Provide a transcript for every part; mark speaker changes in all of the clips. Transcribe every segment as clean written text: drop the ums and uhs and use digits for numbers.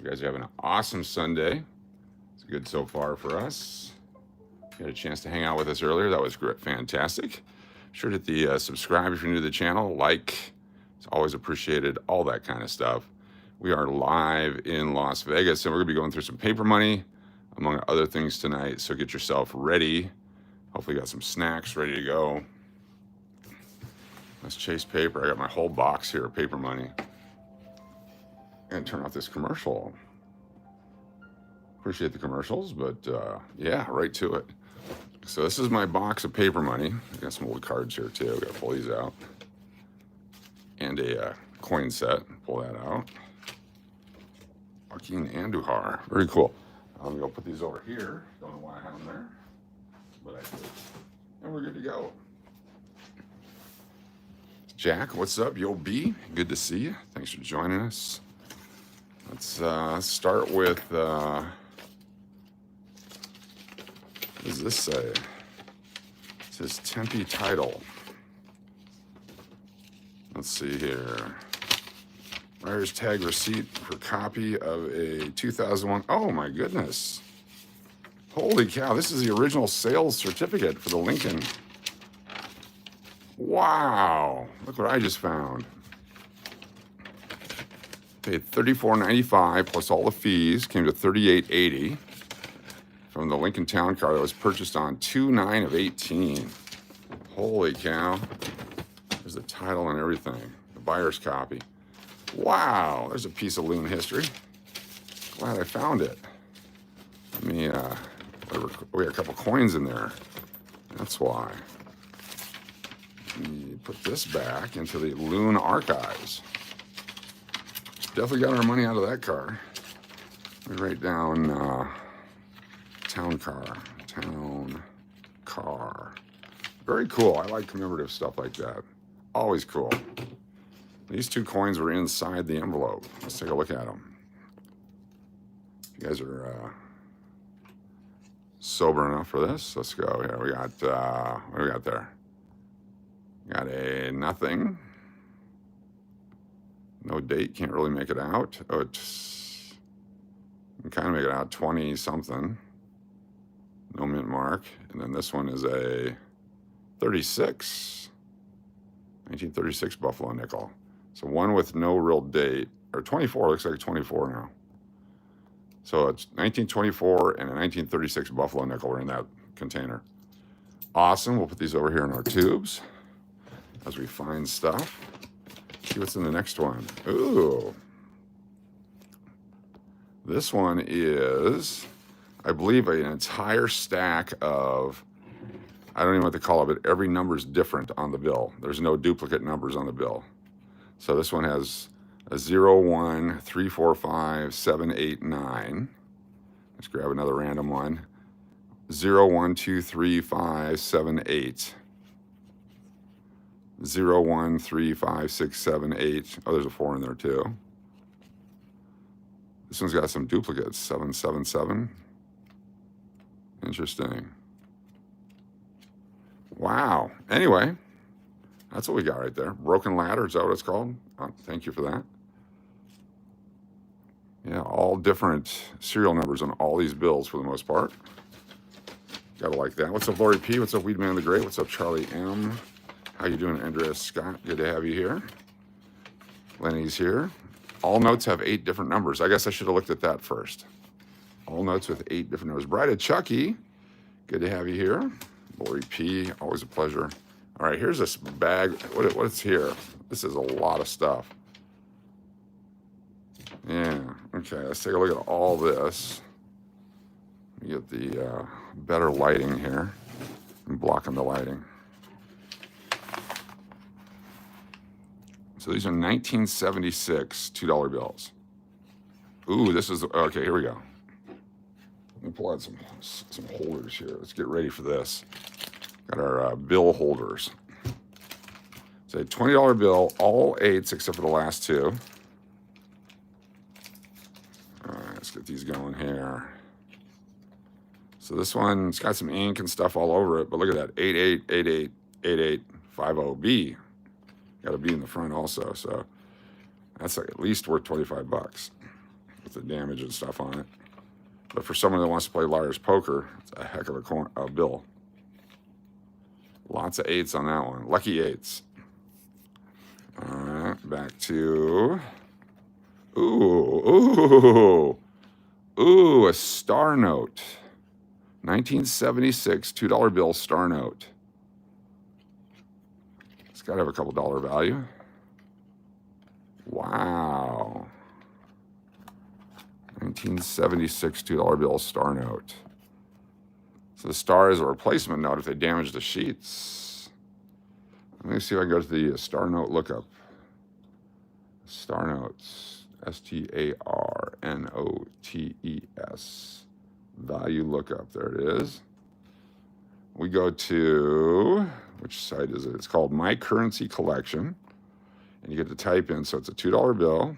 Speaker 1: You guys are having an awesome Sunday. It's good so far for us. You had a chance to hang out with us earlier. That was great, fantastic. Be sure to hit the subscribe if you're new to the channel. Like, it's always appreciated, all that kind of stuff. We are live in Las Vegas, and we're going to be going through some paper money, among other things tonight. So get yourself ready. Hopefully you got some snacks ready to go. Let's chase paper. I got my whole box here of paper money. And turn off this commercial. Appreciate the commercials, but yeah, right to it. So this is my box of paper money. I got some old cards here too. Got to pull these out. And a coin set. Pull that out. Joaquin Andujar. Very cool. I'm going to go put these over here. Don't know why I have them there, but I did. And we're good to go. Jack, what's up? Yo, B. Good to see you. Thanks for joining us. Let's start with, what does this say? It says Tempe title. Let's see here. Buyer's tag receipt for copy of a 2001. Oh my goodness. Holy cow, this is the original sales certificate for the Lincoln. Wow, look what I just found. Paid $34.95 plus all the fees, came to $38.80 from the Lincoln Town Car that was purchased on 2/9/18. Holy cow. There's the title and everything, the buyer's copy. Wow, there's a piece of loon history. Glad I found it. Let me, we got a couple coins in there. That's why. Let me put this back into the loon archives. Definitely got our money out of that car. Let me write down town car. Very cool. I like commemorative stuff like that. Always cool. These two coins were inside the envelope. Let's take a look at them. If you guys are sober enough for this, let's go. Here we got, what do we got there? Got a nothing. No date, can't really make it out. Oh, it's, you can kind of make it out, 20 something. No mint mark. And then this one is a 36, 1936 Buffalo nickel. So one with no real date, or 24, looks like 24 now. So it's 1924 and a 1936 Buffalo nickel are in that container. Awesome, we'll put these over here in our tubes as we find stuff. See what's in the next one. Ooh. This one is, I believe, an entire stack of, I don't even know what to call it, but every number is different on the bill. There's no duplicate numbers on the bill. So this one has a 0, 1, 3, 4, 5, 7, 8, 9. Let's grab another random one. 0, 1, 2, 3, 5, 7, 8. 0, 1, 3, 5, 6, 7, 8. Oh, there's a 4 in there too. This one's got some duplicates. 7, 7, 7. Interesting. Wow. Anyway, that's what we got right there. Broken ladder, is that what it's called? Oh, thank you for that. Yeah, all different serial numbers on all these bills for the most part. Gotta like that. What's up, Laurie P? What's up, Weedman the Great? What's up, Charlie M? How you doing, Andrea Scott? Good to have you here. Lenny's here. All notes have 8 different numbers. I guess I should have looked at that first. All notes with 8 different numbers. Bride of Chucky, good to have you here. Laurie P, always a pleasure. All right, here's this bag. What's here? This is a lot of stuff. Yeah, okay, let's take a look at all this. Let me get the better lighting here. I'm blocking the lighting. So these are 1976 $2 bills. Ooh, this is, okay, here we go. Let me pull out some holders here. Let's get ready for this. Got our bill holders. It's a $20 bill, all 8s except for the last 2. All right, let's get these going here. So this one's got some ink and stuff all over it, but look at that, 88888850B. Got a B in the front also, so that's like at least worth 25 bucks. the damage and stuff on it. But for someone that wants to play liar's poker, it's a heck of a bill. Lots of 8s on that one. Lucky 8s. All right, back to... Ooh, a star note. 1976 $2 bill star note. It's got to have a couple dollar value. Wow. 1976 $2 bill star note. So the star is a replacement note if they damage the sheets. Let me see if I can go to the star note lookup. Star notes. StarNotes. Value lookup. There it is. We go to, which site is it? It's called My Currency Collection. And you get to type in, so it's a $2 bill.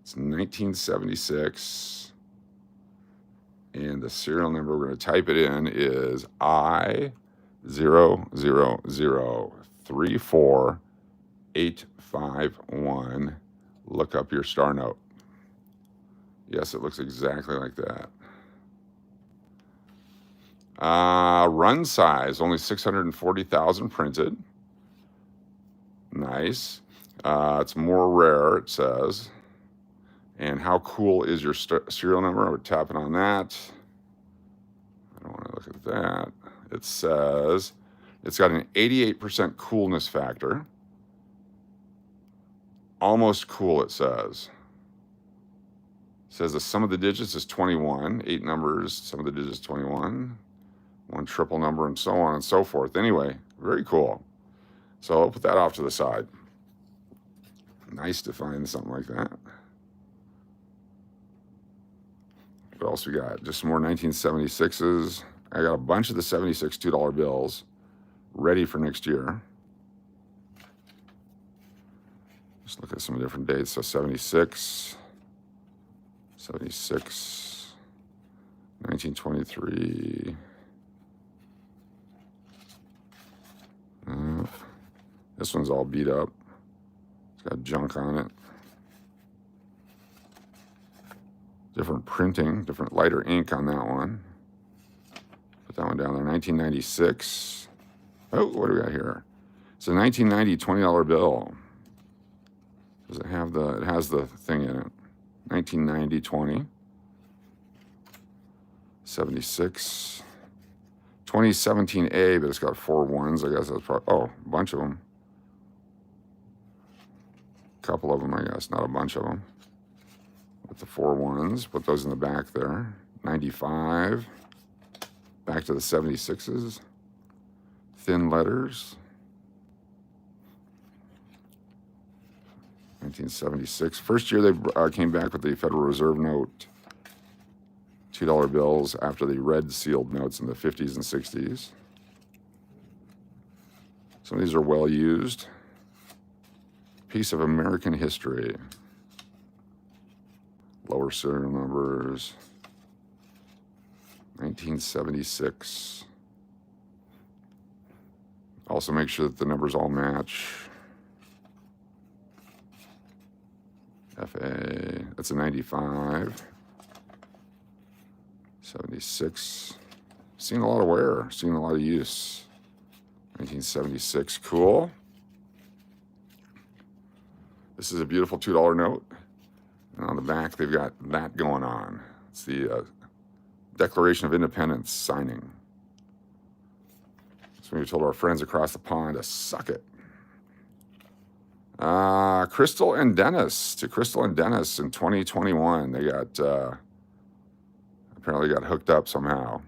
Speaker 1: It's 1976. And the serial number we're going to type it in is I000348551. Look up your star note. Yes, it looks exactly like that. Run size, only 640,000 printed. Nice. It's more rare, it says. And how cool is your serial number? We're tapping on that. I don't want to look at that. It says it's got an 88% coolness factor. Almost cool, it says. It says the sum of the digits is 21. 8 numbers, sum of the digits 21. 1 triple number, and so on and so forth. Anyway, very cool. So I'll put that off to the side. Nice to find something like that. What else we got? Just some more 1976s. I got a bunch of the 76 $2 bills ready for next year. Just look at some different dates. So 76, 1923. This one's all beat up. It's got junk on it. Different printing, different lighter ink on that one. Put that one down there. 1996. Oh, what do we got here? It's a 1990 $20 bill. Does it have the, it has the thing in it. 1990 20. 76. 2017A, but it's got 4 1s. I guess that's probably, oh, a bunch of them. A couple of them, I guess, not a bunch of them. With the 4 1s, put those in the back there. 95. Back to the 76s. Thin letters. 1976. First year they came back with the Federal Reserve note. $2 bills after the red sealed notes in the 50s and 60s. Some of these are well used. Piece of American history. Lower serial numbers. 1976. Also make sure that the numbers all match. FA, that's a 95. 76. Seen a lot of wear, seen a lot of use. 1976, cool. This is a beautiful $2 note. And on the back, they've got that going on. It's the Declaration of Independence signing. So we told our friends across the pond to suck it. Crystal and Dennis, to Crystal and Dennis in 2021. They got, apparently got hooked up somehow.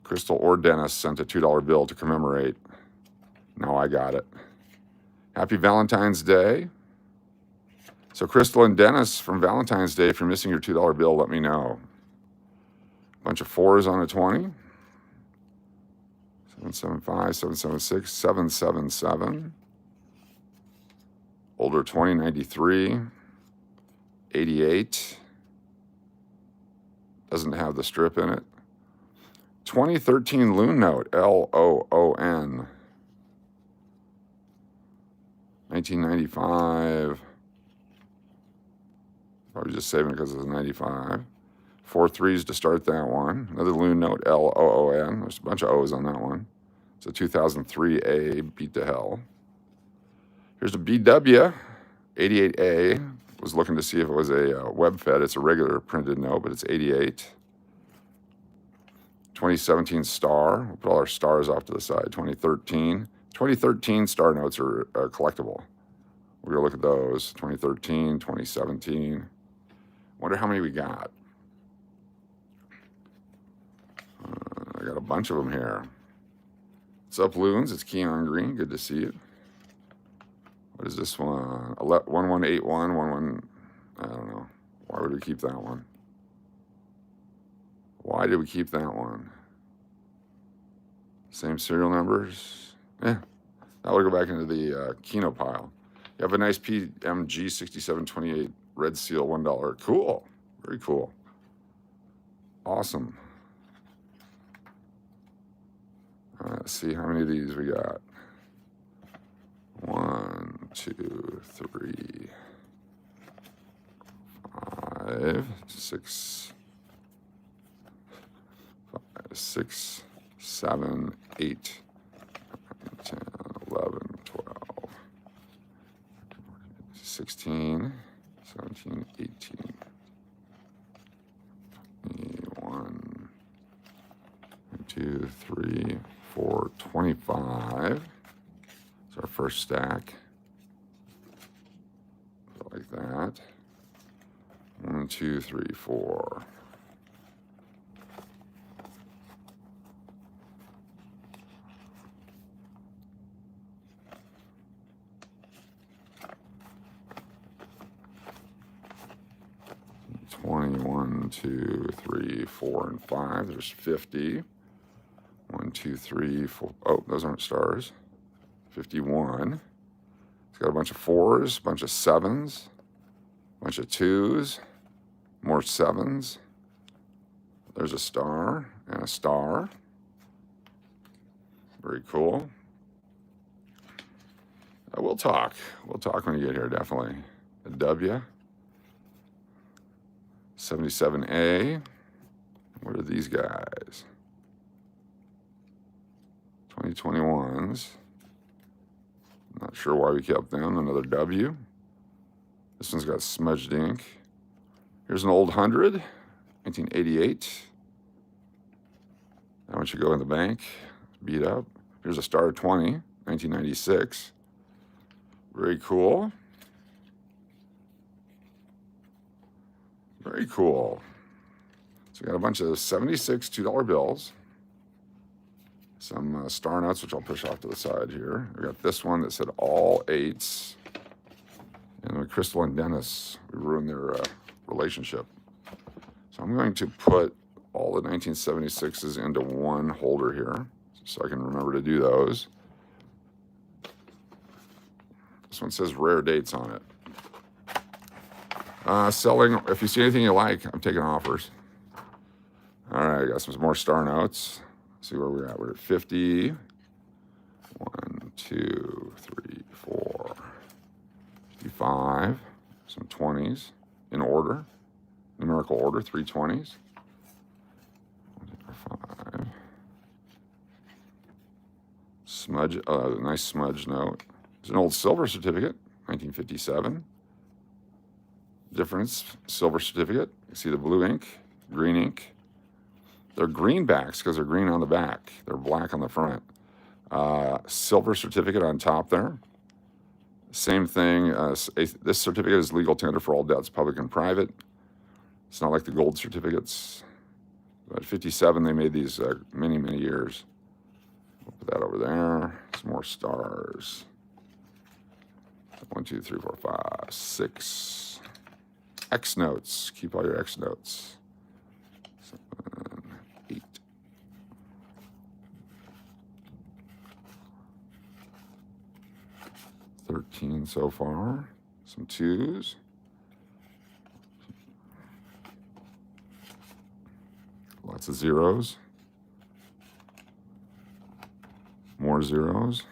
Speaker 1: Crystal or Dennis sent a $2 bill to commemorate. Now I got it. Happy Valentine's Day. So Crystal and Dennis from Valentine's Day, if you're missing your $2 bill, let me know. Bunch of 4s on a 20. 775, 776, 777. Older 20, 93. 88. Doesn't have the strip in it. 2013 Loon Note, LOON. 1995. We're just saving it because it's 95. 4 threes to start that one. Another loon note, L-O-O-N. There's a bunch of O's on that one. It's a 2003A, Beat to Hell. Here's a BW, 88A. Was looking to see if it was a web fed. It's a regular printed note, but it's 88. 2017 star. We'll put all our stars off to the side. 2013. 2013 star notes are collectible. We're going to look at those. 2013, 2017. Wonder how many we got. I got a bunch of them here. What's up, Loons? It's Keon Green. Good to see you. What is this one? 1181, 11. I don't know. Why would we keep that one? Why did we keep that one? Same serial numbers? Yeah. That will go back into the Keno pile. You have a nice PMG 6728 Red Seal $1. Cool. Very cool. Awesome. All right, let's see how many of these we got. 1, 2, 3, 5, 6, 5, 6, 7, 8, 9, 10, 11, 12, 16, 17, 18, 21, 2, 3, 4, 25. Our first stack, like that. 1, 2, 3, 4. One, 2, 3, 4, and 5. There's 50. 1, 2, 3, 4. Oh, those aren't stars. 51. It's got a bunch of 4s, a bunch of 7s, a bunch of 2s, more 7s. There's a star and a star. Very cool. We'll talk. We'll talk when you get here, definitely. A W. 77A. What are these guys? 2021s. Not sure why we kept them. Another W. This one's got smudged ink. Here's an old 100, 1988. That one should go in the bank. Beat up. Here's a star 20, 1996. Very cool. Very cool. So we got a bunch of 76 $2 bills. Some star notes, which I'll push off to the side here. We got this one that said all 8s. And with Crystal and Dennis, we ruined their relationship. So I'm going to put all the 1976s into one holder here so I can remember to do those. This one says rare dates on it. Selling, if you see anything you like, I'm taking offers. All right, I got some more star notes. See where we're at. We're at 50. 1, 2, 3, 4, 55. Some 20s in order, numerical order, 3 20s. 5. Smudge, nice smudge note. It's an old silver certificate, 1957. Difference, silver certificate. You see the blue ink, green ink. They're greenbacks because they're green on the back. They're black on the front. Silver certificate on top there. Same thing. This certificate is legal tender for all debts, public and private. It's not like the gold certificates. But 57, they made these many, many years. We'll put that over there. Some more stars. 1, 2, 3, 4, 5, 6. X notes. Keep all your X notes. 7, 8. 13 so far. Some 2s. Lots of 0s. More 0s.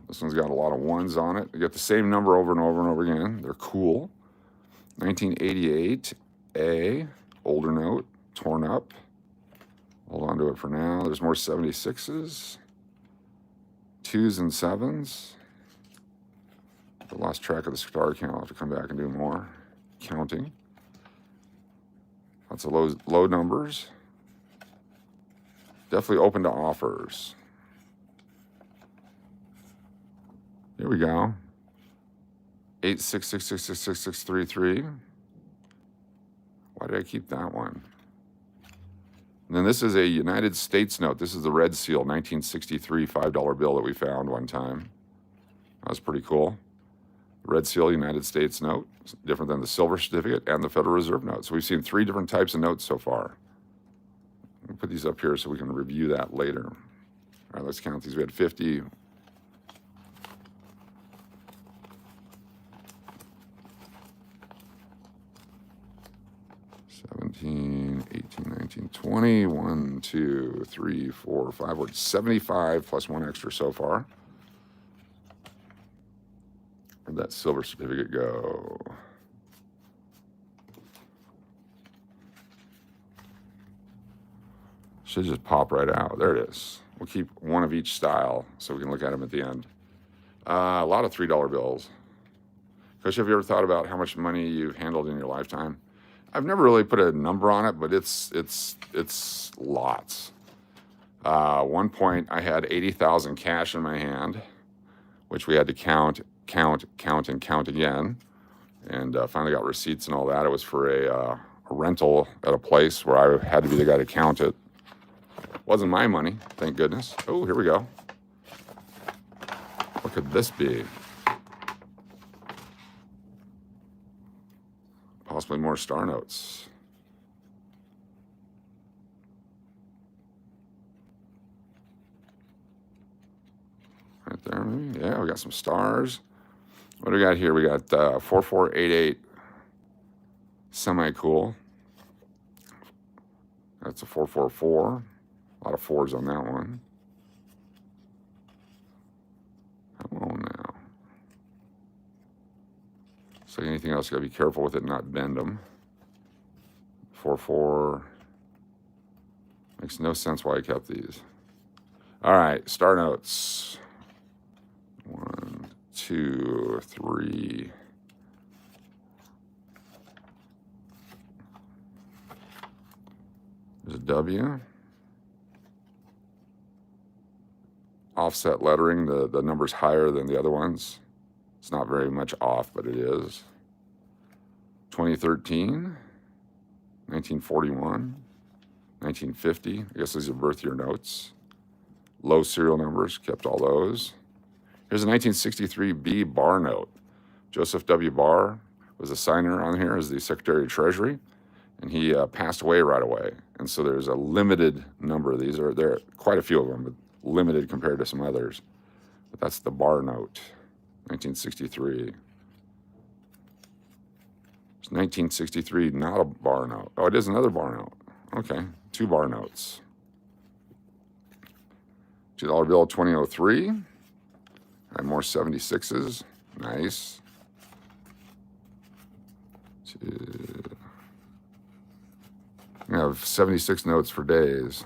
Speaker 1: This one's got a lot of 1s on it. You get the same number over and over and over again. They're cool. 1988 A, older note, torn up. Hold on to it for now. There's more 76s, 2s and 7s. I lost track of the star count. I'll have to come back and do more counting. Lots of low numbers. Definitely open to offers. Here we go. 866666633. Why did I keep that one? And then this is a United States note. This is the Red Seal 1963 $5 bill that we found one time. That was pretty cool. Red Seal United States note, different than the silver certificate and the Federal Reserve note. So we've seen 3 different types of notes so far. We'll put these up here so we can review that later. All right, let's count these. We had 50. $17, $18, $19, $20, $1, $2, $3, $4, $5. We're at 75 plus 1 extra so far. Where'd that silver certificate go? Should just pop right out. There it is. We'll keep one of each style so we can look at them at the end. A lot of $3 bills. Coach, have you ever thought about how much money you've handled in your lifetime? I've never really put a number on it, but it's lots. One point, I had 80,000 cash in my hand, which we had to count again, and finally got receipts and all that. It was for a rental at a place where I had to be the guy to count it. Wasn't my money, thank goodness. Oh, here we go. What could this be? Possibly more star notes. Right there, maybe. Yeah, we got some stars. What do we got here? We got 4488. Semi-cool. That's a 444. A lot of 4s on that one. Come on now. So anything else, you gotta be careful with it and not bend them. 4-4. Makes no sense why I kept these. All right, star notes. 1, 2, 3. There's a W. Offset lettering, the number's higher than the other ones. It's not very much off, but it is. 2013, 1941, 1950. I guess these are birth year notes. Low serial numbers, kept all those. Here's a 1963 B Barr note. Joseph W. Barr was a signer on here as the Secretary of Treasury, and he passed away right away. And so there's a limited number of these. There are quite a few of them, but limited compared to some others. But that's the Barr note. 1963. It's 1963, not a Barr note. Oh, it is another Barr note. Okay, 2 Barr notes. $2 bill 2003. And more 76s. Nice. We have 76 notes for days.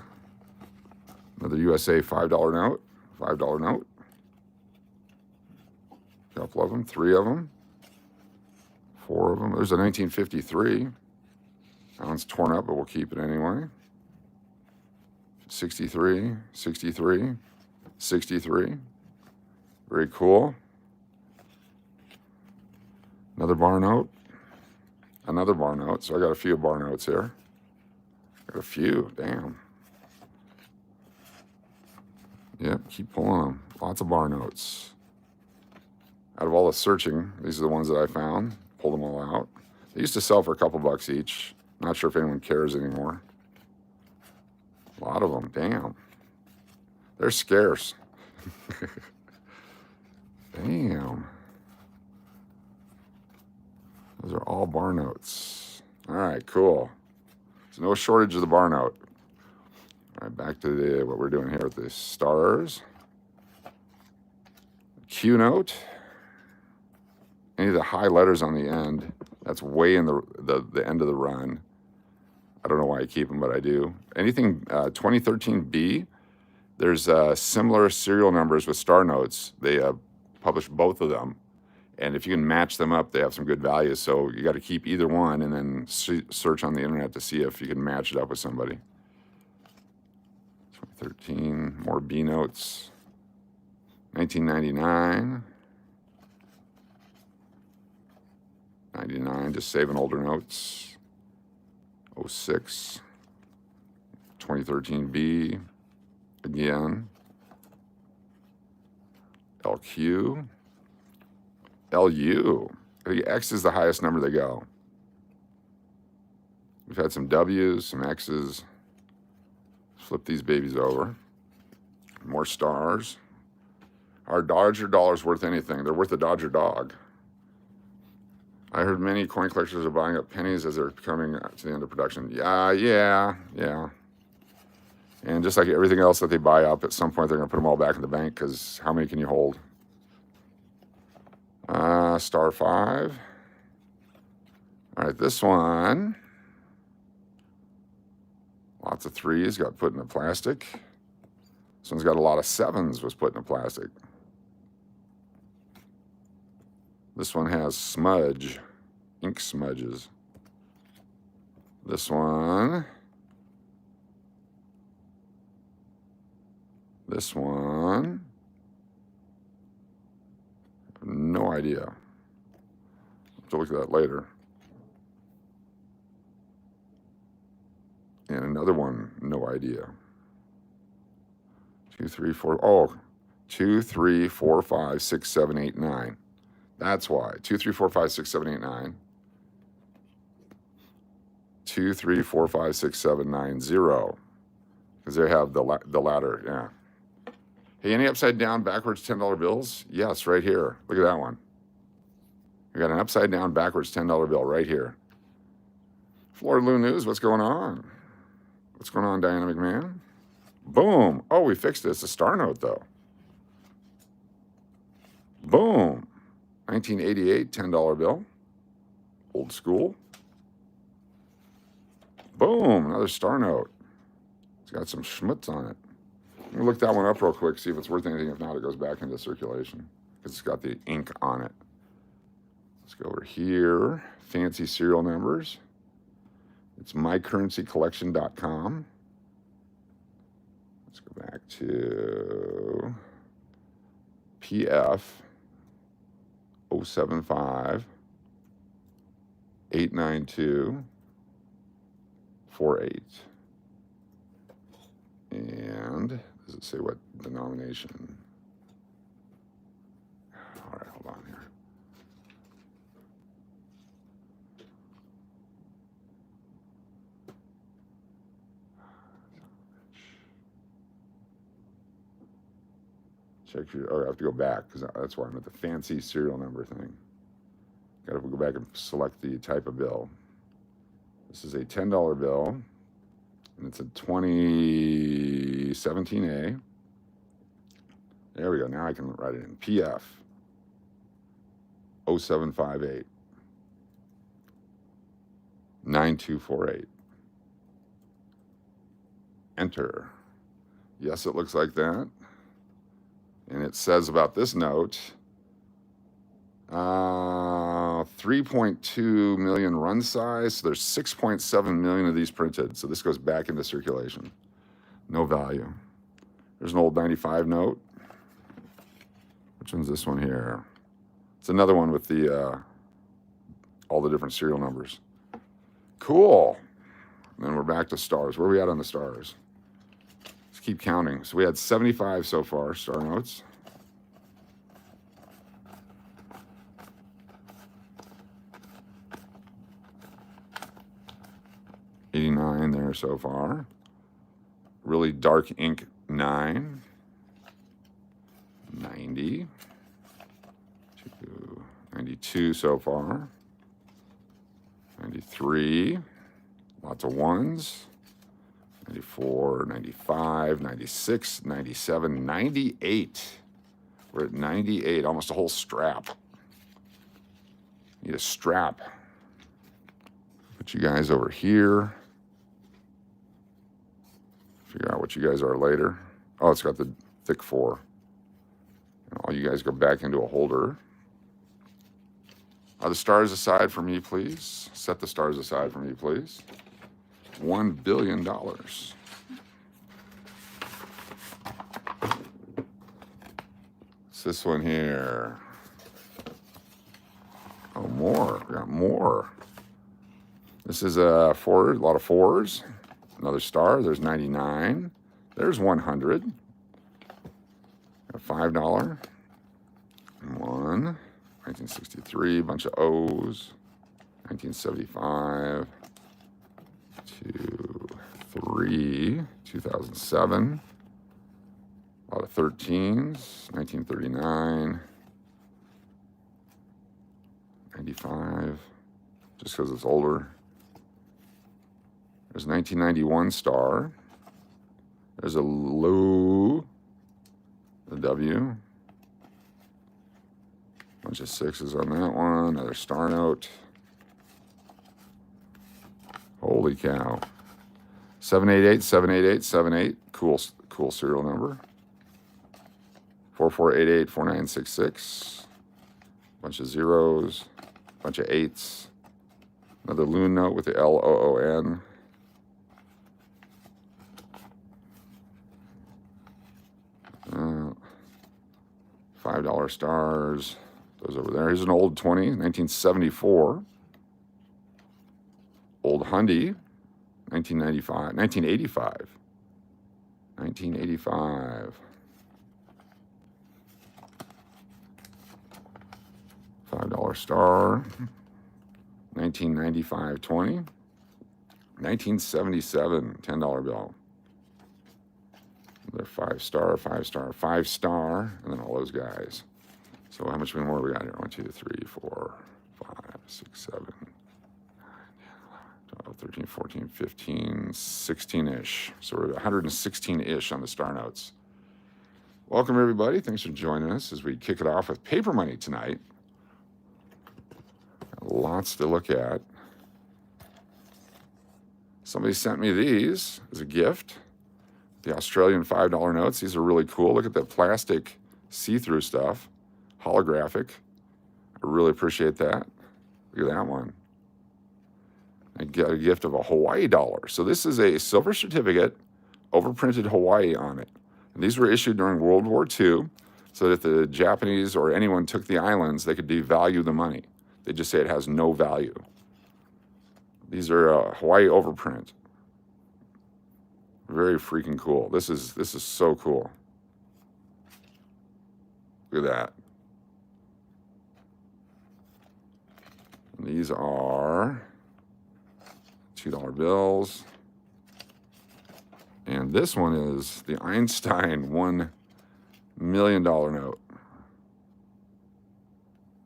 Speaker 1: Another USA $5 note. $5 note. Couple of them, 3 of them, 4 of them. There's a 1953. That one's torn up, but we'll keep it anyway. 63, 63, 63. Very cool. Another Barr note. Another Barr note. So I got a few Barr notes here. Got a few, damn. Yep, keep pulling them. Lots of Barr notes. Out of all the searching, these are the ones that I found. Pulled them all out. They used to sell for a couple bucks each. Not sure if anyone cares anymore. A lot of them, damn. They're scarce. Damn. Those are all Barr notes. All right, cool. So no shortage of the Barr note. All right, back to what we're doing here with the stars. Q note. Any of the high letters on the end, That's way in the end of the run. I don't know why I keep them, but I do. Anything 2013B, there's similar serial numbers with star notes. They publish both of them. And if you can match them up, they have some good values. So you got to keep either one and then search on the internet to see if you can match it up with somebody. 2013, more B notes. 1999. 99, just saving older notes. 06. 2013B. Again. LQ. LU. I think X is the highest number they go. We've had some W's, some X's. Flip these babies over. More stars. Are Dodger dollars worth anything? They're worth a Dodger dog. I heard many coin collectors are buying up pennies as they're coming to the end of production. Yeah. And just like everything else that they buy up, at some point they're going to put them all back in the bank because how many can you hold? Star 5. All right, this one. Lots of 3s got put in the plastic. This one's got a lot of 7s was put in the plastic. This one has smudge, ink smudges. This one. This one. No idea. I'll have to look at that later. And another one, no idea. 2, 3, 4. Oh, 2, 3, 4, 5, 6, 7, 8, 9. That's why. 2, 3, 4, 5, 6, 7, 8, 9. 2, 3, 4, 5, 6, 7, 9, 0. Because they have the ladder, yeah. Hey, any upside down backwards $10 bills? Yes, right here. Look at that one. We got an upside down backwards $10 bill right here. Florida Lou News, what's going on? What's going on, Diane McMahon? Boom. Oh, we fixed it. It's a star note, though. Boom. 1988 $10 bill. Old school. Boom. Another star note. It's got some schmutz on it. Let me look that one up real quick, see if it's worth anything. If not, it goes back into circulation because it's got the ink on it. Let's go over here. Fancy serial numbers. It's mycurrencycollection.com. Let's go back to PF 075 892 48. And does it say what denomination? All right, hold on here. Check your, or I have to go back because that's why I'm at the fancy serial number thing. Got to go back and select the type of bill. This is a $10 bill, and it's a 2017A. There we go. Now I can write it in. PF 0758 9248. Enter. Yes, it looks like that. And it says about this note, 3.2 million run size. So there's 6.7 million of these printed. So this goes back into circulation. No value. There's an old 95 note. Which one's this one here? It's another one with the all the different serial numbers. Cool. And then we're back to stars. Where are we at on the stars? Let's keep counting. So we had 75 so far, star notes. $89 there so far. Really dark ink 9. 90. 92 so far. 93. Lots of ones. 94, 95, 96, 97, 98. We're at 98, almost a whole strap. Need a strap. Put you guys over here. Figure out what you guys are later. Oh, it's got the thick 4. And all you guys go back into a holder. Are the stars aside for me, please? Set the stars aside for me, please. $1 billion. It's this one here. Oh, more. We got more. This is a 4, a lot of 4s. Another star. There's 99. There's 100. A $5. 1. 1963, bunch of O's. 1975. 2, 3. 2007. A lot of 13s. 1939. 95. Just because it's older. There's a 1991 star. There's a low. The W. Bunch of 6s on that one. Another star note. Holy cow. 788, 788, 78. Cool serial number. 4488, 4966. Bunch of 0s. Bunch of 8s. Another loon note with the LOON. $5 stars. Those over there. Here's an old 20, 1974. Old Hundy, 1995, 1985. 1985. $5 star. 1995 20. 1977 $10 bill. Another 5-star, 5-star, 5-star, and then all those guys. So how much more we got here? 1, 2, 3, 4, 5, 6, 7, 9, 10, 11, 12, 13, 14, 15, 16-ish. So we're at 116-ish on the star notes. Welcome, everybody. Thanks for joining us as we kick it off with paper money tonight. Got lots to look at. Somebody sent me these as a gift. The Australian $5 notes. These are really cool. Look at that plastic see-through stuff. Holographic. I really appreciate that. Look at that one. I got a gift of a Hawaii dollar. So this is a silver certificate, overprinted Hawaii on it. And these were issued during World War II so that if the Japanese or anyone took the islands, they could devalue the money. They just say it has no value. These are a Hawaii overprint. Very freaking cool. This is so cool. Look at that. And these are $2 bills. And this one is the Einstein $1 million note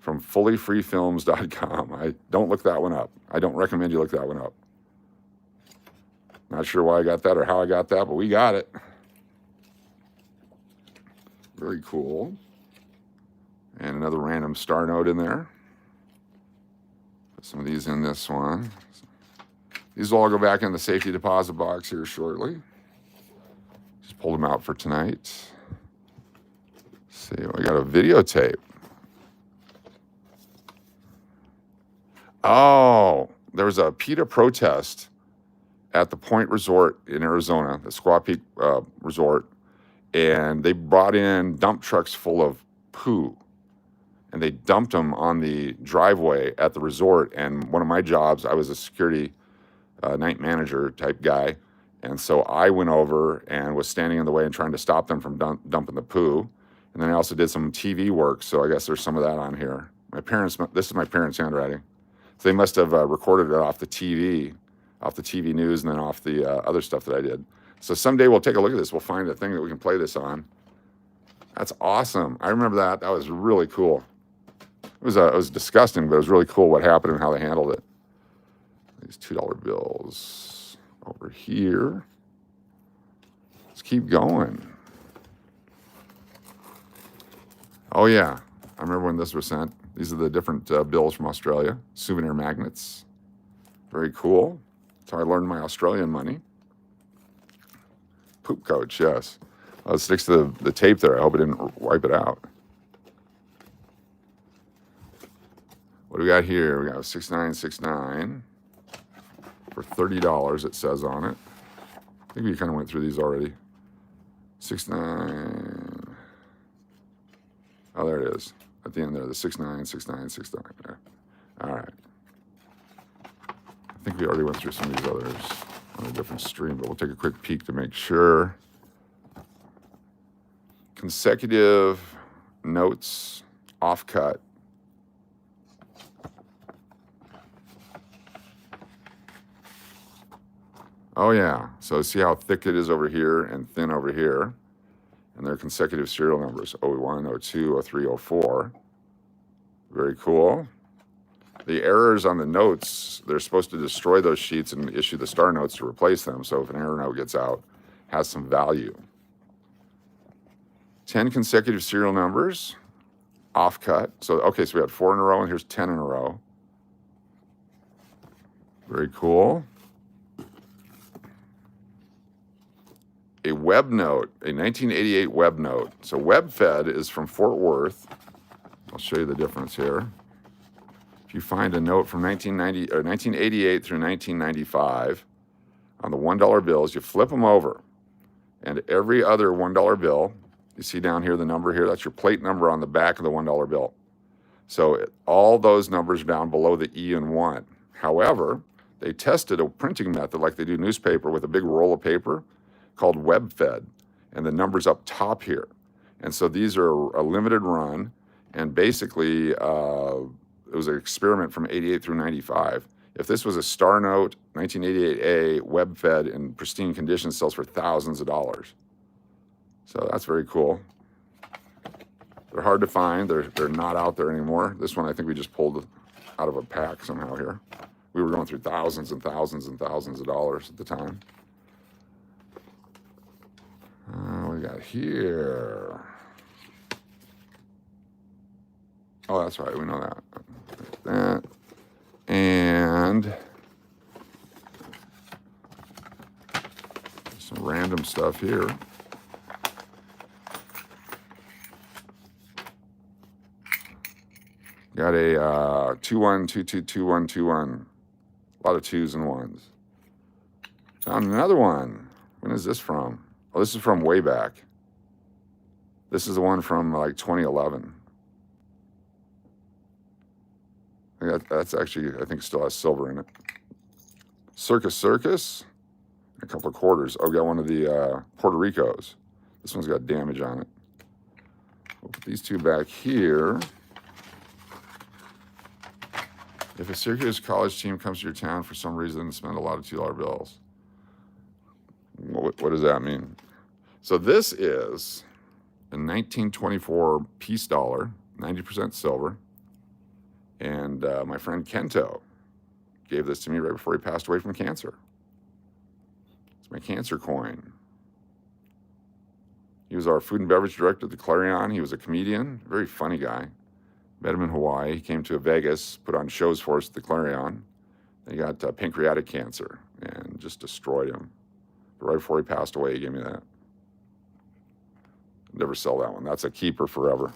Speaker 1: from fullyfreefilms.com. I don't look that one up. I don't recommend you look that one up. Not sure why I got that or how I got that, but we got it. Very cool. And another random star note in there. Put some of these in this one. These will all go back in the safety deposit box here shortly. Just pulled them out for tonight. Let's see, we got a videotape. Oh, there was a PETA protest at the Point Resort in Arizona, the Squaw Peak Resort, and they brought in dump trucks full of poo, and they dumped them on the driveway at the resort. And one of my jobs, I was a security night manager type guy, and so I went over and was standing in the way and trying to stop them from dumping the poo. And then I also did some TV work, so I guess there's some of that on here. This is my parents' handwriting. So they must have recorded it off the TV news, and then off the other stuff that I did. So someday we'll take a look at this. We'll find a thing that we can play this on. That's awesome. I remember that. That was really cool. It was disgusting, but it was really cool what happened and how they handled it. These $2 bills over here. Let's keep going. Oh, yeah. I remember when this was sent. These are the different bills from Australia. Souvenir magnets. Very cool. That's how I learned my Australian money. Poop coach, yes. It sticks to the tape there. I hope it didn't wipe it out. What do we got here? We got 6969 for $30, it says on it. I think we kind of went through these already. 69. Oh, there it is. At the end there, the 696969 there. All right. I think we already went through some of these others on a different stream, but we'll take a quick peek to make sure. Consecutive notes, off cut. Oh yeah, so see how thick it is over here and thin over here? And they're consecutive serial numbers, 01, 02, 03, 04. Very cool. The errors on the notes, they're supposed to destroy those sheets and issue the star notes to replace them. So if an error note gets out, it has some value. 10 consecutive serial numbers, off cut. So, okay, so we had 4 in a row, and here's 10 in a row. Very cool. A web note, a 1988 web note. So web-fed is from Fort Worth. I'll show you the difference here. If you find a note from 1988 through 1995 on the $1 bills, you flip them over, and every other $1 bill, you see down here the number here, that's your plate number on the back of the $1 bill. So all those numbers down below the E and 1. However, they tested a printing method like they do newspaper with a big roll of paper called web-fed, and the numbers up top here. And so these are a limited run, and basically it was an experiment from 88 through 95. If this was a star note, 1988A, web-fed in pristine condition, sells for thousands of dollars. So that's very cool. They're hard to find. They're not out there anymore. This one I think we just pulled out of a pack somehow here. We were going through thousands and thousands and thousands of dollars at the time. What we got here? Oh, that's right. We know that. That. And some random stuff here. Got a 21222121. A lot of 2s and 1s. Found another one. When is this from? Oh, this is from way back. This is the one from like 2011. That's actually, I think, still has silver in it. Circus. A couple of quarters. Oh, got one of the Puerto Ricos. This one's got damage on it. We'll put these two back here. If a Syracuse college team comes to your town for some reason and spend a lot of $2 bills, what does that mean? So this is a 1924 peace dollar, 90% silver. And my friend Kento gave this to me right before he passed away from cancer. It's my cancer coin. He was our food and beverage director at the Clarion. He was a comedian, very funny guy. Met him in Hawaii. He came to Vegas, put on shows for us at the Clarion. He got pancreatic cancer and just destroyed him. But right before he passed away, he gave me that. Never sell that one. That's a keeper forever.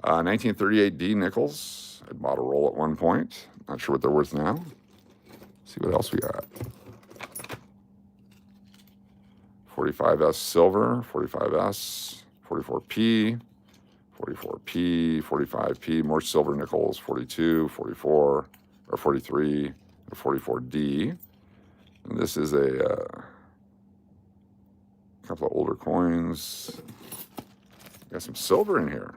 Speaker 1: 1938 D nickels. I bought a roll at one point. Not sure what they're worth now. Let's see what else we got. 45S silver, 45S, 44P, 44P, 45P, more silver nickels, 42, 44, or 43, or 44D. And this is a couple of older coins. Got some silver in here.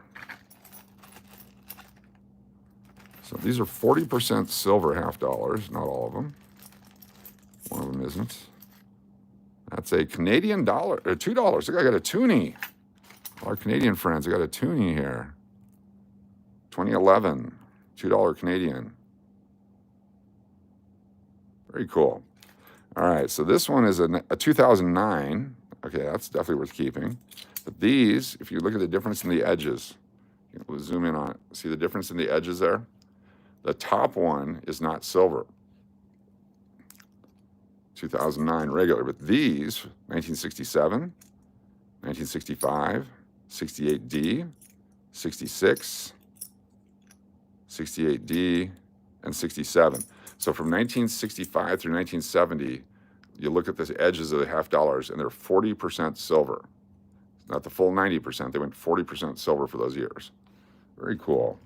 Speaker 1: So these are 40% silver half dollars, not all of them. One of them isn't. That's a Canadian dollar, $2. Look, I got a toonie. Our Canadian friends, I got a toonie here. 2011, $2 Canadian. Very cool. All right, so this one is a 2009. Okay, that's definitely worth keeping. But these, if you look at the difference in the edges, we'll zoom in on it. See the difference in the edges there? The top one is not silver. 2009 regular. But these, 1967, 1965, 68D, 66, 68D, and 67. So from 1965 through 1970, you look at the edges of the half dollars, and they're 40% silver. Not the full 90%. They went 40% silver for those years. Very cool.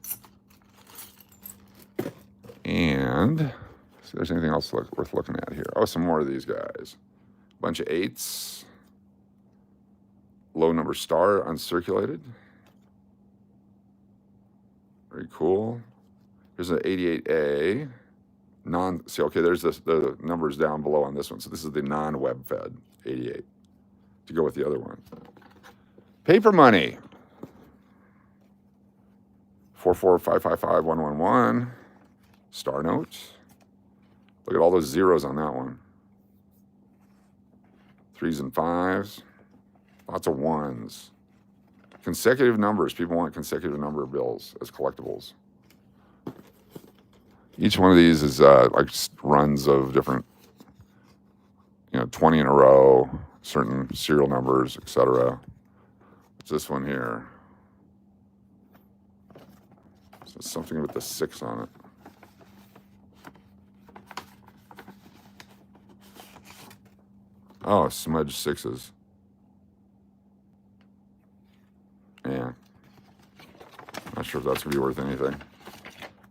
Speaker 1: And see if there's anything else worth looking at here. Oh, some more of these guys. Bunch of 8s. Low number star uncirculated. Very cool. Here's an 88A. See, okay, there's the numbers down below on this one. So this is the non-web fed 88 to go with the other one. Paper money. 445551111. Star note. Look at all those zeros on that one. 3s and 5s. Lots of 1s. Consecutive numbers. People want consecutive number of bills as collectibles. Each one of these is like runs of different, 20 in a row, certain serial numbers, etc. What's this one here? So something with the 6 on it. Oh, smudged 6s. Yeah. Not sure if that's going to be worth anything.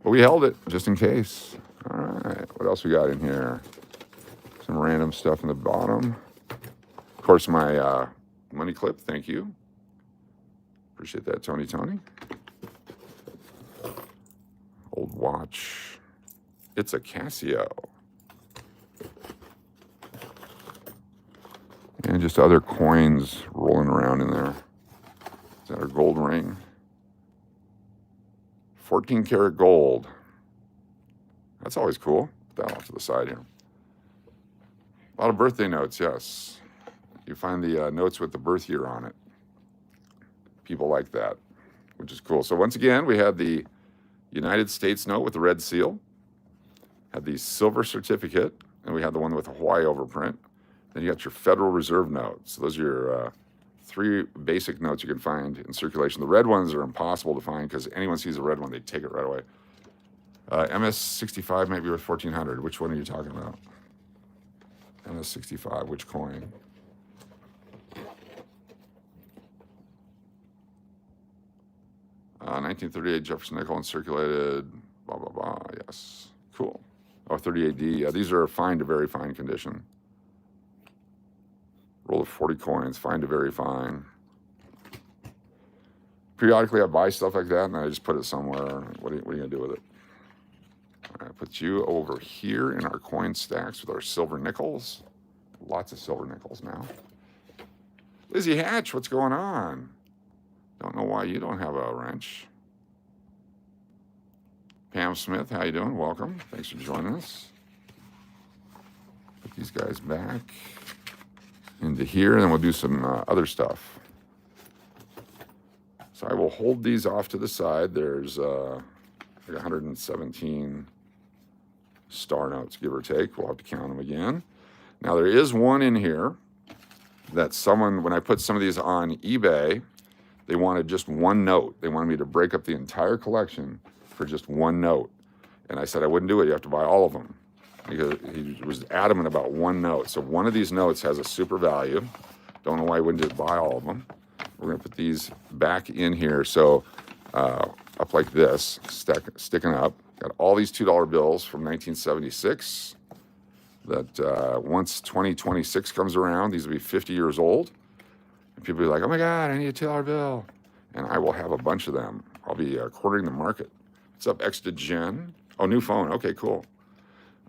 Speaker 1: But we held it, just in case. All right, what else we got in here? Some random stuff in the bottom. Of course, my money clip, thank you. Appreciate that, Tony. Old watch. It's a Casio. And just other coins rolling around in there. Is that our gold ring? 14 karat gold. That's always cool. Put that off to the side here. A lot of birthday notes, yes. You find the notes with the birth year on it. People like that, which is cool. So once again, we had the United States note with the red seal, had the silver certificate, and we had the one with the Hawaii overprint. Then you got your Federal Reserve note. So those are your 3 basic notes you can find in circulation. The red ones are impossible to find because anyone sees a red one, they take it right away. MS-65 might be worth $1,400. Which one are you talking about? MS-65, which coin? Uh, 1938 Jefferson nickel uncirculated, blah, blah, blah, yes. Cool. Oh, 38D. Yeah, these are fine to very fine condition. Roll of 40 coins, fine to very fine. Periodically, I buy stuff like that, and I just put it somewhere. What are you going to do with it? All right, put you over here in our coin stacks with our silver nickels. Lots of silver nickels now. Lizzie Hatch, what's going on? Don't know why you don't have a wrench. Pam Smith, how you doing? Welcome. Thanks for joining us. Put these guys back into here, and then we'll do some other stuff. So I will hold these off to the side. There's like 117 star notes, give or take. We'll have to count them again. Now, there is one in here that someone, when I put some of these on eBay, they wanted just one note. They wanted me to break up the entire collection for just one note. And I said, I wouldn't do it. You have to buy all of them. Because he was adamant about one note. So one of these notes has a super value. Don't know why he wouldn't just buy all of them. We're going to put these back in here. So up like this, sticking up. Got all these $2 bills from 1976 that once 2026 comes around, these will be 50 years old. And people will be like, oh my God, I need a $2 bill. And I will have a bunch of them. I'll be quartering the market. What's up, Extra Jen? Oh, new phone. Okay, cool.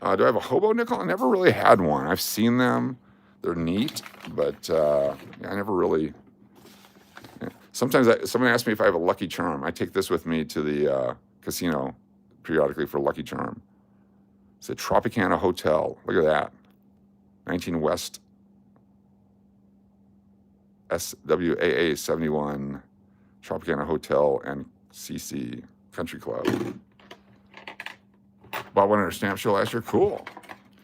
Speaker 1: Do I have a hobo nickel? I never really had one. I've seen them. They're neat, but I never really... Yeah. Sometimes someone asks me if I have a Lucky Charm. I take this with me to the casino periodically for Lucky Charm. It's a Tropicana Hotel. Look at that. 19 West SWAA 71 Tropicana Hotel and CC Country Club. Bought one at our stamp show last year. Cool.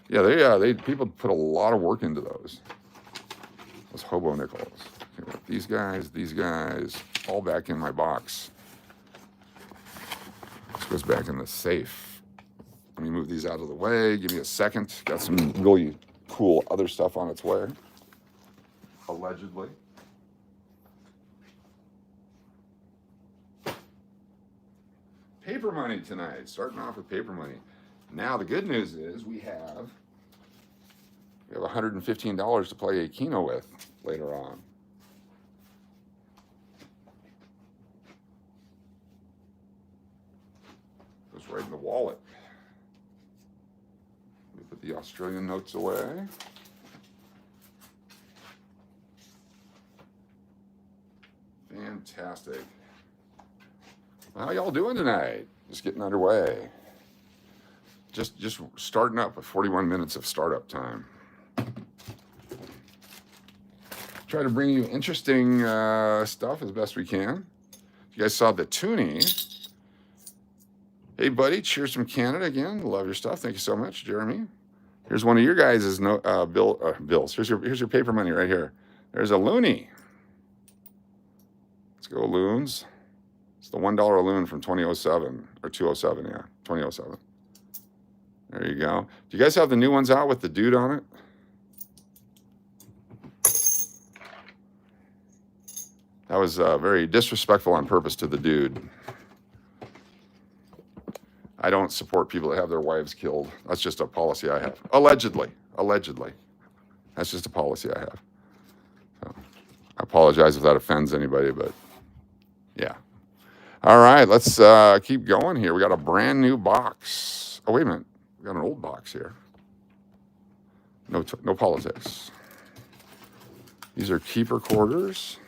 Speaker 1: Yeah, people put a lot of work into those hobo nickels. Okay, these guys, all back in my box. This goes back in the safe. Let me move these out of the way. Give me a second. Got some really cool other stuff on its way. Allegedly. Paper money tonight. Starting off with paper money. Now the good news is we have $115 to play a Keno with later on. Goes right in the wallet. Let me put the Australian notes away. Fantastic. How y'all doing tonight? Just getting underway. Just starting up with 41 minutes of startup time. Try to bring you interesting stuff as best we can. You guys saw the Toonie. Hey, buddy, cheers from Canada again. Love your stuff. Thank you so much, Jeremy. Here's one of your guys' bills. Here's your paper money right here. There's a loonie. Let's go, loons. It's the $1 loon from 2007, or 207, yeah, 2007. There you go. Do you guys have the new ones out with the dude on it? That was very disrespectful on purpose to the dude. I don't support people that have their wives killed. That's just a policy I have. Allegedly. That's just a policy I have. So, I apologize if that offends anybody, but yeah. All right, let's keep going here. We got a brand new box. Oh, wait a minute. We got an old box here. No politics. These are keeper quarters.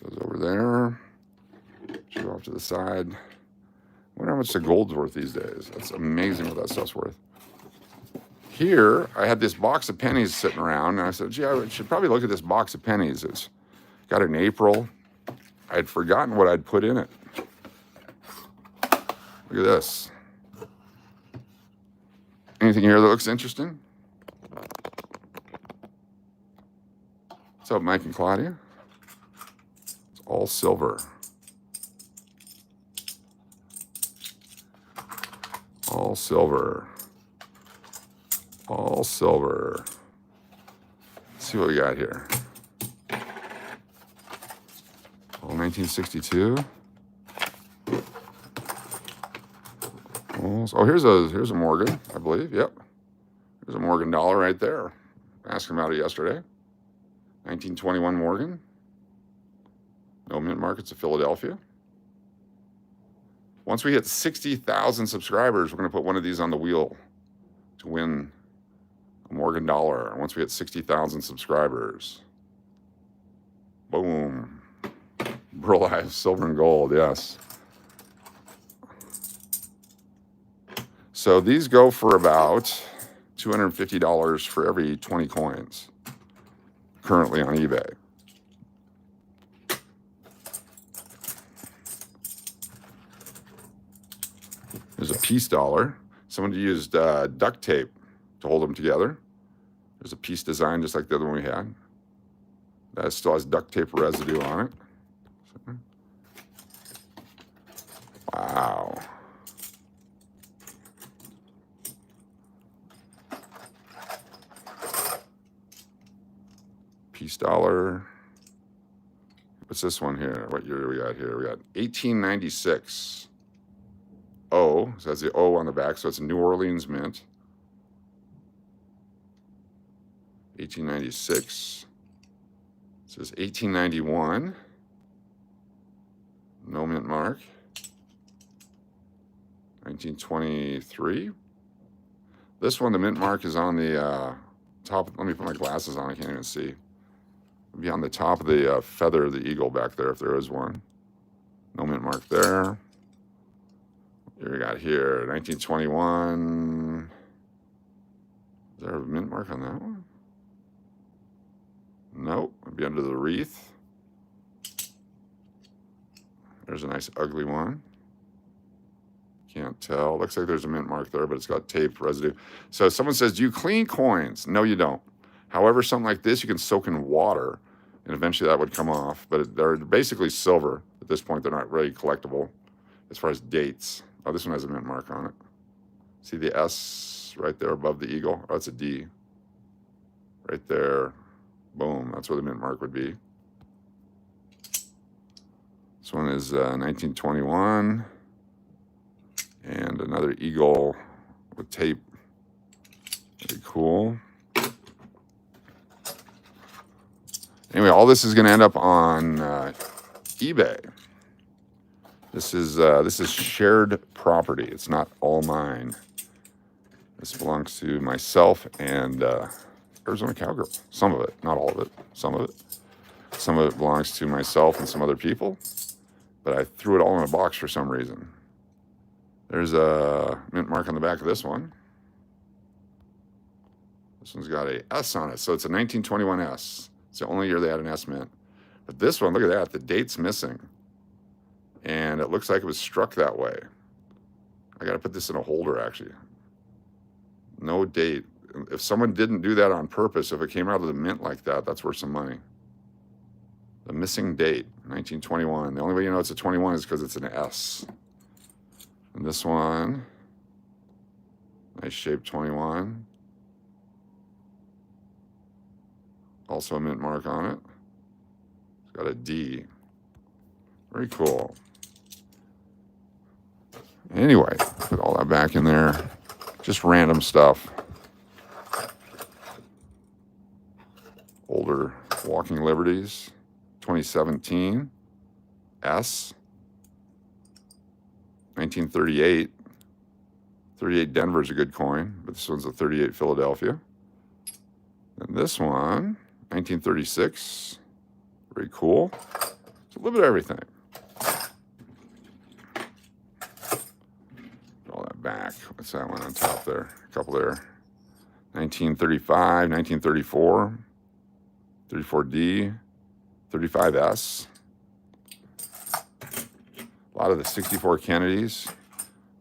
Speaker 1: Goes over there. Show off to the side. I wonder how much the gold's worth these days. That's amazing what that stuff's worth. Here, I had this box of pennies sitting around, and I said, gee, I should probably look at this box of pennies. It's got it in April. I had forgotten what I'd put in it. Look at this. Anything here that looks interesting? What's up, Mike and Claudia? It's all silver. All silver. All silver. Let's see what we got here. All 1962. Oh, here's a Morgan, I believe. Yep. There's a Morgan dollar right there. Asked him about it yesterday. 1921 Morgan. No mint markets of Philadelphia. Once we hit 60,000 subscribers, we're going to put one of these on the wheel to win a Morgan dollar. Once we hit 60,000 subscribers. Boom. Burl silver and gold, yes. So these go for about $250 for every 20 coins currently on eBay. There's a peace dollar. Someone used duct tape to hold them together. There's a piece design just like the other one we had. That still has duct tape residue on it. Wow. Peace dollar. What's this one here? What year do we got here? We got 1896. O, so that's the O on the back, so it's a New Orleans mint. 1896. It says 1891. No mint mark. 1923. This one, the mint mark is on the top. Let me put my glasses on. I can't even see. It'll be on the top of the feather of the eagle back there, if there is one. No mint mark there. Here we got here, 1921. Is there a mint mark on that one? Nope, it'd be under the wreath. There's a nice ugly one. Can't tell. Looks like there's a mint mark there, but it's got tape residue. So someone says, do you clean coins? No, you don't. However, something like this, you can soak in water, and eventually that would come off. But they're basically silver. At this point, they're not really collectible as far as dates. Oh, this one has a mint mark on it. See the S right there above the eagle? Oh, it's a D. Right there. Boom. That's where the mint mark would be. This one is 1921. And another eagle with tape. Very cool. Anyway, all this is going to end up on eBay. This is shared property. It's not all mine. This belongs to myself and Arizona Cowgirl. Some of it, not all of it. Some of it. Some of it belongs to myself and some other people. But I threw it all in a box for some reason. There's a mint mark on the back of this one. This one's got a S on it, so it's a 1921 S. It's the only year they had an S mint. But this one, look at that, the date's missing. And it looks like it was struck that way. I got to put this in a holder, actually. No date. If someone didn't do that on purpose, if it came out of the mint like that, that's worth some money. The missing date, 1921. The only way you know it's a 21 is because it's an S. And this one, nice shape 21. Also a mint mark on it. It's got a D. Very cool. Anyway, put all that back in there. Just random stuff. Older Walking Liberties, 2017. S. 1938. 38 Denver is a good coin, but this one's a 38 Philadelphia. And this one, 1936. Very cool. It's a little bit of everything. Put all that back. What's that one on top there? A couple there. 1935, 1934, 34D, 35S. A lot of the 64 Kennedys,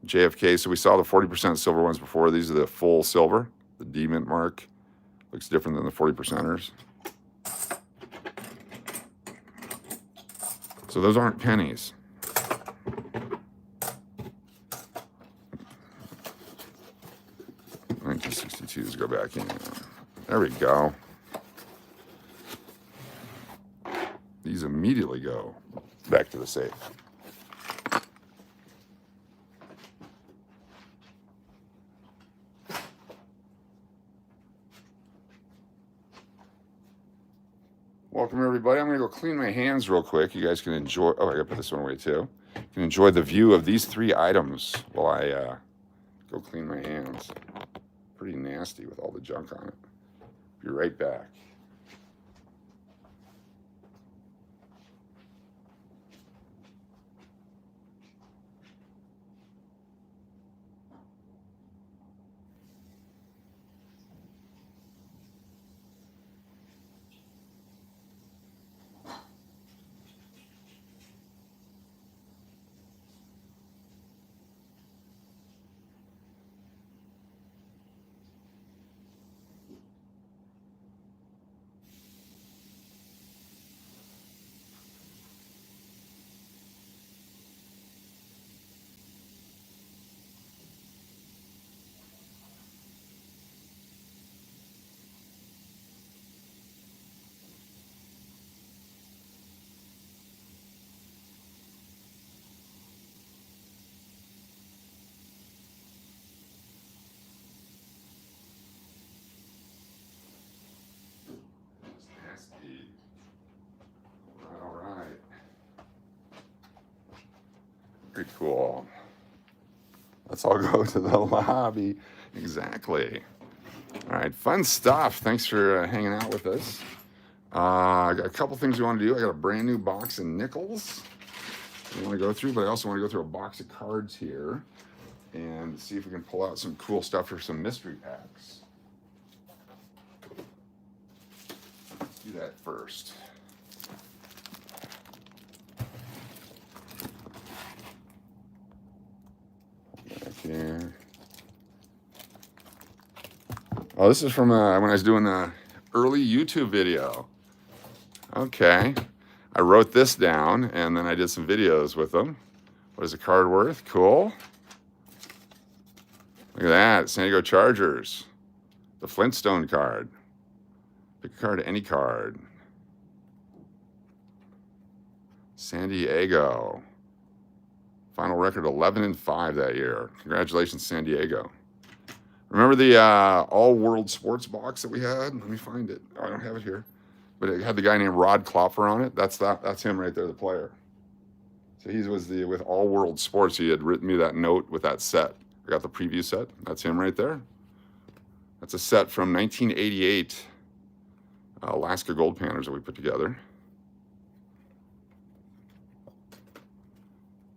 Speaker 1: JFK. So we saw the 40% silver ones before. These are the full silver, the D mint mark. Looks different than the 40%ers. So those aren't pennies. $1962s go back in. There we go. These immediately go back to the safe. Welcome, everybody. I'm going to go clean my hands real quick. You guys can enjoy... Oh, I got to put this one away, too. You can enjoy the view of these three items while I go clean my hands. Pretty nasty with all the junk on it. Be right back. Very cool. Let's all go to the lobby. Exactly. All right, fun stuff. Thanks for hanging out with us. I got a couple things we want to do. I got a brand new box of nickels I want to go through, but I also want to go through a box of cards here and see if we can pull out some cool stuff for some mystery packs. Let's do that first. Oh, this is from when I was doing the early YouTube video. Okay. I wrote this down, and then I did some videos with them. What is the card worth? Cool. Look at that. San Diego Chargers. The Flintstone card. Pick a card, any card. San Diego. Final record 11-5 that year. Congratulations, San Diego. Remember the All World Sports box that we had? Let me find it. Oh, I don't have it here. But it had the guy named Rod Klopfer on it. That's him right there, the player. So he was with All World Sports. He had written me that note with that set. I got the preview set. That's him right there. That's a set from 1988 Alaska Gold Panthers that we put together.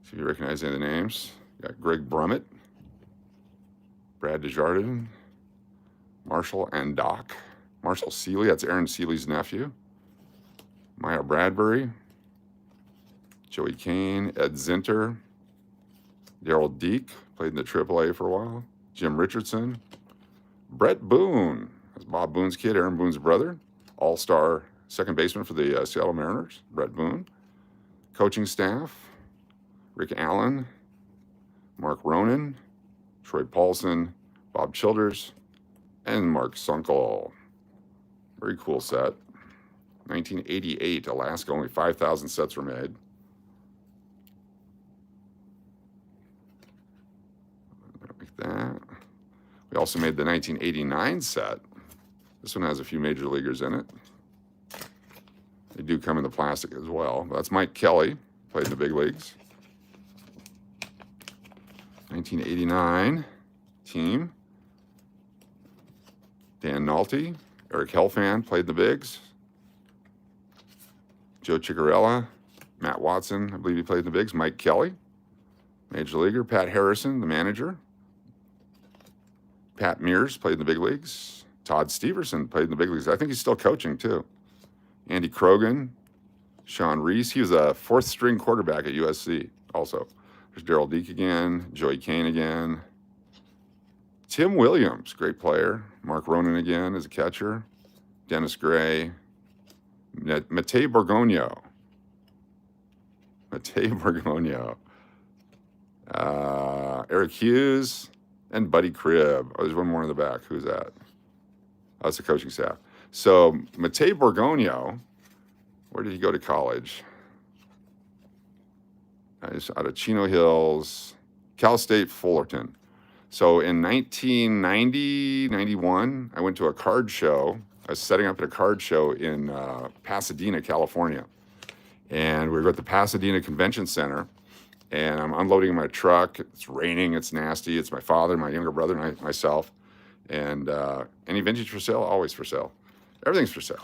Speaker 1: See if you recognize any of the names. You got Greg Brummett, Brad Desjardins, Marshall and Doc. Marshall Seeley, that's Aaron Seeley's nephew. Maya Bradbury, Joey Kane, Ed Zinter, Daryl Deek, played in the AAA for a while. Jim Richardson, Brett Boone, that's Bob Boone's kid, Aaron Boone's brother. All-star second baseman for the Seattle Mariners, Brett Boone. Coaching staff, Rick Allen, Mark Ronan, Troy Paulson, Bob Childers, and Mark Sunkel. Very cool set. 1988, Alaska, only 5,000 sets were made. Like that. We also made the 1989 set. This one has a few major leaguers in it. They do come in the plastic as well. That's Mike Kelly, played in the big leagues. 1989 team. Dan Nolte, Eric Helfand, played in the bigs. Joe Ciccarella, Matt Watson, I believe he played in the bigs. Mike Kelly, major leaguer. Pat Harrison, the manager. Pat Mears played in the big leagues. Todd Steverson played in the big leagues. I think he's still coaching too. Andy Krogan, Sean Reese. He was a fourth string quarterback at USC also. There's Daryl Deek again, Joey Kane again. Tim Williams, great player. Mark Ronan again as a catcher. Dennis Gray. Matei Borgonio. Eric Hughes and Buddy Cribb. Oh, there's one more in the back. Who's that? Oh, that's the coaching staff. So Matei Borgonio, where did he go to college? He's out of Chino Hills, Cal State Fullerton. So in 1990, 91, I went to a card show. I was setting up at a card show in Pasadena, California. And we were at the Pasadena Convention Center. And I'm unloading my truck. It's raining. It's nasty. It's my father, my younger brother, and myself. And any vintage for sale? Always for sale. Everything's for sale.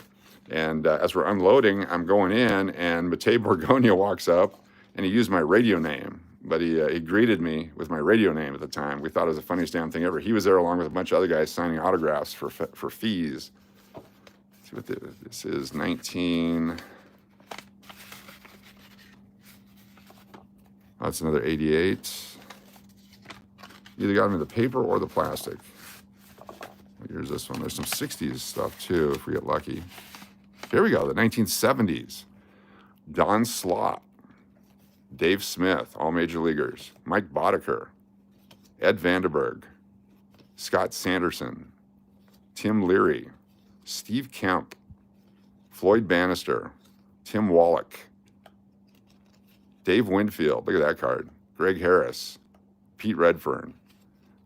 Speaker 1: And as we're unloading, I'm going in, and Matei Borgonio walks up, and he used my radio name. But he greeted me with my radio name at the time. We thought it was the funniest damn thing ever. He was there along with a bunch of other guys signing autographs for fees. Let's see what this is, 19... Oh, that's another 88. Either got them in the paper or the plastic. Here's this one. There's some 60s stuff, too, if we get lucky. Here we go, the 1970s. Don Slott, Dave Smith, all major leaguers. Mike Boddicker, Ed Vandenberg, Scott Sanderson, Tim Leary, Steve Kemp, Floyd Bannister, Tim Wallach, Dave Winfield, look at that card. Greg Harris, Pete Redfern.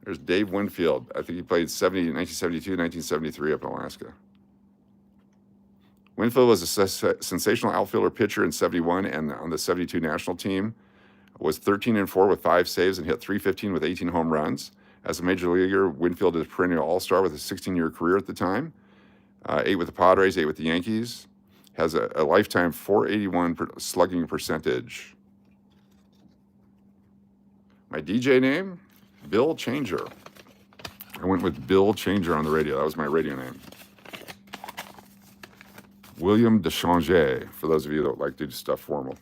Speaker 1: There's Dave Winfield. I think he played 1972, 1973 up in Alaska. Winfield was a sensational outfielder pitcher in 71 and on the 72 national team. Was 13-4 with 5 saves and hit .315 with 18 home runs. As a major leaguer, Winfield is a perennial all-star with a 16-year career at the time. 8 with the Padres, 8 with the Yankees. Has a lifetime .481 slugging percentage. My DJ name, Bill Changer. I went with Bill Changer on the radio. That was my radio name. William Deschanger, for those of you that like to do stuff formal.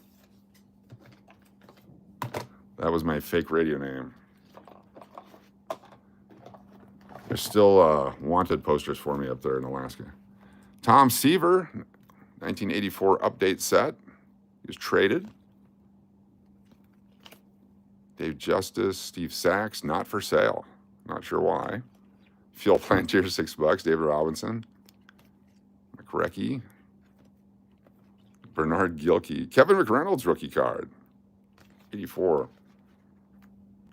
Speaker 1: That was my fake radio name. There's still wanted posters for me up there in Alaska. Tom Seaver, 1984 update set. He was traded. Dave Justice, Steve Sachs, not for sale. Not sure why. Phil Plantier, $6. David Robinson. McRecky. Bernard Gilkey. Kevin McReynolds rookie card. 84.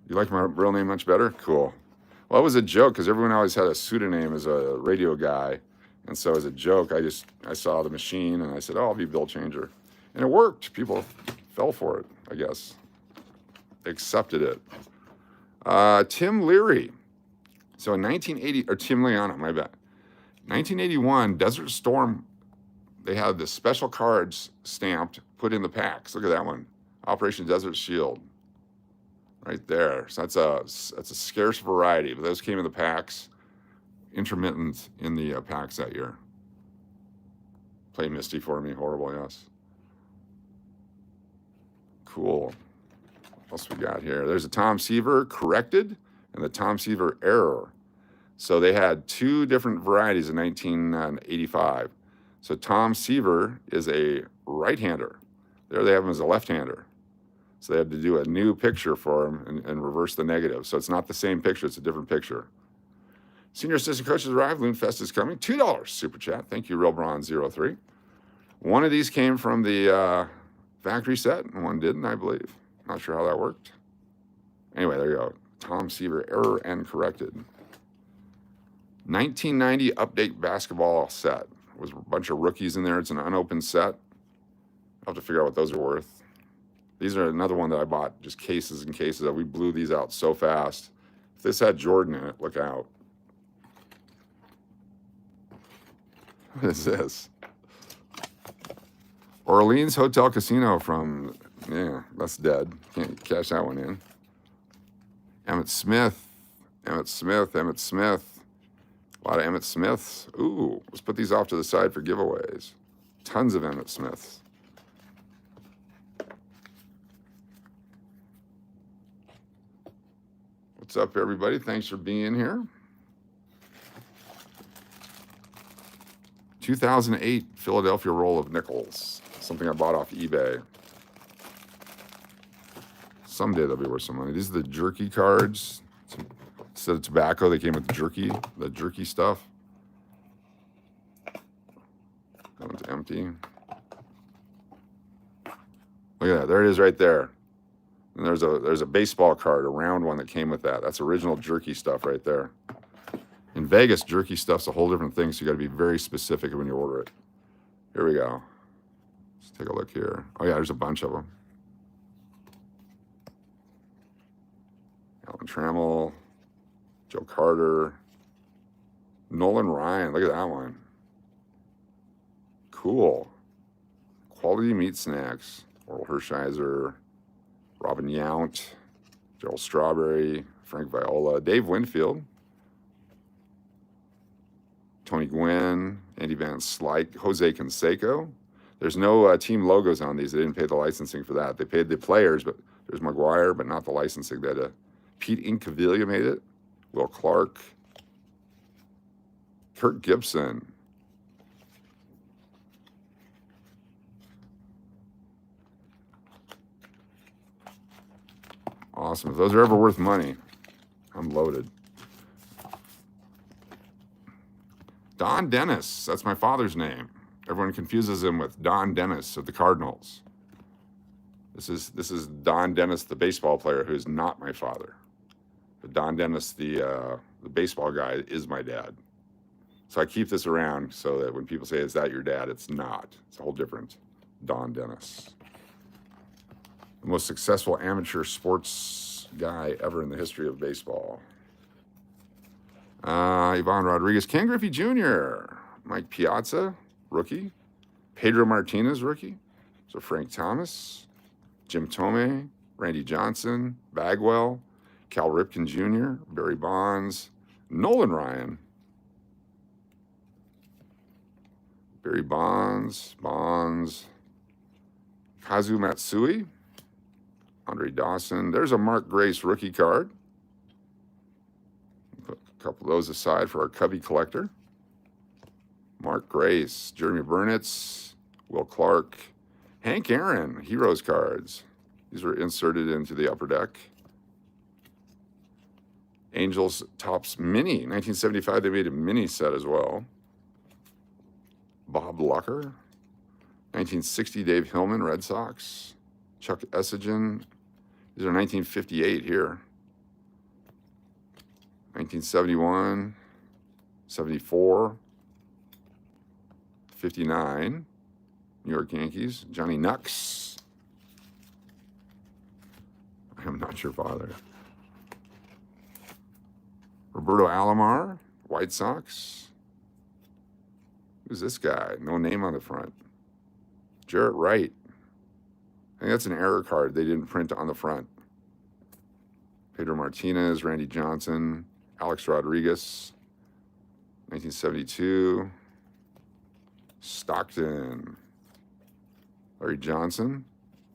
Speaker 1: You like my real name much better? Cool. Well, it was a joke because everyone always had a pseudonym as a radio guy. And so as a joke, I saw the machine and I said, oh, I'll be Bill Changer. And it worked. People fell for it, I guess. Accepted it. Tim Leary. So in 1980, or Tim Liana, my bad. 1981, Desert Storm, they had the special cards stamped, put in the packs. Look at that one. Operation Desert Shield. Right there. So that's a scarce variety, but those came in the packs. Intermittent in the packs that year. Play Misty for me. Horrible, yes. Cool. What else we got here? There's a Tom Seaver corrected and the Tom Seaver error. So they had two different varieties in 1985. So Tom Seaver is a right-hander. There they have him as a left-hander. So they had to do a new picture for him and reverse the negative. So it's not the same picture, it's a different picture. Senior assistant coaches arrived. Loonfest is coming. $2 super chat. Thank you, Real Bronze 03. One of these came from the factory set, and one didn't, I believe. Not sure how that worked. Anyway, there you go. Tom Seaver, error and corrected. 1990 update basketball set. There was a bunch of rookies in there. It's an unopened set. I'll have to figure out what those are worth. These are another one that I bought, just cases and cases. We blew these out so fast. If this had Jordan in it, look out. What is this? Orleans Hotel Casino from, yeah, that's dead. Can't cash that one in. Emmett Smith. A lot of Emmett Smiths. Ooh, let's put these off to the side for giveaways. Tons of Emmett Smiths. What's up, everybody? Thanks for being here. 2008 Philadelphia roll of nickels. Something I bought off eBay. Someday they'll be worth some money. These are the jerky cards. Instead of tobacco, they came with the jerky stuff. That one's empty. Look at that. There it is right there. And there's a baseball card, a round one that came with that. That's original jerky stuff right there. In Vegas, jerky stuff's a whole different thing, so you got to be very specific when you order it. Here we go. Let's take a look here. Oh, yeah, there's a bunch of them. Alan Trammell, Joe Carter, Nolan Ryan. Look at that one. Cool. Quality Meat Snacks. Oral Hershiser, Robin Yount, Gerald Strawberry, Frank Viola, Dave Winfield, Tony Gwynn, Andy Van Slyke, Jose Canseco. There's no team logos on these. They didn't pay the licensing for that. They paid the players, but there's McGuire, but not the licensing. They had Pete Incaviglia made it, Will Clark, Kirk Gibson. Awesome. If those are ever worth money, I'm loaded. Don Dennis. That's my father's name. Everyone confuses him with Don Dennis of the Cardinals. This is Don Dennis, the baseball player, who is not my father. But Don Dennis, the baseball guy, is my dad. So I keep this around so that when people say, is that your dad? It's not. It's a whole different Don Dennis. The most successful amateur sports guy ever in the history of baseball. Ivan Rodriguez, Ken Griffey Jr., Mike Piazza, rookie. Pedro Martinez, rookie. So Frank Thomas, Jim Thome, Randy Johnson, Bagwell, Cal Ripken Jr., Barry Bonds, Nolan Ryan, Barry Bonds, Kazu Matsui, Andre Dawson. There's a Mark Grace rookie card. couple of those aside for our Cubby collector. Mark Grace, Jeremy Burnitz, Will Clark, Hank Aaron, Heroes cards. These were inserted into the upper deck. Angels Topps Mini, 1975. They made a mini set as well. Bob Lucker, 1960. Dave Hillman, Red Sox. Chuck Essigin. These are 1958 here. 1971, 74, 59. New York Yankees. Johnny Nux. I am not your father. Roberto Alomar, White Sox. Who's this guy? No name on the front. Jarrett Wright. I think that's an error card. They didn't print on the front. Pedro Martinez, Randy Johnson, Alex Rodriguez, 1972. Stockton. Larry Johnson,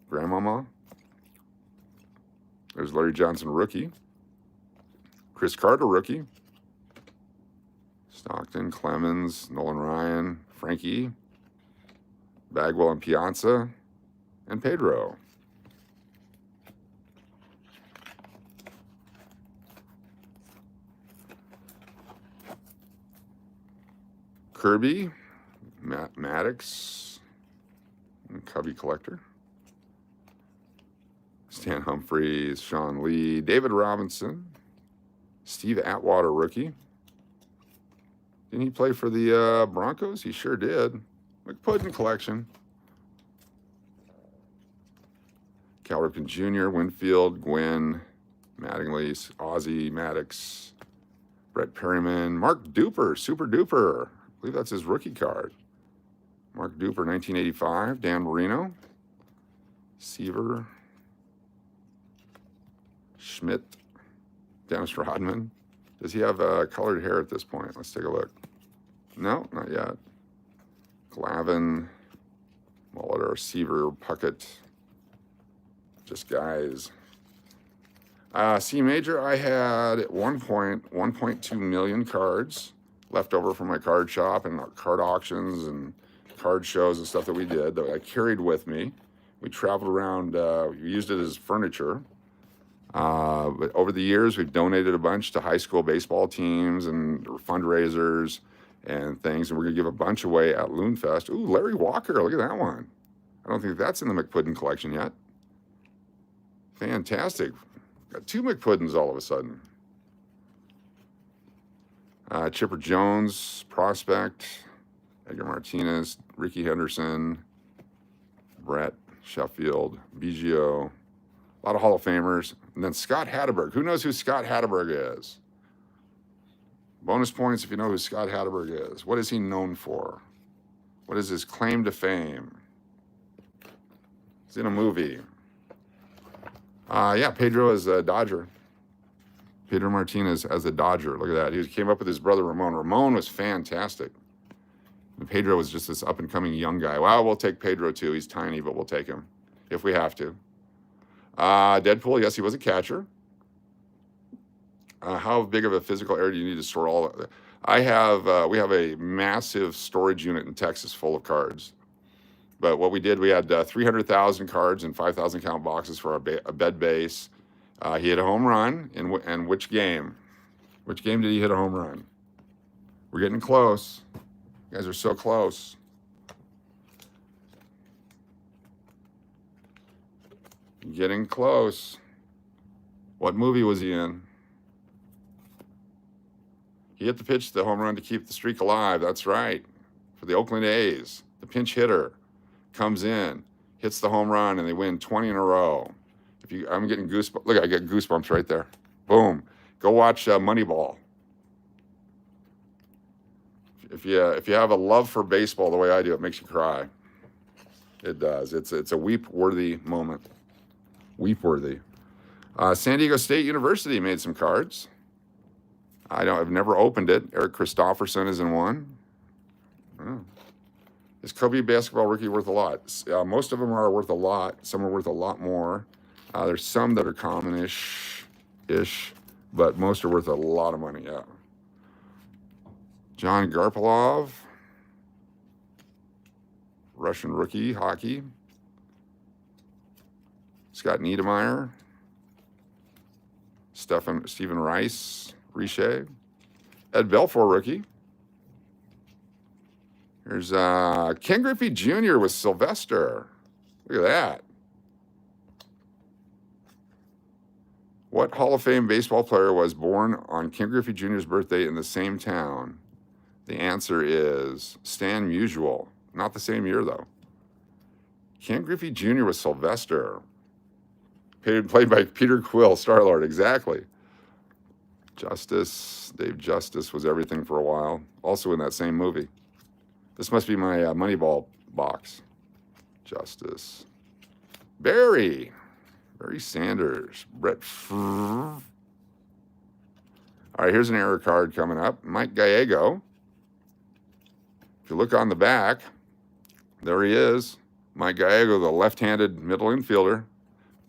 Speaker 1: Grandmama. There's Larry Johnson, rookie. Chris Carter, rookie. Stockton, Clemens, Nolan Ryan, Frankie, Bagwell and Piazza, and Pedro. Kirby, Matt Maddox, and Cubby collector. Stan Humphries, Sean Lee, David Robinson, Steve Atwater, rookie. Didn't he play for the Broncos? He sure did. McPuddin collection. Cal Ripken Jr., Winfield, Gwynn, Mattingly, Ozzie, Maddox, Brett Perryman, Mark Duper, Super Duper. I believe that's his rookie card. Mark Duper, 1985. Dan Marino, Seaver, Schmidt, Dennis Rodman. Does he have colored hair at this point? Let's take a look. No, not yet. Glavin, Molitor, Seaver, Puckett. Just guys. C Major, I had at one point 1.2 million cards left over from my card shop and card auctions and card shows and stuff that we did that I carried with me. We traveled around, we used it as furniture. But over the years, we've donated a bunch to high school baseball teams and fundraisers and things, and we're going to give a bunch away at Loonfest. Ooh, Larry Walker, look at that one. I don't think that's in the McPuddin collection yet. Fantastic. Got two McPuddins all of a sudden. Chipper Jones, Prospect, Edgar Martinez, Ricky Henderson, Brett Sheffield, Biggio, a lot of Hall of Famers. And then Scott Hatteberg. Who knows who Scott Hatteberg is? Bonus points if you know who Scott Hatteberg is. What is he known for? What is his claim to fame? He's in a movie. Yeah, Pedro is a Dodger. Pedro Martinez as a Dodger. Look at that. He came up with his brother Ramon. Ramon was fantastic. And Pedro was just this up-and-coming young guy. Well, we'll take Pedro too. He's tiny, but we'll take him if we have to. Deadpool, yes, he was a catcher. How big of a physical area do you need to store all of it? We have a massive storage unit in Texas full of cards. But what we did, we had 300,000 cards in 5,000 count boxes for a bed base. He hit a home run in which game? Which game did he hit a home run? We're getting close. You guys are so close. Getting close. What movie was he in? He hit the pitch, the home run to keep the streak alive. That's right. For the Oakland A's. The pinch hitter comes in, hits the home run, and they win 20 in a row. I'm getting goosebumps. Look, I get goosebumps right there. Boom. Go watch Moneyball. If you have a love for baseball the way I do, it makes you cry. It does. It's a weep-worthy moment. Weep-worthy. San Diego State University made some cards. I've never opened it. Eric Christopherson is in one. Oh. Is Kobe basketball rookie worth a lot? Most of them are worth a lot. Some are worth a lot more. There's some that are common-ish, but most are worth a lot of money, yeah. John Garpilov, Russian rookie, hockey. Scott Niedermeyer, Stephen Rice, Riche. Ed Belfour, rookie. Here's Ken Griffey Jr. with Sylvester. Look at that. What Hall of Fame baseball player was born on Ken Griffey Jr.'s birthday in the same town? The answer is Stan Musial. Not the same year, though. Ken Griffey Jr. was Sylvester. Played by Peter Quill, Star-Lord, exactly. Justice, Dave Justice was everything for a while. Also in that same movie. This must be my Moneyball box. Justice. Barry Sanders. Brett. All right, here's an error card coming up. Mike Gallego. If you look on the back, there he is. Mike Gallego, the left-handed middle infielder.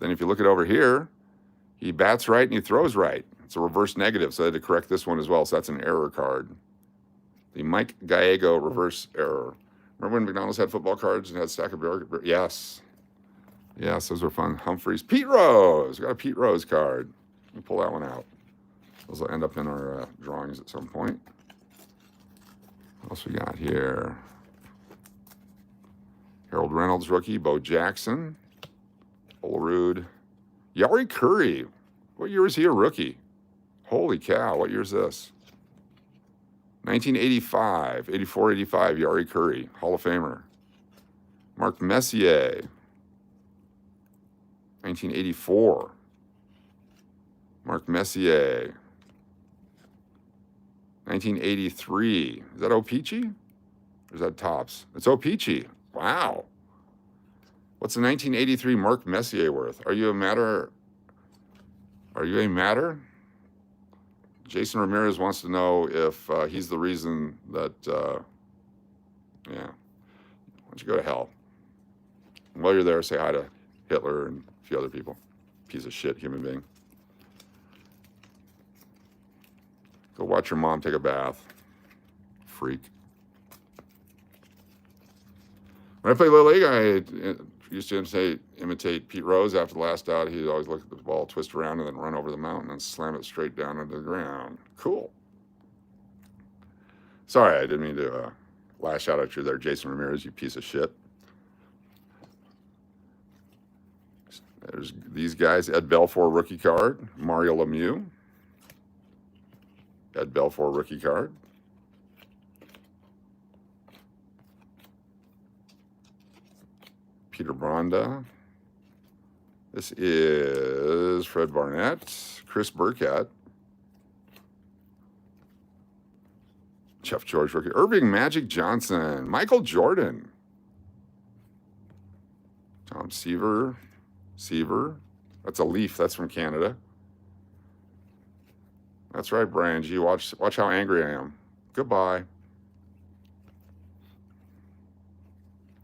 Speaker 1: Then if you look it over here, he bats right and he throws right. It's a reverse negative, so I had to correct this one as well. So that's an error card. The Mike Gallego reverse error. Remember when McDonald's had football cards and had a stack of burger? Yes. Yes, those were fun. Humphreys. Pete Rose. We got a Pete Rose card. Let me pull that one out. Those will end up in our drawings at some point. What else we got here? Harold Reynolds, rookie. Bo Jackson. Olerud. Yari Curry. What year was he a rookie? Holy cow, what year is this? 1985, 84, 85, Yari Curry, Hall of Famer. Mark Messier, 1984. Mark Messier, 1983. Is that O-Pee-Chee? Or is that Topps? It's O-Pee-Chee. Wow. What's the 1983 Mark Messier worth? Are you a matter? Are you a matter? Jason Ramirez wants to know if he's the reason that, yeah. Why don't you go to hell? And while you're there, say hi to Hitler and a few other people. Piece of shit human being. Go watch your mom take a bath. Freak. When I played Little League, I used to imitate Pete Rose. After the last out, he'd always look at the ball, twist around, and then run over the mountain and slam it straight down into the ground. Cool. Sorry, I didn't mean to lash out at you there, Jason Ramirez, you piece of shit. There's these guys. Ed Belfour, rookie card. Mario Lemieux. Ed Belfour, rookie card. Peter Bronda. This is Fred Barnett, Chris Burkett, Jeff George rookie, Irving Magic Johnson, Michael Jordan, Tom Seaver. That's a Leaf. That's from Canada. That's right, Brian G. Watch how angry I am. Goodbye.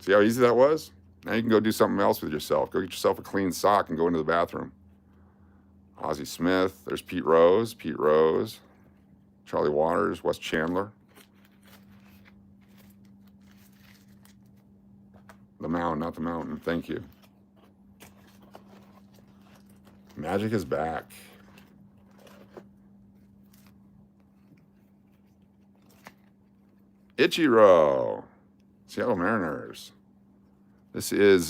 Speaker 1: See how easy that was? Now you can go do something else with yourself. Go get yourself a clean sock and go into the bathroom. Ozzie Smith. There's Pete Rose. Charlie Waters. Wes Chandler. The mound, not the mountain. Thank you. Magic is back. Ichiro. Seattle Mariners. This is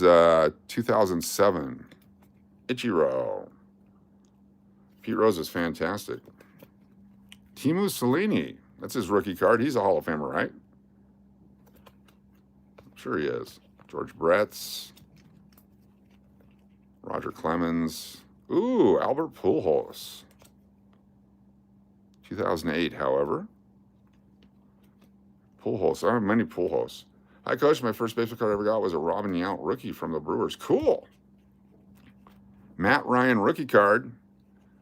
Speaker 1: 2007. Ichiro. Pete Rose is fantastic. Timu Salini. That's his rookie card. He's a Hall of Famer, right? I'm sure he is. George Bretz. Roger Clemens. Ooh, Albert Pujols. 2008, however. Pujols. I have many Pujols. Hi, Coach. My first baseball card I ever got was a Robyn Yount rookie from the Brewers. Cool. Matt Ryan rookie card.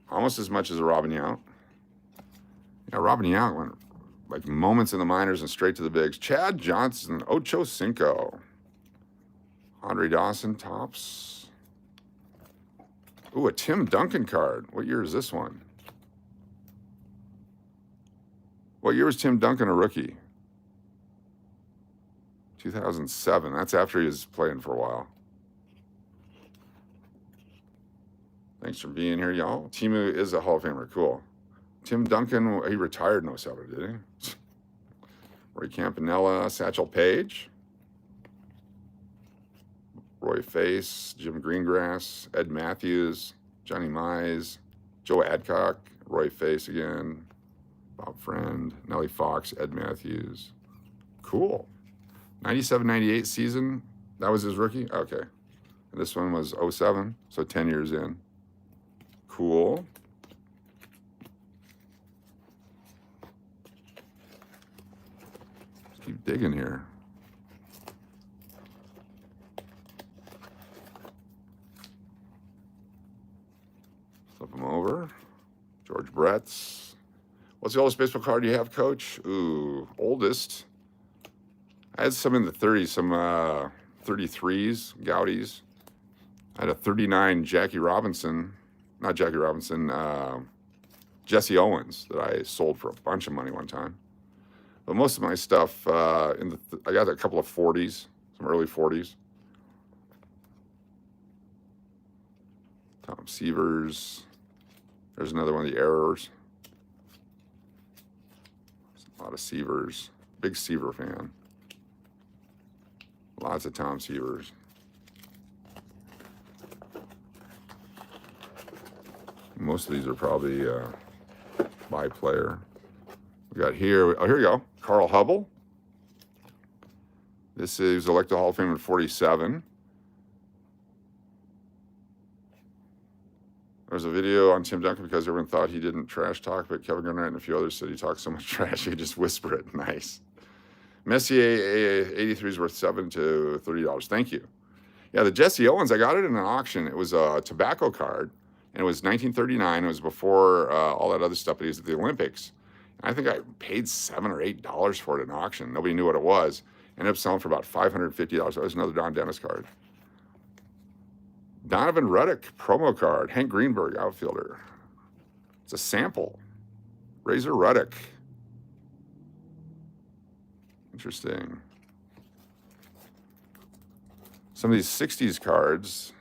Speaker 1: Almost as much as a Robyn Yount. Yeah, Robyn Yount went like moments in the minors and straight to the bigs. Chad Johnson. Ocho Cinco. Andre Dawson. Topps. Ooh, a Tim Duncan card. What year is this one? What year was Tim Duncan a rookie? 2007. That's after he was playing for a while. Thanks for being here, y'all. Timu is a Hall of Famer. Cool. Tim Duncan, he retired in 07, did he? Roy Campanella, Satchel Paige. Roy Face, Jim Greengrass, Ed Matthews, Johnny Mize, Joe Adcock, Roy Face again, Bob Friend, Nellie Fox, Ed Matthews. Cool. 97-98 season, that was his rookie? Okay. And this one was 07, so 10 years in. Cool. Let's keep digging here. Flip them over. George Brett's. What's the oldest baseball card you have, Coach? Ooh, oldest. I had some in the 30s, some 33s, Goudies. I had a 39 Jackie Robinson. Not Jackie Robinson, Jesse Owens that I sold for a bunch of money one time. But most of my stuff, I got a couple of 40s, some early 40s. Tom Severs. There's another one of the errors. A lot of Severs. Big Seaver fan. Lots of Tom Severs. Most of these are probably by player. We got here, oh, here we go. Carl Hubble. This is elected Hall of Fame in 47. There's a video on Tim Duncan because everyone thought he didn't trash talk, but Kevin Garnett and a few others said he talked so much trash, he could just whisper it. Nice. Messier 83 is worth $7 to $30. Thank you. Yeah, the Jesse Owens, I got it in an auction. It was a tobacco card, and it was 1939. It was before all that other stuff that he was at the Olympics. And I think I paid $7 or $8 for it in an auction. Nobody knew what it was. Ended up selling for about $550. That was another Don Dennis card. Donovan Ruddock promo card. Hank Greenberg, outfielder. It's a sample. Razor Ruddock. Interesting. Some of these 60s cards,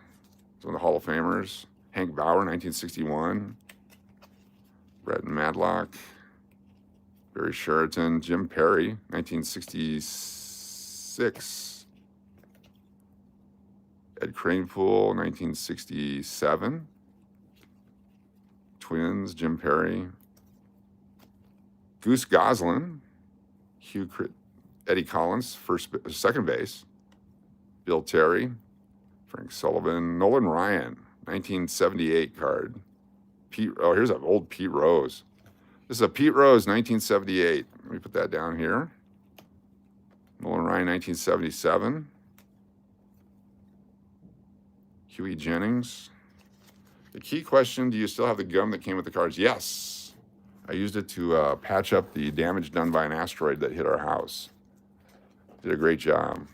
Speaker 1: some of the Hall of Famers. Hank Bauer, 1961. Brett Madlock. Barry Sheraton. Jim Perry, 1966. Ed Kranepool, 1967. Twins, Jim Perry. Goose Goslin. Eddie Collins, second base. Bill Terry. Frank Sullivan. Nolan Ryan, 1978 card. Here's an old Pete Rose. This is a Pete Rose, 1978. Let me put that down here. Nolan Ryan, 1977. Huey Jennings. The key question, do you still have the gum that came with the cards? Yes. I used it to patch up the damage done by an asteroid that hit our house. Did a great job.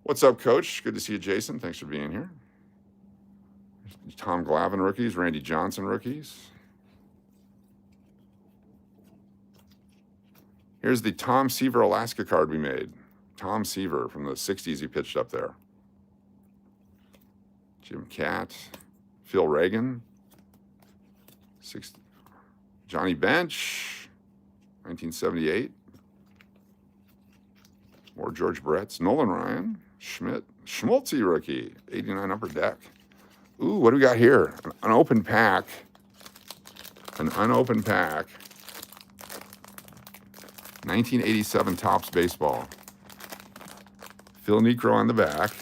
Speaker 1: What's up, Coach? Good to see you, Jason. Thanks for being here. Tom Glavine rookies, Randy Johnson rookies. Here's the Tom Seaver Alaska card we made. Tom Seaver from the 60s, he pitched up there. Jim Catt, Phil Reagan, Johnny Bench, 1978. More George Bretts, Nolan Ryan, Schmoltz rookie, 89 Upper Deck. Ooh, what do we got here? An unopened pack. An unopened pack. 1987 Topps Baseball. Phil Necro on the back.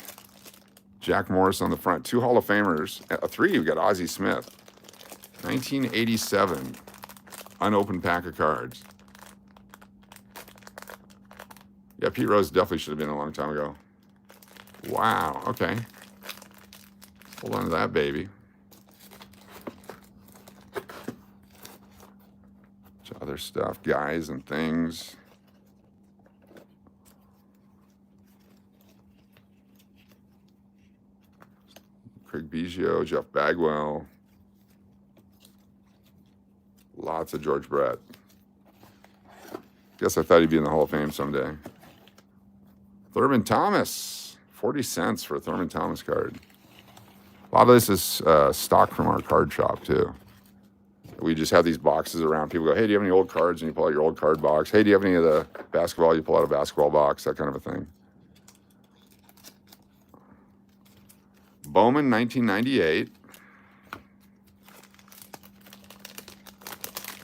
Speaker 1: Jack Morris on the front. 2 Hall of Famers. 3, we got Ozzie Smith. 1987. Unopened pack of cards. Yeah, Pete Rose definitely should have been a long time ago. Wow, okay. Hold on to that, baby. Other stuff, guys and things. Craig Biggio, Jeff Bagwell. Lots of George Brett. Guess I thought he'd be in the Hall of Fame someday. Thurman Thomas, 40 cents for a Thurman Thomas card. A lot of this is stock from our card shop, too. We just have these boxes around. People go, hey, do you have any old cards? And you pull out your old card box. Hey, do you have any of the basketball? You pull out a basketball box, that kind of a thing. Bowman, 1998.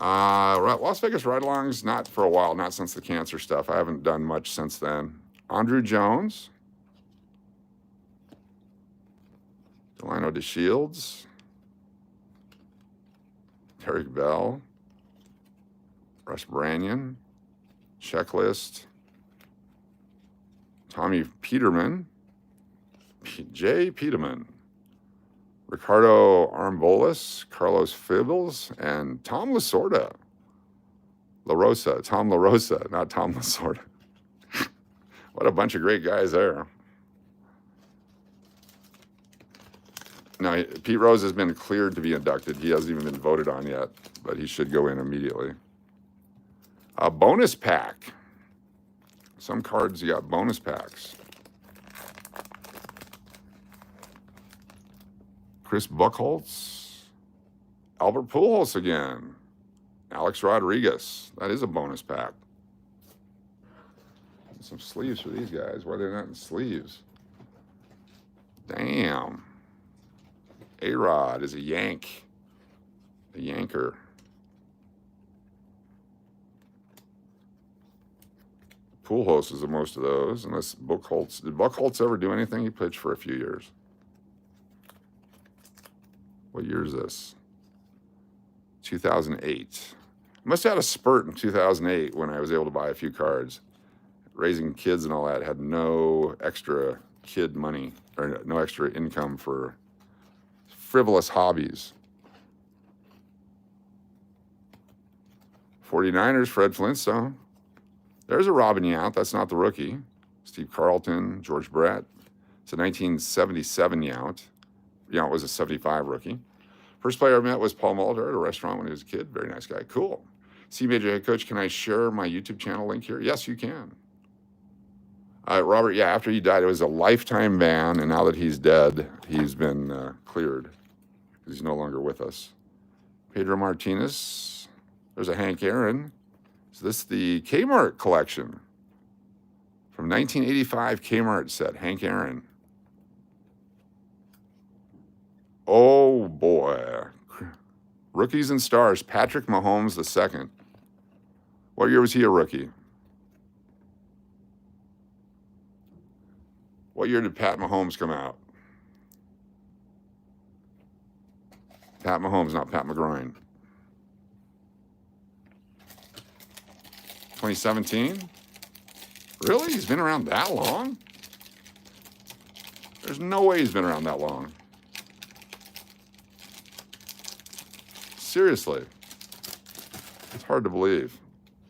Speaker 1: Las Vegas ride-alongs, not for a while, not since the cancer stuff. I haven't done much since then. Andrew Jones. Delano DeShields. Derek Bell. Russ Branyan. Checklist. Tommy Peterman. Jay Peterman. Ricardo Armbolis, Carlos Fibbles, and Tom Lasorda. Tom LaRosa, not Tom Lasorda. What a bunch of great guys there. Now, Pete Rose has been cleared to be inducted. He hasn't even been voted on yet, but he should go in immediately. A bonus pack. Some cards, you got bonus packs. Chris Buchholz, Albert Pujols again, Alex Rodriguez. That is a bonus pack. Some sleeves for these guys. Why they're not in sleeves? Damn. A-Rod is a Yank. A Yanker. Pujols is the most of those, unless Buchholz. Did Buchholz ever do anything? He pitched for a few years. What year is this? 2008. Must have had a spurt in 2008 when I was able to buy a few cards. Raising kids and all that had no extra kid money or no extra income for frivolous hobbies. 49ers, Fred Flintstone. There's a Robyn Yount. That's not the rookie. Steve Carlton, George Brett. It's a 1977 Yount. Yount was a 75 rookie. First player I met was Paul Molitor at a restaurant when he was a kid. Very nice guy. Cool. C Major head coach, can I share my YouTube channel link here? Yes, you can. Robert, yeah, after he died, it was a lifetime ban, and now that he's dead, he's been cleared because he's no longer with us. Pedro Martinez. There's a Hank Aaron. Is this the Kmart collection? From 1985 Kmart set, Hank Aaron. Oh, boy. Rookies and stars, Patrick Mahomes II. What year was he a rookie? What year did Pat Mahomes come out? Pat Mahomes, not Pat McGroin. 2017? Really? He's been around that long? There's no way he's been around that long. Seriously. It's hard to believe.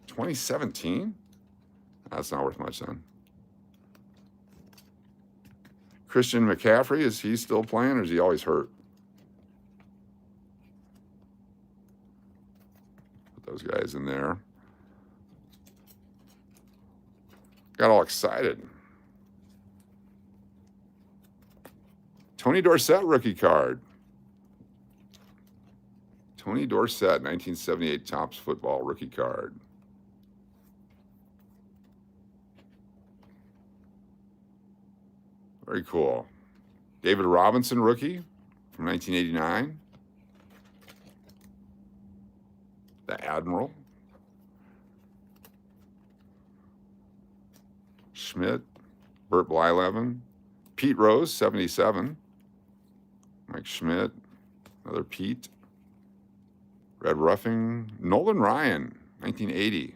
Speaker 1: 2017? That's not worth much then. Christian McCaffrey, is he still playing or is he always hurt? Put those guys in there. Got all excited. Tony Dorsett rookie card. Tony Dorsett, 1978 Topps football rookie card. Very cool. David Robinson rookie from 1989. The Admiral. Schmidt, Burt Blyleven. Pete Rose, 77. Mike Schmidt, another Pete. Red Ruffing, Nolan Ryan, 1980.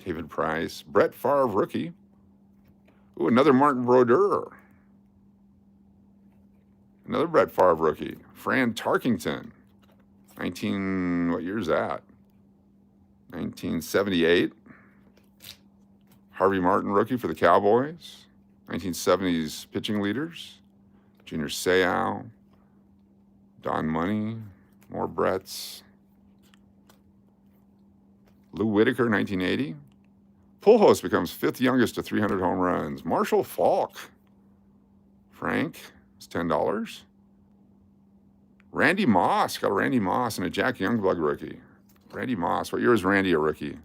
Speaker 1: David Price, Brett Favre rookie. Ooh, another Martin Brodeur. Another Brett Favre rookie. Fran Tarkington, what year is that? 1978. Harvey Martin rookie for the Cowboys. 1970s pitching leaders. Junior Seau, Don Money, more Bretts. Lou Whitaker, 1980. Pujols becomes 5th youngest to 300 home runs. Marshall Falk. Frank is $10. Randy Moss. Got a Randy Moss and a Jack Youngblood rookie. Randy Moss. What year is Randy a rookie?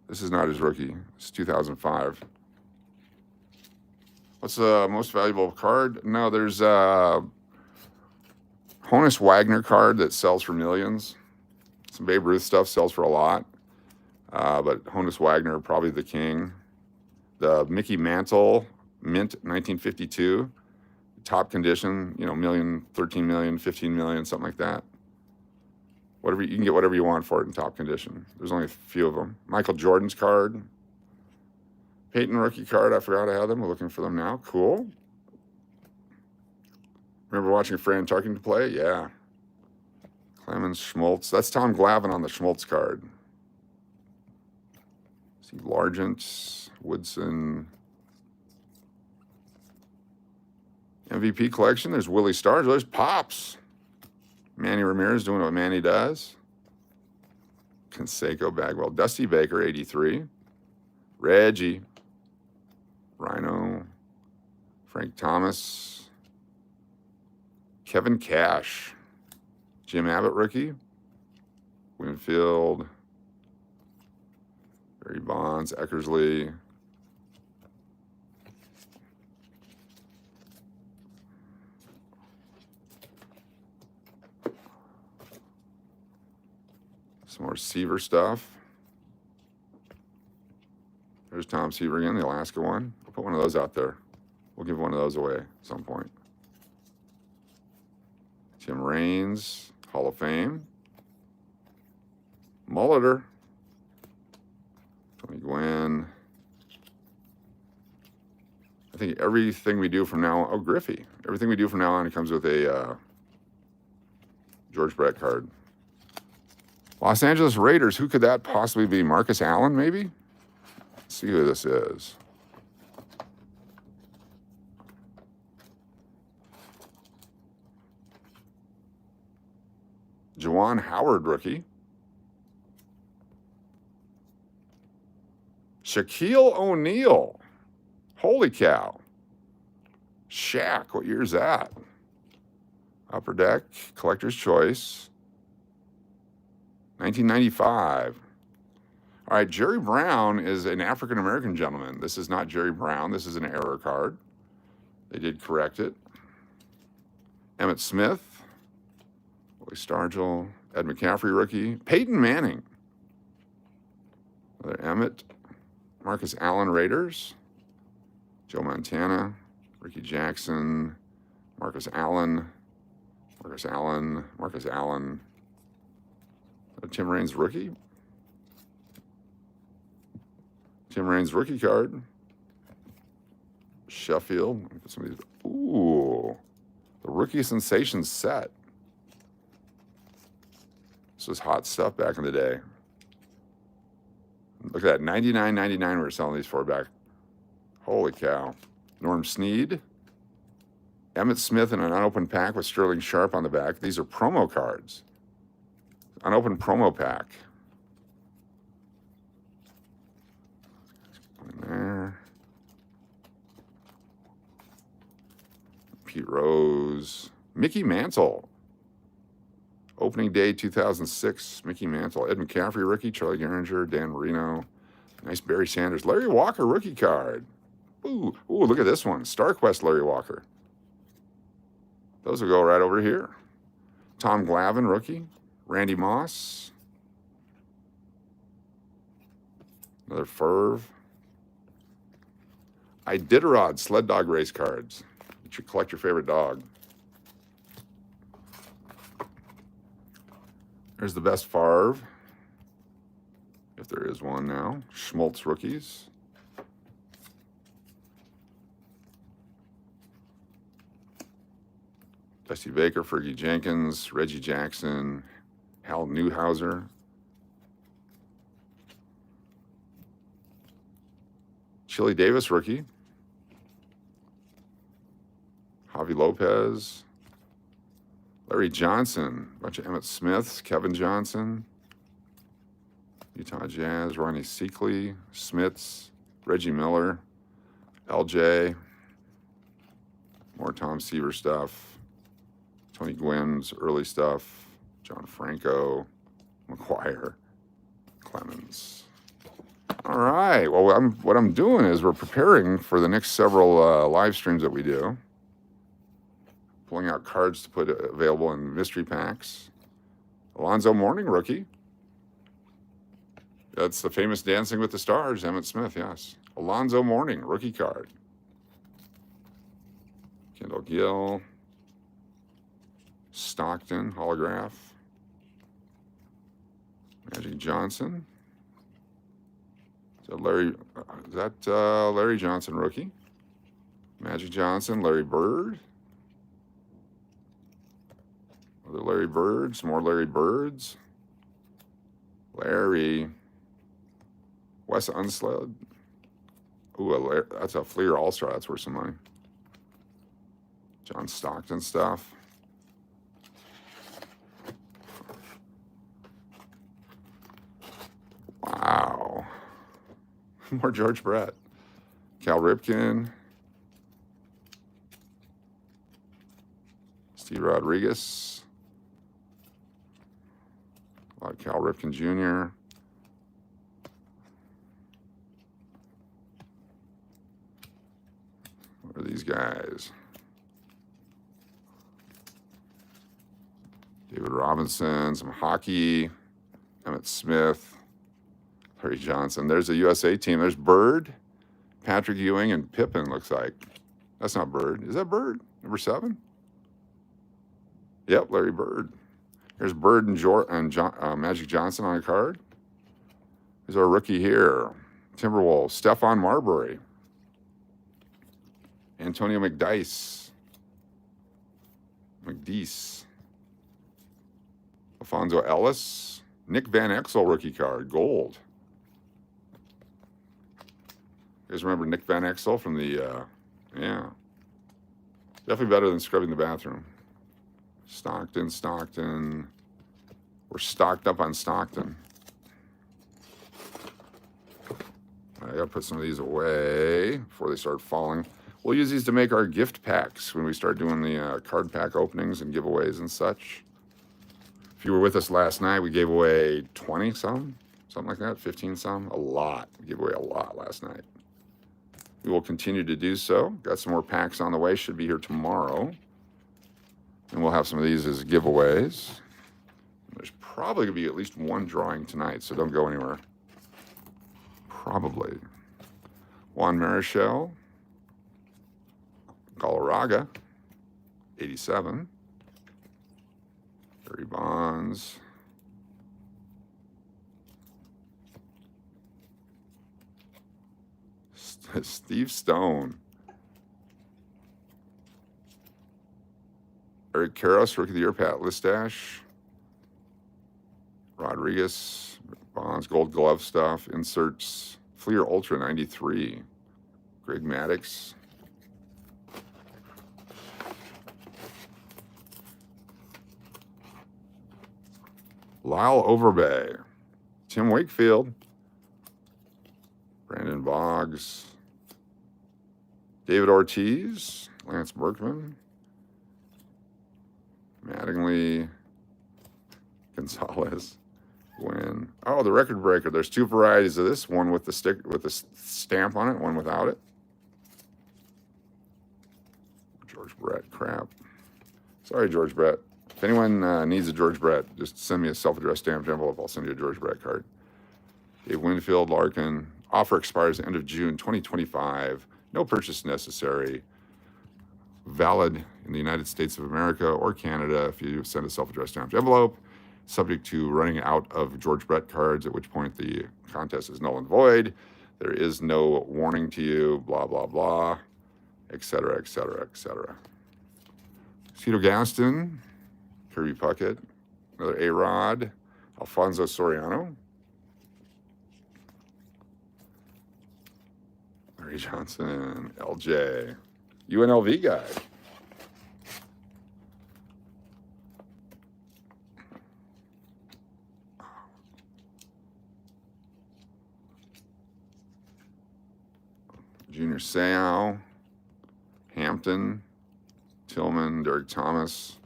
Speaker 1: This is not his rookie. It's 2005. What's the most valuable card? No, there's a Honus Wagner card that sells for millions. Some Babe Ruth stuff sells for a lot. But Honus Wagner, probably the king. The Mickey Mantle, mint 1952. Top condition, you know, million, 13 million, 15 million, something like that. Whatever, you can get whatever you want for it in top condition. There's only a few of them. Michael Jordan's card. Peyton rookie card, I forgot I had them. We're looking for them now. Cool. Remember watching Fran Tarkenton play? Yeah. Clemens, Schmaltz. That's Tom Glavine on the Schmaltz card. See Largent, Woodson. MVP collection. There's Willie Stargell. There's Pops. Manny Ramirez doing what Manny does. Canseco Bagwell. Dusty Baker, 83. Reggie. Rhino. Frank Thomas. Kevin Cash. Jim Abbott rookie. Winfield. Barry Bonds. Eckersley. Some more Seaver stuff. There's Tom Seaver again, the Alaska one. I'll put one of those out there. We'll give one of those away at some point. Tim Raines, Hall of Fame. Molitor. Tony Gwynn. I think everything we do from now on, oh, Griffey. Everything we do from now on comes with a George Brett card. Los Angeles Raiders, who could that possibly be? Marcus Allen, maybe? Let's see who this is. Juwan Howard, rookie. Shaquille O'Neal. Holy cow. Shaq, what year is that? Upper Deck, Collector's Choice. 1995. All right, Jerry Brown is an African-American gentleman. This is not Jerry Brown. This is an error card. They did correct it. Emmett Smith. Willie Stargell. Ed McCaffrey, rookie. Peyton Manning. Another Emmett. Marcus Allen, Raiders. Joe Montana. Ricky Jackson. Marcus Allen. Marcus Allen. Marcus Allen. Tim Raines rookie. Tim Raines rookie card. Sheffield. Put some of these. Ooh. The Rookie Sensations set. This was hot stuff back in the day. Look at that. $99.99 we were selling these for back. Holy cow. Norm Snead. Emmett Smith in an unopened pack with Sterling Sharp on the back. These are promo cards. Unopened promo pack. In there. Pete Rose. Mickey Mantle. Opening day 2006. Mickey Mantle. Ed McCaffrey rookie. Charlie Gehringer. Dan Marino. Nice Barry Sanders. Larry Walker rookie card. Ooh, look at this one. StarQuest Larry Walker. Those will go right over here. Tom Glavine rookie. Randy Moss. Another Ferv. Iditarod sled dog race cards. You should collect your favorite dog. There's the best Favre, if there is one now. Schmaltz rookies. Dusty Baker, Fergie Jenkins, Reggie Jackson, Hal Newhouser. Chili Davis rookie. Javi Lopez. Larry Johnson. A bunch of Emmett Smiths. Kevin Johnson. Utah Jazz, Ronnie Seekley, Schmitz, Reggie Miller, LJ, more Tom Seaver stuff, Tony Gwynn's early stuff, John Franco, McGuire, Clemens. All right, well, what I'm doing is we're preparing for the next several live streams that we do. Pulling out cards to put available in mystery packs. Alonzo Mourning, rookie. That's the famous Dancing with the Stars, Emmett Smith, yes. Alonzo Mourning, rookie card. Kendall Gill. Stockton, holograph. Magic Johnson. Is that Larry Johnson, rookie? Magic Johnson, Larry Bird. Other Larry Birds, more Larry Birds. Larry. Wes Unsled. Ooh, that's a Fleer All-Star. That's worth some money. John Stockton stuff. Wow. More George Brett. Cal Ripken. Steve Rodriguez. A lot of Cal Ripken Jr. What are these guys? David Robinson, some hockey. Emmett Smith. Larry Johnson. There's a USA team. There's Bird, Patrick Ewing, and Pippen, looks like. That's not Bird. Is that Bird? Number 7? Yep, Larry Bird. Here's Bird and Magic Johnson on a card. Here's our rookie here. Timberwolves, Stephan Marbury. Antonio McDyess. Alfonso Ellis. Nick Van Exel rookie card, gold. You guys remember Nick Van Exel from the, yeah. Definitely better than scrubbing the bathroom. Stockton. We're stocked up on Stockton. I gotta put some of these away before they start falling. We'll use these to make our gift packs when we start doing the card pack openings and giveaways and such. If you were with us last night, we gave away 20-some, something like that, 15-some, a lot. We gave away a lot last night. We will continue to do so. Got some more packs on the way, should be here tomorrow. And we'll have some of these as giveaways. There's probably going to be at least one drawing tonight, so don't go anywhere. Probably. Juan Marichal. Galarraga. 87. Barry Bonds. Steve Stone. Eric Karros, Rookie of the Year, Pat Listash. Rodriguez, Bonds, Gold Glove stuff, inserts, Fleer Ultra 93. Greg Maddux. Lyle Overbay. Tim Wakefield. Brandon Boggs. David Ortiz. Lance Berkman. Mattingly. Gonzalez. Gwynn. Oh, the record breaker. There's 2 varieties of this. One with the stamp on it, one without it. George Brett, crap. Sorry, George Brett. If anyone needs a George Brett, just send me a self-addressed stamped envelope. I'll send you a George Brett card. Dave Winfield, Larkin. Offer expires end of June 2025. No purchase necessary. Valid in the United States of America or Canada if you send a self-addressed stamped envelope. Subject to running out of George Brett cards, at which point the contest is null and void. There is no warning to you, blah, blah, blah, etc., etc., etc. Cito Gaston, Kirby Puckett, another A-Rod, Alfonso Soriano, Larry Johnson, LJ, UNLV guy. Junior Seau, Hampton, Tillman, Derek Thomas,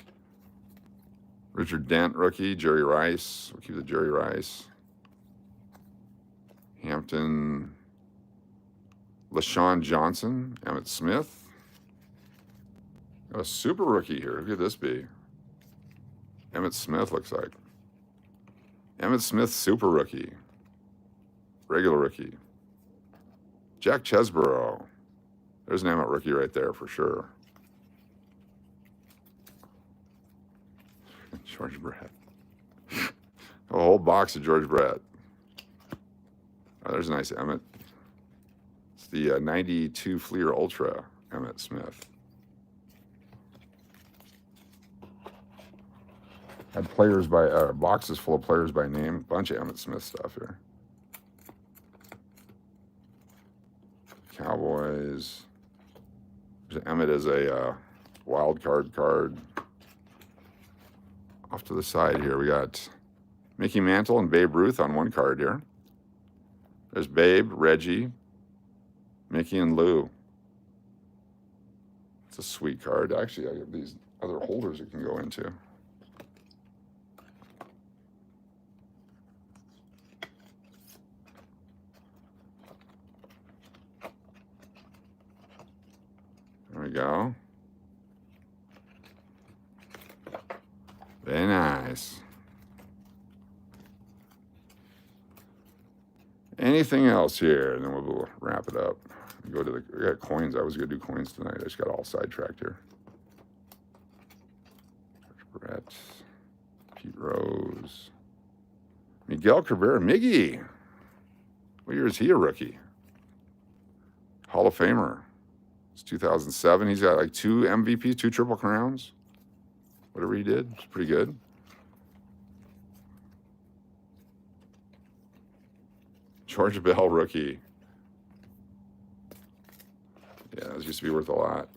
Speaker 1: Richard Dent, rookie, Jerry Rice. We'll keep the Jerry Rice. Hampton, LaShawn Johnson, Emmitt Smith. Got a super rookie here. Who could this be? Emmitt Smith looks like. Emmitt Smith, super rookie. Regular rookie. Jack Chesborough. There's an Emmitt rookie right there for sure. George Brett. A whole box of George Brett. Oh, there's a nice Emmitt. It's the 92 Fleer Ultra Emmitt Smith. Had players by boxes full of players by name. Bunch of Emmitt Smith stuff here. Cowboys. Emmitt is a wild card. Off to the side here, we got Mickey Mantle and Babe Ruth on one card here. There's Babe, Reggie, Mickey, and Lou. It's a sweet card. Actually, I have these other holders it can go into. There we go. Very nice. Anything else here? And then we'll wrap it up. Go to we got coins. I was going to do coins tonight. I just got all sidetracked here. Brett, Pete Rose, Miguel Cabrera, Miggy. What year is he a rookie? Hall of Famer. It's 2007. He's got like 2 MVPs, 2 Triple Crowns. Whatever he did, it's pretty good. George Bell, rookie. Yeah, those used to be worth a lot.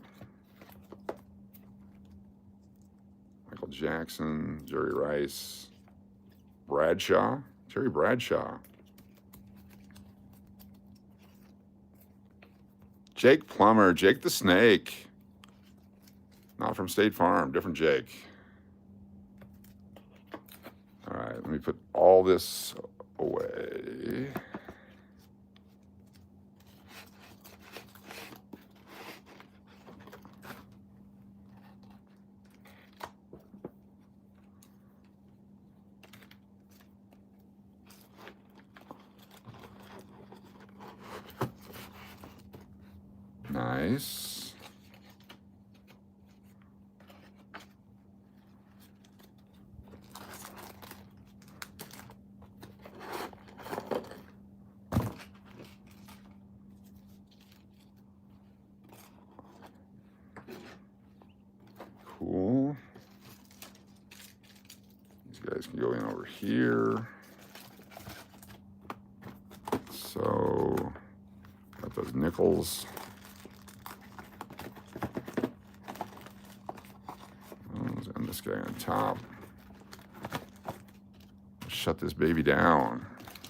Speaker 1: Michael Jackson, Jerry Rice, Bradshaw, Terry Bradshaw. Jake Plummer, Jake the Snake. Not from State Farm, different Jake. All right, let me put all this away. Nice. Cool. These guys can go in over here. So, got those nickels. And this guy on top. Shut this baby down.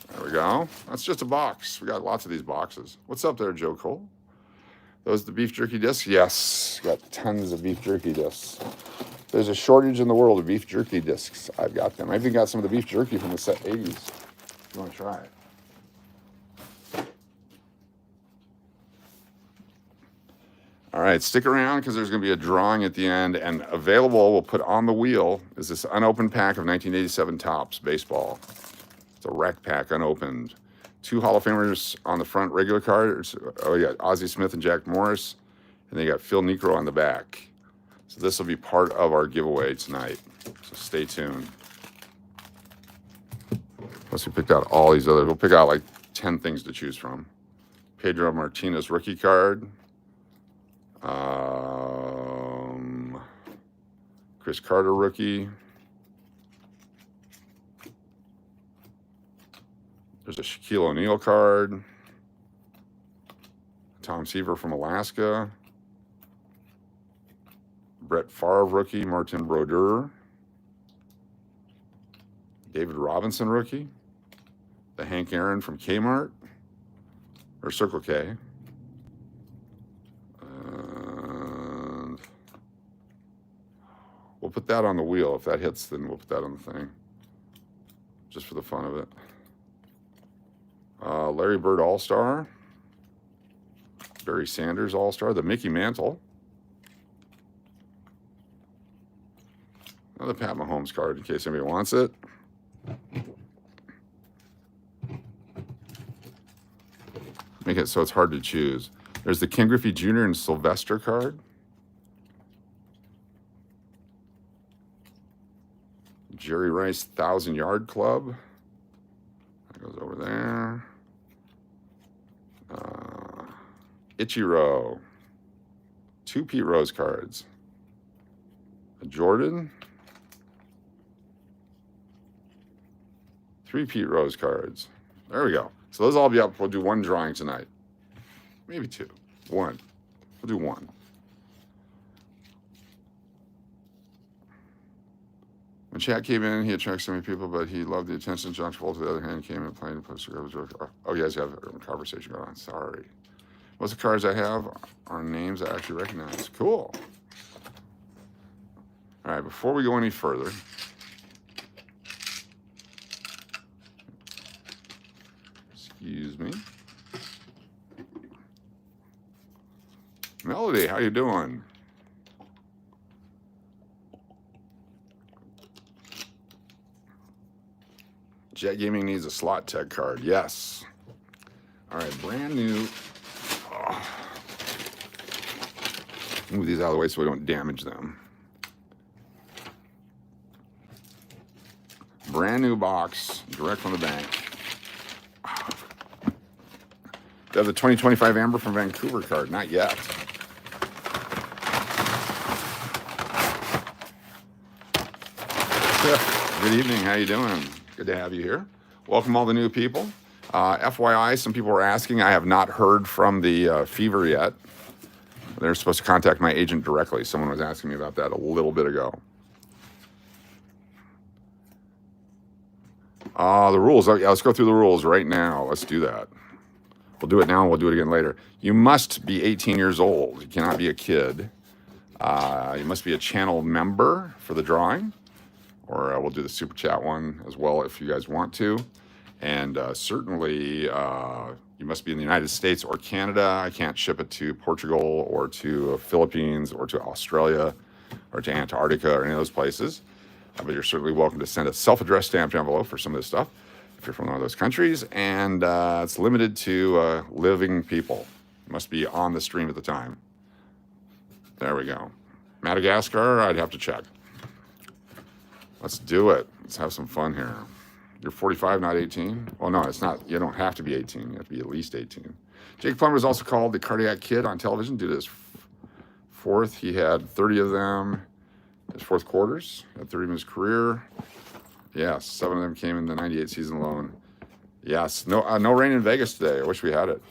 Speaker 1: There we go. That's just a box. We got lots of these boxes. What's up there, Joe Cole? Those the beef jerky discs? Yes, got tons of beef jerky discs. There's a shortage in the world of beef jerky discs. I've got them. I even got some of the beef jerky from the set 80s. If you want to try it. All right, stick around because there's going to be a drawing at the end, and available, we'll put on the wheel, is this unopened pack of 1987 Topps baseball. It's a rack pack, unopened. 2 Hall of Famers on the front, regular cards. Oh, yeah, Ozzie Smith and Jack Morris, and they got Phil Niekro on the back. So this will be part of our giveaway tonight, so stay tuned. Plus, we picked out all these others. We'll pick out like 10 things to choose from. Pedro Martinez rookie card. Chris Carter rookie. There's a Shaquille O'Neal card. Tom Seaver from Alaska. Brett Favre rookie. Martin Brodeur. David Robinson rookie. The Hank Aaron from Kmart. Or Circle K. We'll put that on the wheel. If that hits, then we'll put that on the thing. Just for the fun of it. Larry Bird All-Star. Barry Sanders All-Star. The Mickey Mantle. Another Pat Mahomes card in case anybody wants it. Make it so it's hard to choose. There's the Ken Griffey Jr. and Sylvester card. Jerry Rice 1,000-Yard Club. That goes over there. Ichiro. 2 Pete Rose cards. A Jordan. 3 Pete Rose cards. There we go. So those will all be up. We'll do 1 drawing tonight. Maybe 2. 1. We'll do 1. When Chad came in, he attracted so many people, but he loved the attention. John Travolta, on the other hand, came in playing and posted a joke. Oh, you guys have a conversation going on. Sorry. Most of the cards I have are names I actually recognize. Cool. All right, before we go any further, excuse me. Melody, how you doing? Jet Gaming needs a slot tech card. Yes. All right, brand new. Oh. Move these out of the way so we don't damage them. Brand new box, direct from the bank. They have the 2025 Amber from Vancouver card. Not yet. Good evening. How you doing? Good to have you here. Welcome all the new people. FYI, some people were asking. I have not heard from the Fever yet. They're supposed to contact my agent directly. Someone was asking me about that a little bit ago. The rules. Oh, yeah, let's go through the rules right now. Let's do that. We'll do it now and we'll do it again later. You must be 18 years old. You cannot be a kid. You must be a channel member for the drawing. Or we'll do the Super Chat one as well if you guys want to. And certainly you must be in the United States or Canada. I can't ship it to Portugal or to Philippines or to Australia or to Antarctica or any of those places. But you're certainly welcome to send a self-addressed stamped envelope for some of this stuff if you're from one of those countries. And it's limited to living people. You must be on the stream at the time. There we go. Madagascar, I'd have to check. Let's do it. Let's have some fun here. You're 45, not 18? Well, no, it's not. You don't have to be 18. You have to be at least 18. Jake Plummer was also called the Cardiac Kid on television due to his fourth. He had 30 of them. His fourth quarters. Had 30 in his career. Yes, 7 of them came in the 98 season alone. Yes, no rain in Vegas today. I wish we had it.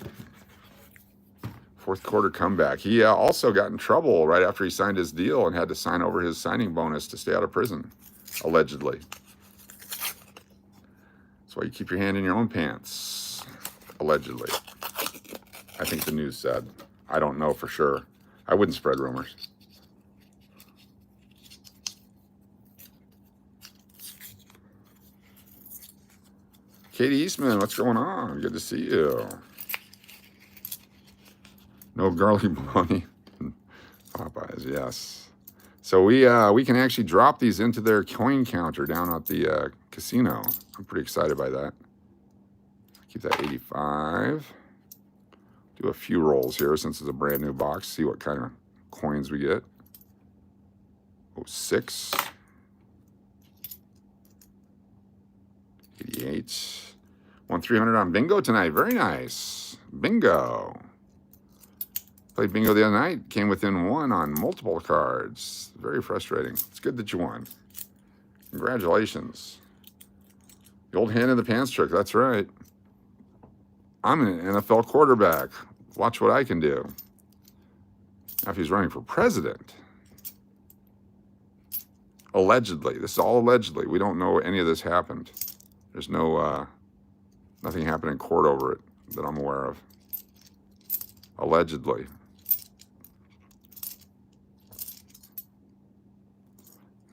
Speaker 1: Fourth quarter comeback. He also got in trouble right after he signed his deal and had to sign over his signing bonus to stay out of prison. Allegedly. That's why you keep your hand in your own pants. Allegedly. I think the news said. I don't know for sure. I wouldn't spread rumors. Katie Eastman, what's going on? Good to see you. No garlic bologna. Popeyes, yes. So we can actually drop these into their coin counter down at the casino. I'm pretty excited by that. Keep that 85. Do a few rolls here since it's a brand new box. See what kind of coins we get. 06. 88. Won 300 on bingo tonight. Very nice. Bingo. Played bingo the other night. Came within 1 on multiple cards. Very frustrating. It's good that you won. Congratulations. The old hand in the pants trick. That's right. I'm an NFL quarterback. Watch what I can do. Now, if he's running for president. Allegedly. This is all allegedly. We don't know any of this happened. There's no, nothing happened in court over it that I'm aware of. Allegedly.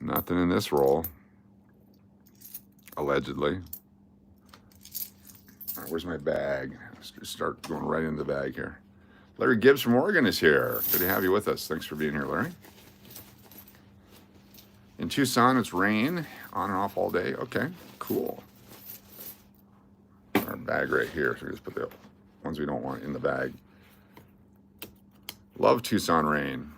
Speaker 1: Nothing in this roll. Allegedly. All right, where's my bag? Let's just start going right into the bag here. Larry Gibbs from Oregon is here. Good to have you with us. Thanks for being here, Larry. In Tucson, it's rain on and off all day. Okay, cool. Our bag right here. So we just put the ones we don't want in the bag. Love Tucson rain.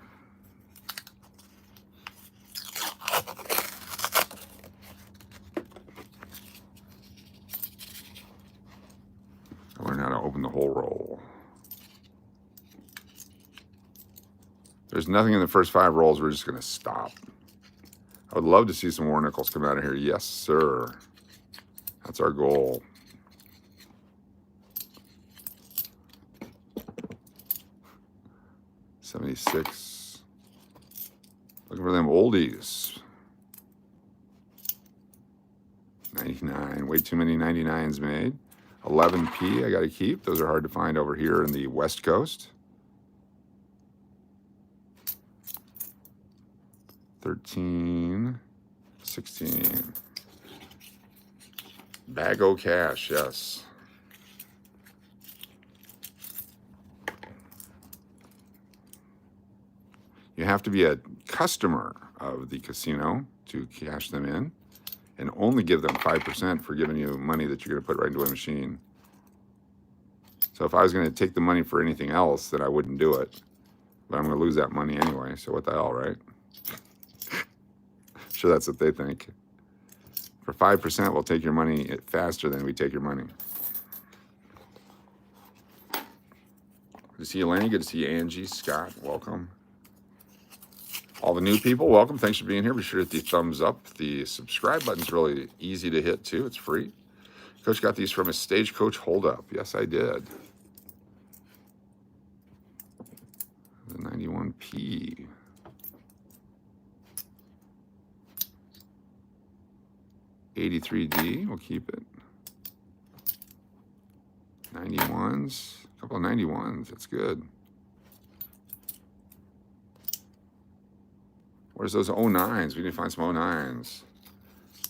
Speaker 1: I learned how to open the whole roll. There's nothing in the first 5 rolls. We're just going to stop. I would love to see some more nickels come out of here. Yes, sir. That's our goal. $76. Looking for them oldies. 99. Way too many 99s made. 11p I got to keep. Those are hard to find over here in the West Coast. 13, 16. Bag-o cash, yes. You have to be a customer of the casino to cash them in, and only give them 5% for giving you money that you're going to put right into a machine. So if I was going to take the money for anything else, then I wouldn't do it. But I'm going to lose that money anyway, so what the hell, right? Sure, that's what they think. For 5%, we'll take your money faster than we take your money. Good to see you, Lenny. Good to see you, Angie. Scott, welcome. All the new people, welcome. Thanks for being here. Be sure to hit the thumbs up. The subscribe button's really easy to hit, too. It's free. Coach got these from a Stagecoach holdup. Yes, I did. The 91p. $83D, we'll keep it. 91s, a couple of 91s, that's good. Where's those 09s? We need to find some 09s.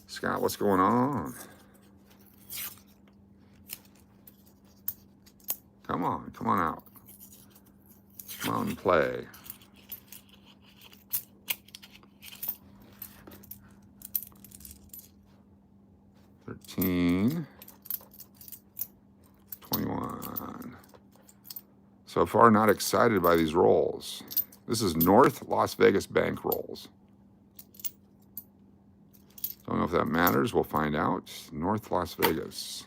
Speaker 1: Scott, what's going on? Come on out. Come on and play. $13, $21. So far, not excited by these rolls. This is North Las Vegas bank rolls. Don't know if that matters. We'll find out. North Las Vegas.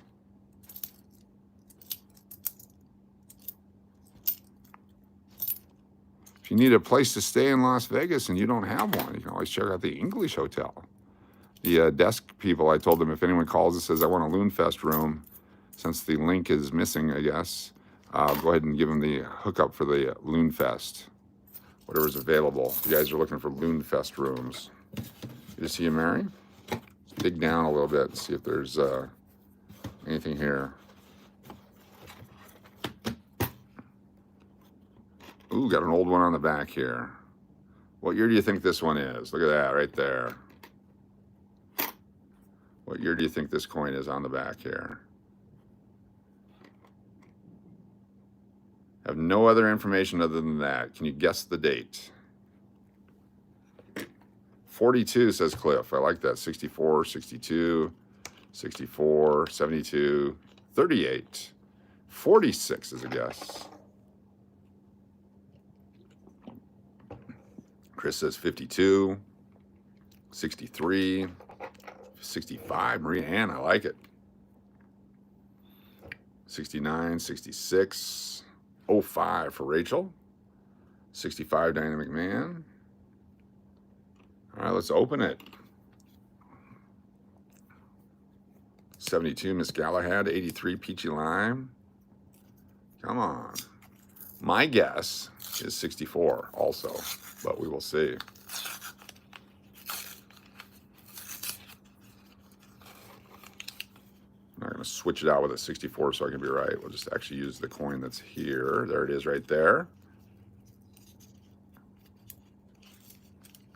Speaker 1: If you need a place to stay in Las Vegas and you don't have one, you can always check out the English Hotel. The desk people, I told them if anyone calls and says, I want a Loonfest room, since the link is missing, I guess, go ahead and give them the hookup for the Loonfest, whatever's available. You guys are looking for Loonfest rooms. Good to see you, Mary. Let's dig down a little bit and see if there's anything here. Ooh, got an old one on the back here. What year do you think this one is? Look at that right there. What year do you think this coin is on the back here? Have no other information other than that. Can you guess the date? 42, says Cliff. I like that. 64, 62, 64, 72, 38. 46 is a guess. Chris says 52, 63, 65. Maria Ann, I like it. 69, 66, 05 for Rachel. 65, Diane McMahon. All right, let's open it. 72, Miss Galahad. 83, Peachy Lime. Come on. My guess is 64 also, but we will see. I'm not going to switch it out with a 64 so I can be right. We'll just actually use the coin that's here. There it is right there.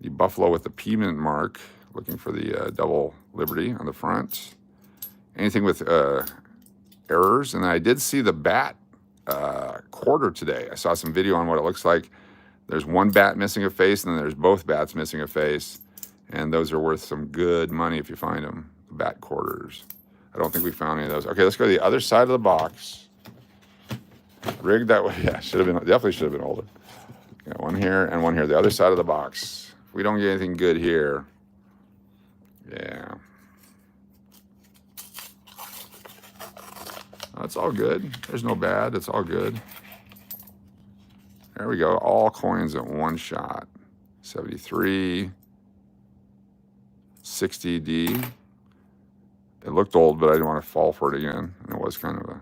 Speaker 1: The buffalo with the payment mark, looking for the double Liberty on the front. Anything with errors. And I did see the bat quarter today. I saw some video on what it looks like. There's one bat missing a face, and then there's both bats missing a face. And those are worth some good money if you find them, the bat quarters. I don't think we found any of those. Okay, let's go to the other side of the box. Rigged that way. Yeah, definitely should have been older. Got one here and one here, the other side of the box. If we don't get anything good here, yeah. Oh, it's all good. There's no bad. It's all good. There we go. All coins at one shot. 73. 60D. It looked old, but I didn't want to fall for it again. And it was kind of a...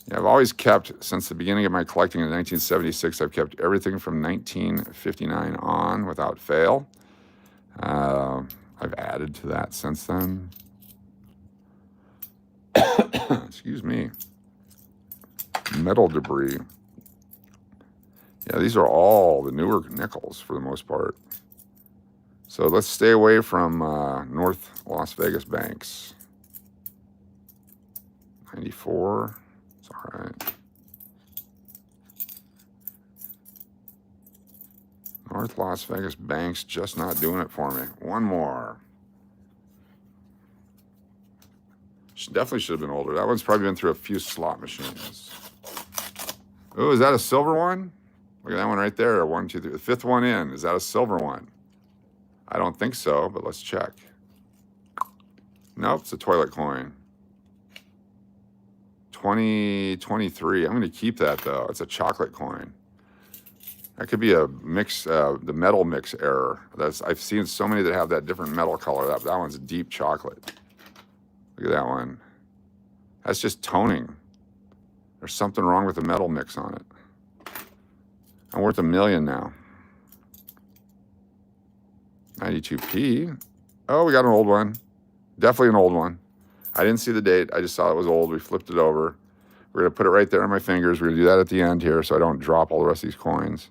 Speaker 1: Yeah, I've always kept, since the beginning of my collecting in 1976, I've kept everything from 1959 on without fail. I've added to that since then. Excuse me. Metal debris. Yeah, these are all the newer nickels for the most part. So let's stay away from North Las Vegas banks. 94. It's all right. North Las Vegas banks just not doing it for me. One more. Definitely should have been older. That one's probably been through a few slot machines. Oh, is that a silver one? Look at that one right there. 1, 2, 3. The fifth one in. Is that a silver one? I don't think so, but let's check. Nope, it's a toilet coin. 2023. I'm going to keep that, though. It's a chocolate coin. That could be a mix, the metal mix error. I've seen so many that have that different metal color. That one's deep chocolate. Look at that one. That's just toning. There's something wrong with the metal mix on it. I'm worth $1 million now. 92p. Oh, we got an old one. Definitely an old one. I didn't see the date. I just saw it was old. We flipped it over. We're going to put it right there on my fingers. We're going to do that at the end here so I don't drop all the rest of these coins.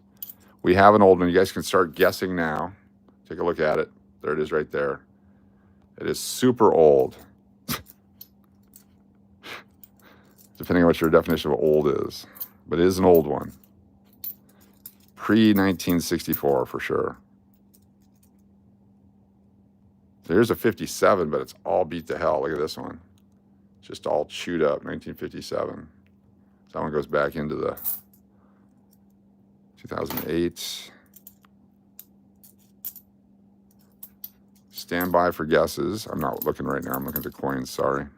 Speaker 1: We have an old one. You guys can start guessing now. Take a look at it. There it is right there. It is super old. Depending on what your definition of old is. But it is an old one. Pre-1964 for sure. There's a 57, but it's all beat to hell. Look at this one. Just all chewed up, 1957. So that one goes back into the 2008. Stand by for guesses. I'm not looking right now. I'm looking at the coins, sorry.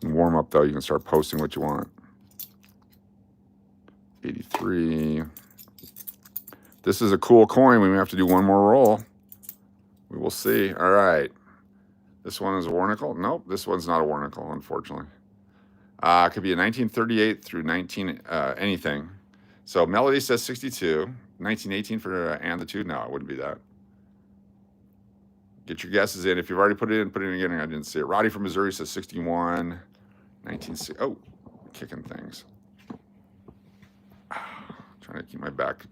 Speaker 1: Warm up, though. You can start posting what you want. 83. This is a cool coin. We may have to do one more roll. We will see. All right. This one is a war nickel. Nope, this one's not a war nickel, unfortunately. It could be a 1938 through 19 anything. So Melody says 62. 1918 for and the two. No, it wouldn't be that. Get your guesses in. If you've already put it in, put it in again. I didn't see it. Roddy from Missouri says 61. 1960. Oh, kicking things. Trying to keep my back.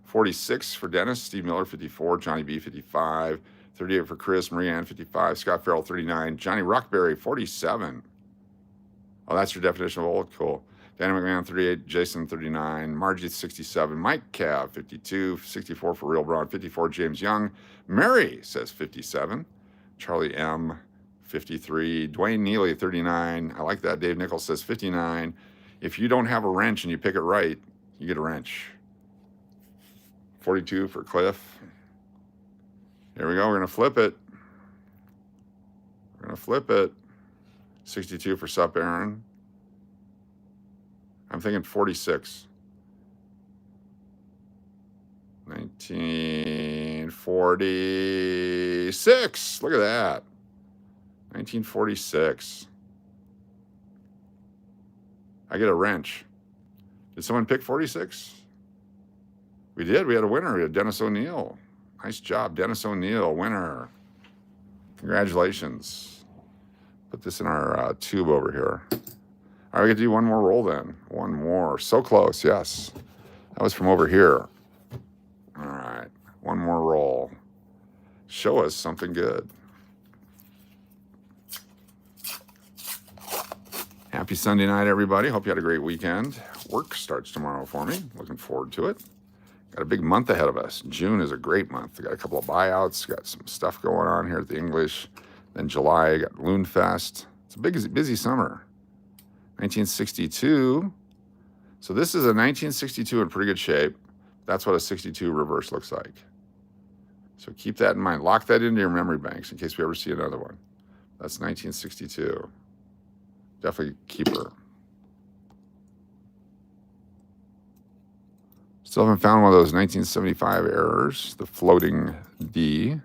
Speaker 1: 46 for Dennis. Steve Miller, 54. Johnny B, 55. 38 for Chris. Marianne, 55. Scott Farrell, 39. Johnny Rockberry, 47. Oh, that's your definition of old? Cool. Danny McMahon, 38. Jason, 39. Margie, 67. Mike Cav, 52. 64 for Real Brown. 54, James Young. Mary says 57. Charlie M, 53. Dwayne Neely, 39. I like that. Dave Nichols says 59. If you don't have a wrench and you pick it right, you get a wrench. 42 for Cliff. Here we go. We're going to flip it. We're going to flip it. 62 for SupAaron. I'm thinking 46. 1946. Look at that. 1946. I get a wrench. Did someone pick 46? We did. We had a winner. We had Dennis O'Neill. Nice job, Dennis O'Neill, winner. Congratulations. Put this in our tube over here. All right, we get to do one more roll then. One more. So close, yes. That was from over here. One more roll. Show us something good. Happy Sunday night, everybody. Hope you had a great weekend. Work starts tomorrow for me. Looking forward to it. Got a big month ahead of us. June is a great month. I got a couple of buyouts. Got some stuff going on here at the English. Then July, I got Loon Fest. It's a busy summer. 1962. So this is a 1962 in pretty good shape. That's what a 62 reverse looks like. So keep that in mind. Lock that into your memory banks in case we ever see another one. That's 1962. Definitely keeper. Still haven't found one of those 1975 errors, the floating D.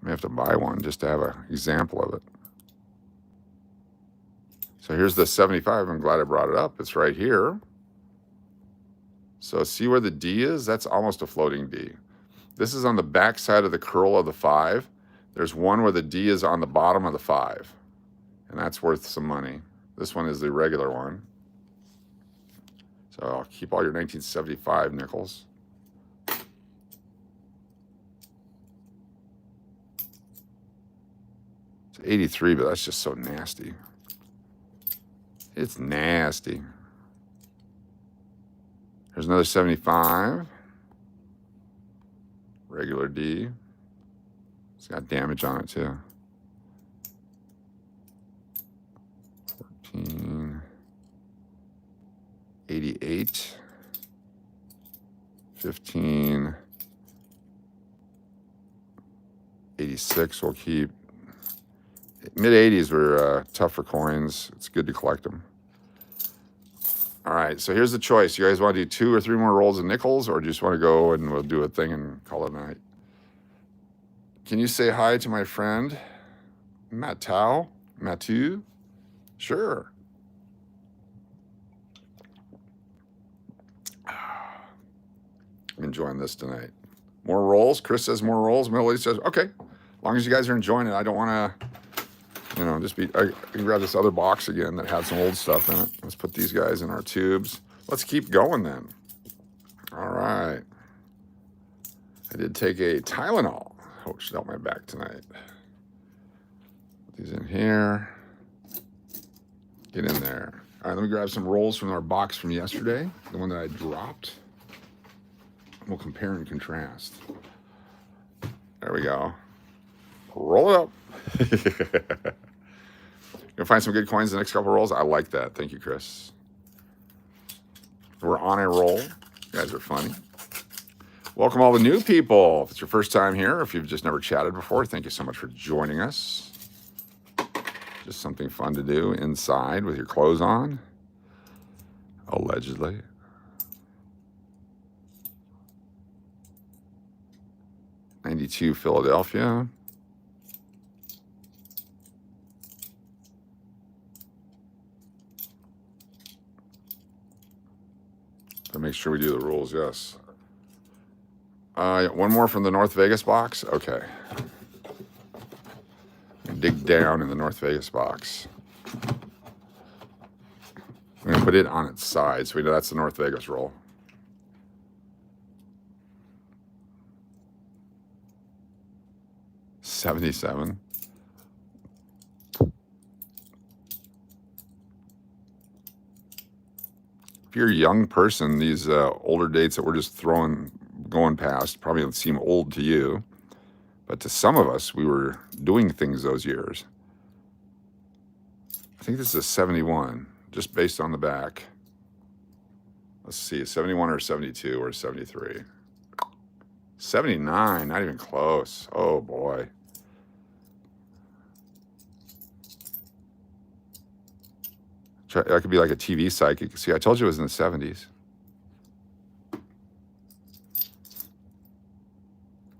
Speaker 1: May have to buy one just to have an example of it. So here's the 75. I'm glad I brought it up. It's right here. So see where the D is? That's almost a floating D. This is on the back side of the curl of the 5. There's one where the D is on the bottom of the 5. And that's worth some money. This one is the regular one. So I'll keep all your 1975 nickels. It's 83, but that's just so nasty. It's nasty. Here's another 75. Regular D. It's got damage on it too. 88, 15, 86 we'll keep. Mid-80s were tough for coins. It's good to collect them. All right, so here's the choice. You guys want to do 2 or 3 more rolls of nickels, or just want to go and we'll do a thing and call it a night? Can you say hi to my friend, Matthew? Sure. I'm enjoying this tonight. More rolls. Chris says more rolls. Millie says, okay. As long as you guys are enjoying it, I don't want to, just be, I can grab this other box again that had some old stuff in it. Let's put these guys in our tubes. Let's keep going then. All right. I did take a Tylenol. Oh, should help my back tonight. Put these in here. Get in there. All right, let me grab some rolls from our box from yesterday, the one that I dropped. We'll compare and contrast. There we go. Roll it up. You'll find some good coins in the next couple of rolls. I like that. Thank you, Chris. We're on a roll. You guys are funny. Welcome all the new people. If it's your first time here, if you've just never chatted before, thank you so much for joining us. Just something fun to do inside with your clothes on. Allegedly. '92 Philadelphia. To make sure we do the rules, yes. One more from the North Vegas box. Okay. Dig down in the North Vegas box. I'm going to put it on its side so we know that's the North Vegas roll. '77. If you're a young person, these older dates that we're just going past probably don't seem old to you. But to some of us, we were doing things those years. I think this is a 71, just based on the back. Let's see, 71 or 72 or 73. 79, not even close. Oh, boy. That could be like a TV psychic. See, I told you it was in the 70s.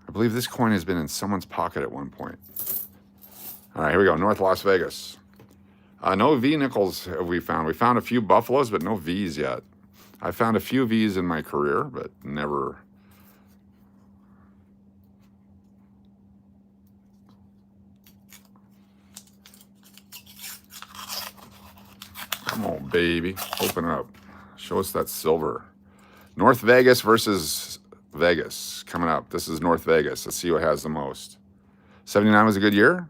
Speaker 1: I believe this coin has been in someone's pocket at one point. All right, here we go. North Las Vegas. No V nickels have we found. We found a few Buffaloes, but no Vs yet. I found a few Vs in my career, but never. Come on, baby. Open up. Show us that silver. North Vegas versus Vegas coming up. This is North Vegas. Let's see who has the most. 79 was a good year.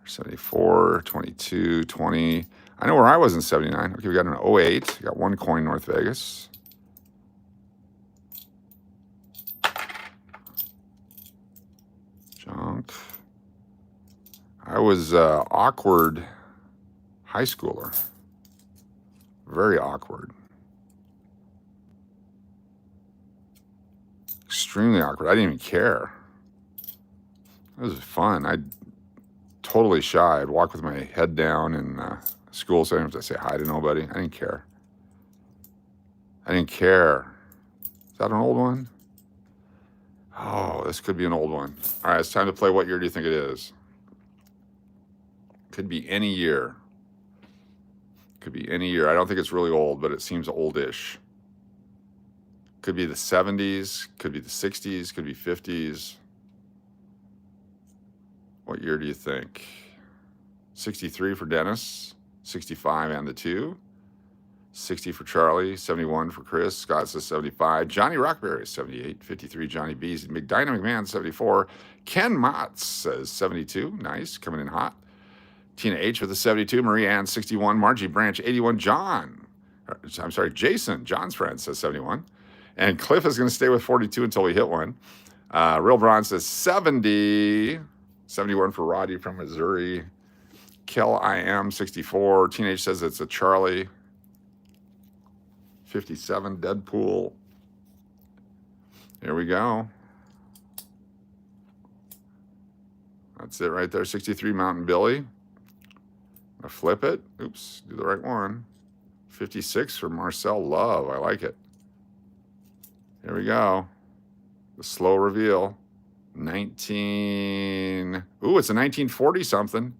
Speaker 1: 74, 22, 20. I know where I was in 79. Okay, we got an 08. We got one coin, North Vegas. Junk. I was awkward high schooler. Very awkward. Extremely awkward. I didn't even care. It was fun. I totally shy. I'd walk with my head down in school, so I didn't have to say hi to nobody. I didn't care. I didn't care. Is that an old one? Oh, this could be an old one. All right, it's time to play. What year do you think it is? Could be any year. Could be any year. I don't think it's really old, but it seems oldish. Could be the 70s, could be the 60s, could be 50s. What year do you think? 63 for Dennis, 65 and the 2, 60 for Charlie, 71 for Chris, Scott says 75, Johnny Rockberry 78, 53 Johnny B's, Dinah McMahon 74, Ken Motz says 72, nice, coming in hot. Tina H with a 72, Marie Ann 61, Margie Branch 81, Jason, John's friend says 71. And Cliff is going to stay with 42 until we hit one. Real Bron says 70. 71 for Roddy from Missouri. Kel I am 64. Teenage says it's a Charlie. 57 Deadpool. Here we go. That's it right there. 63 Mountain Billy. I flip it. Oops, do the right one. 56 for Marcel Love. I like it. Here we go. The slow reveal. 19. Ooh, it's a 1940 something.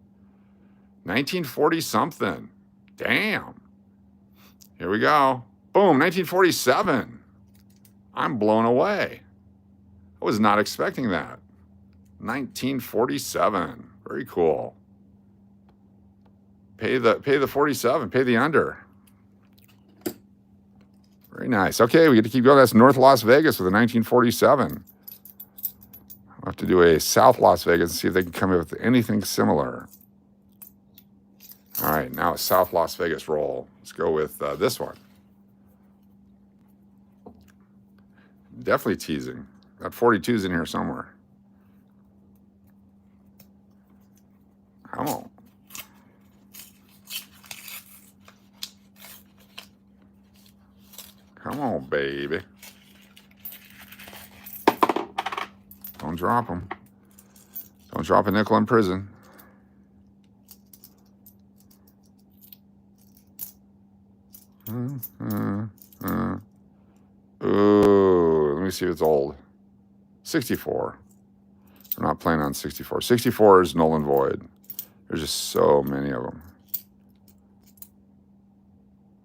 Speaker 1: 1940 something. Damn. Here we go. Boom, 1947. I'm blown away. I was not expecting that. 1947. Very cool. Pay the 47. Pay the under. Very nice. Okay, we get to keep going. That's North Las Vegas with a 1947. I'll have to do a South Las Vegas and see if they can come up with anything similar. All right, now a South Las Vegas roll. Let's go with this one. Definitely teasing. That 42's in here somewhere. Come on. Come on, baby. Don't drop them. Don't drop a nickel in prison. Ooh, let me see if it's old. 64. I'm not playing on 64. 64 is null and void. There's just so many of them.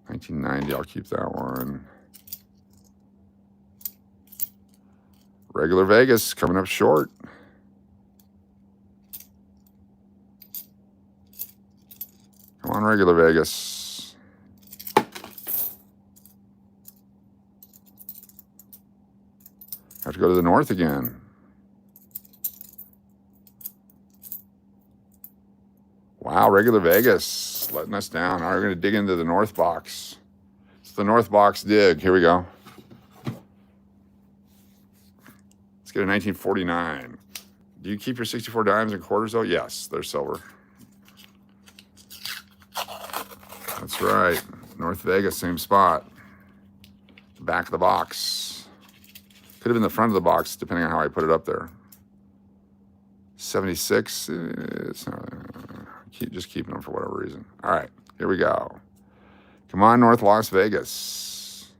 Speaker 1: 1990, I'll keep that one. Regular Vegas coming up short. Come on, regular Vegas. Have to go to the north again. Wow, regular Vegas letting us down. All right, we're going to dig into the north box. It's the north box dig. Here we go. Let's get a 1949. Do you keep your 64 dimes and quarters, though? Yes, they're silver. That's right. North Vegas, same spot. Back of the box. Could have been the front of the box, depending on how I put it up there. 76. Just keeping them for whatever reason. All right, here we go. Come on, North Las Vegas.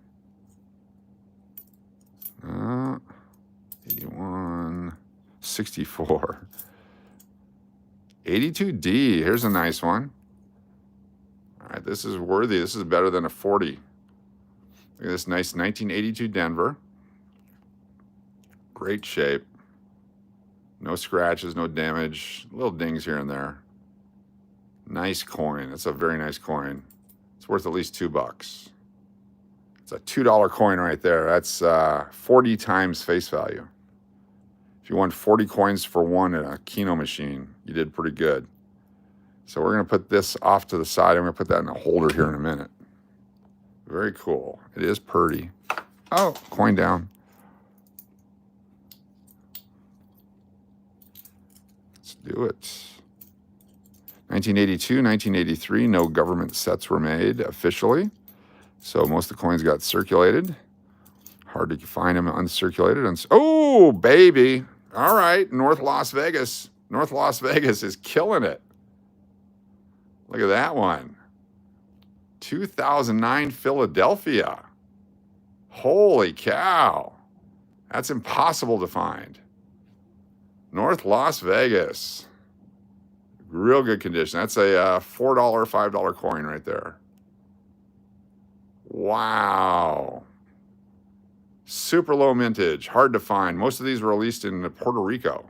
Speaker 1: 81. 64. 82D. Here's a nice one. All right, this is worthy. This is better than a 40. Look at this nice 1982 Denver. Great shape. No scratches, no damage. Little dings here and there. Nice coin. That's a very nice coin. It's worth at least $2. It's a $2 coin right there. That's 40 times face value. If you won 40 coins for one in a Keno machine, you did pretty good. So we're going to put this off to the side. I'm going to put that in a holder here in a minute. Very cool. It is purdy. Oh, coin down. Let's do it. 1982, 1983, no government sets were made officially. So most of the coins got circulated. Hard to find them uncirculated. And oh, baby. All right, North Las Vegas. North Las Vegas is killing it. Look at that one. 2009 Philadelphia. Holy cow. That's impossible to find. North Las Vegas. Real good condition. That's a $4, $5 coin right there. Wow. Super low mintage. Hard to find. Most of these were released in Puerto Rico.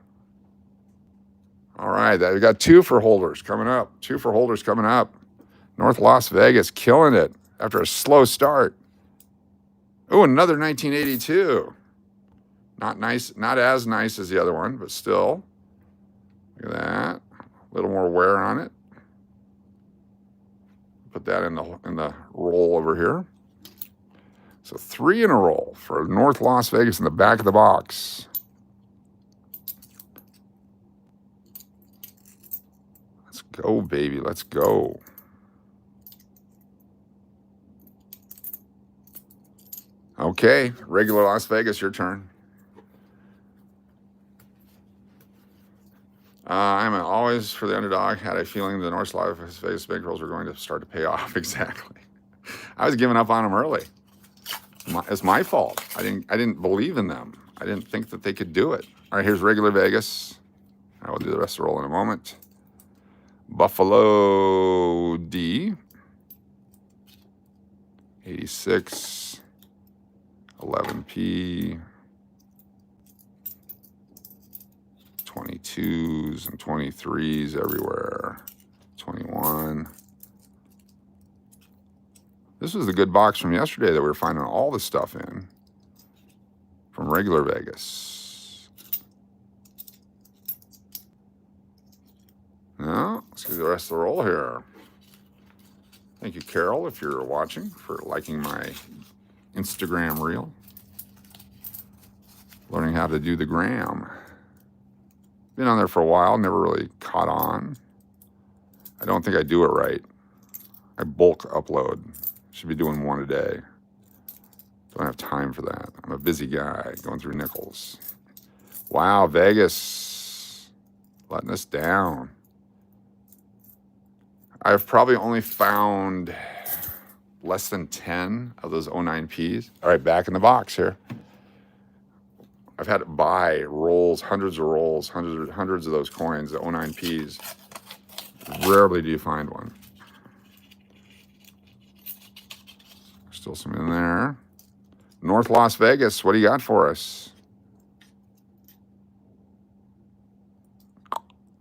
Speaker 1: All right. We got two for holders coming up. Two for holders coming up. North Las Vegas killing it after a slow start. Oh, another 1982. Not nice. Not as nice as the other one, but still. Look at that. A little more wear on it. Put that in the roll over here. So 3 in a roll for North Las Vegas in the back of the box. Let's go, baby. Let's go. Okay, regular Las Vegas, your turn. I'm always for the underdog. Had a feeling the North Las Vegas bankrolls were going to start to pay off. Exactly. I was giving up on them early. It's my fault. I didn't believe in them. I didn't think that they could do it. All right, here's regular Vegas. I will do the rest of the roll in a moment. Buffalo D. 86. 11P. 22s and 23s everywhere. 21. This was the good box from yesterday that we were finding all the stuff in from regular Vegas. Now, let's get the rest of the roll here. Thank you, Carol, if you're watching, for liking my Instagram reel. Learning how to do the gram. Been on there for a while, never really caught on. I don't think I do it right. I bulk upload. Should be doing one a day. Don't have time for that. I'm a busy guy going through nickels. Wow, Vegas letting us down. I've probably only found less than 10 of those 09Ps. All right, back in the box here. I've had to buy rolls, hundreds of rolls, hundreds of those coins, the 09Ps. Rarely do you find one. Still some in there. North Las Vegas, what do you got for us?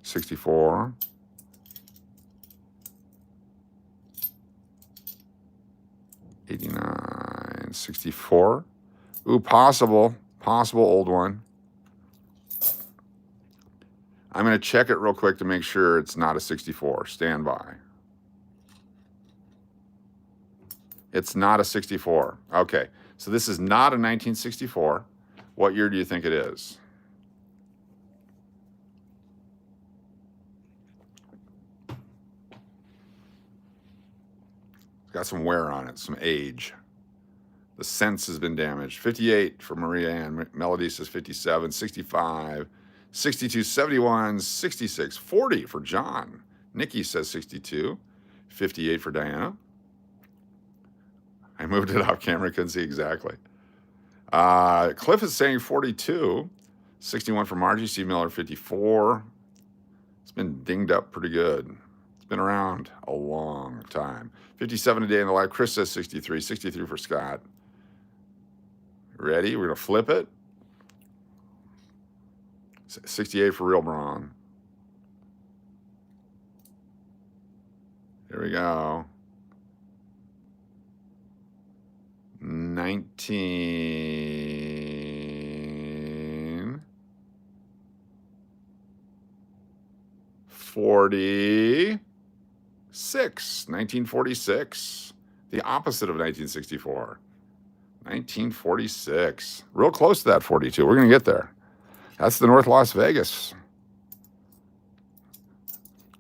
Speaker 1: 64. 89. 64. Ooh, possible old one. I'm going to check it real quick to make sure it's not a 64. Stand by. It's not a 64. Okay, so this is not a 1964. What year do you think it is? It's got some wear on it, some age. The sense has been damaged. 58 for Maria Ann. Melody says 57, 65, 62, 71, 66, 40 for John. Nikki says 62, 58 for Diana. I moved it off camera, couldn't see exactly. Cliff is saying 42, 61 for Margie. C. Miller, 54. It's been dinged up pretty good. It's been around a long time. 57 a day in the live. Chris says 63, 63 for Scott. Ready? We're going to flip it. 68 for Real Braun. Here we go. 1946. The opposite of 1964. 1946. Real close to that 42. We're going to get there. That's the North Las Vegas.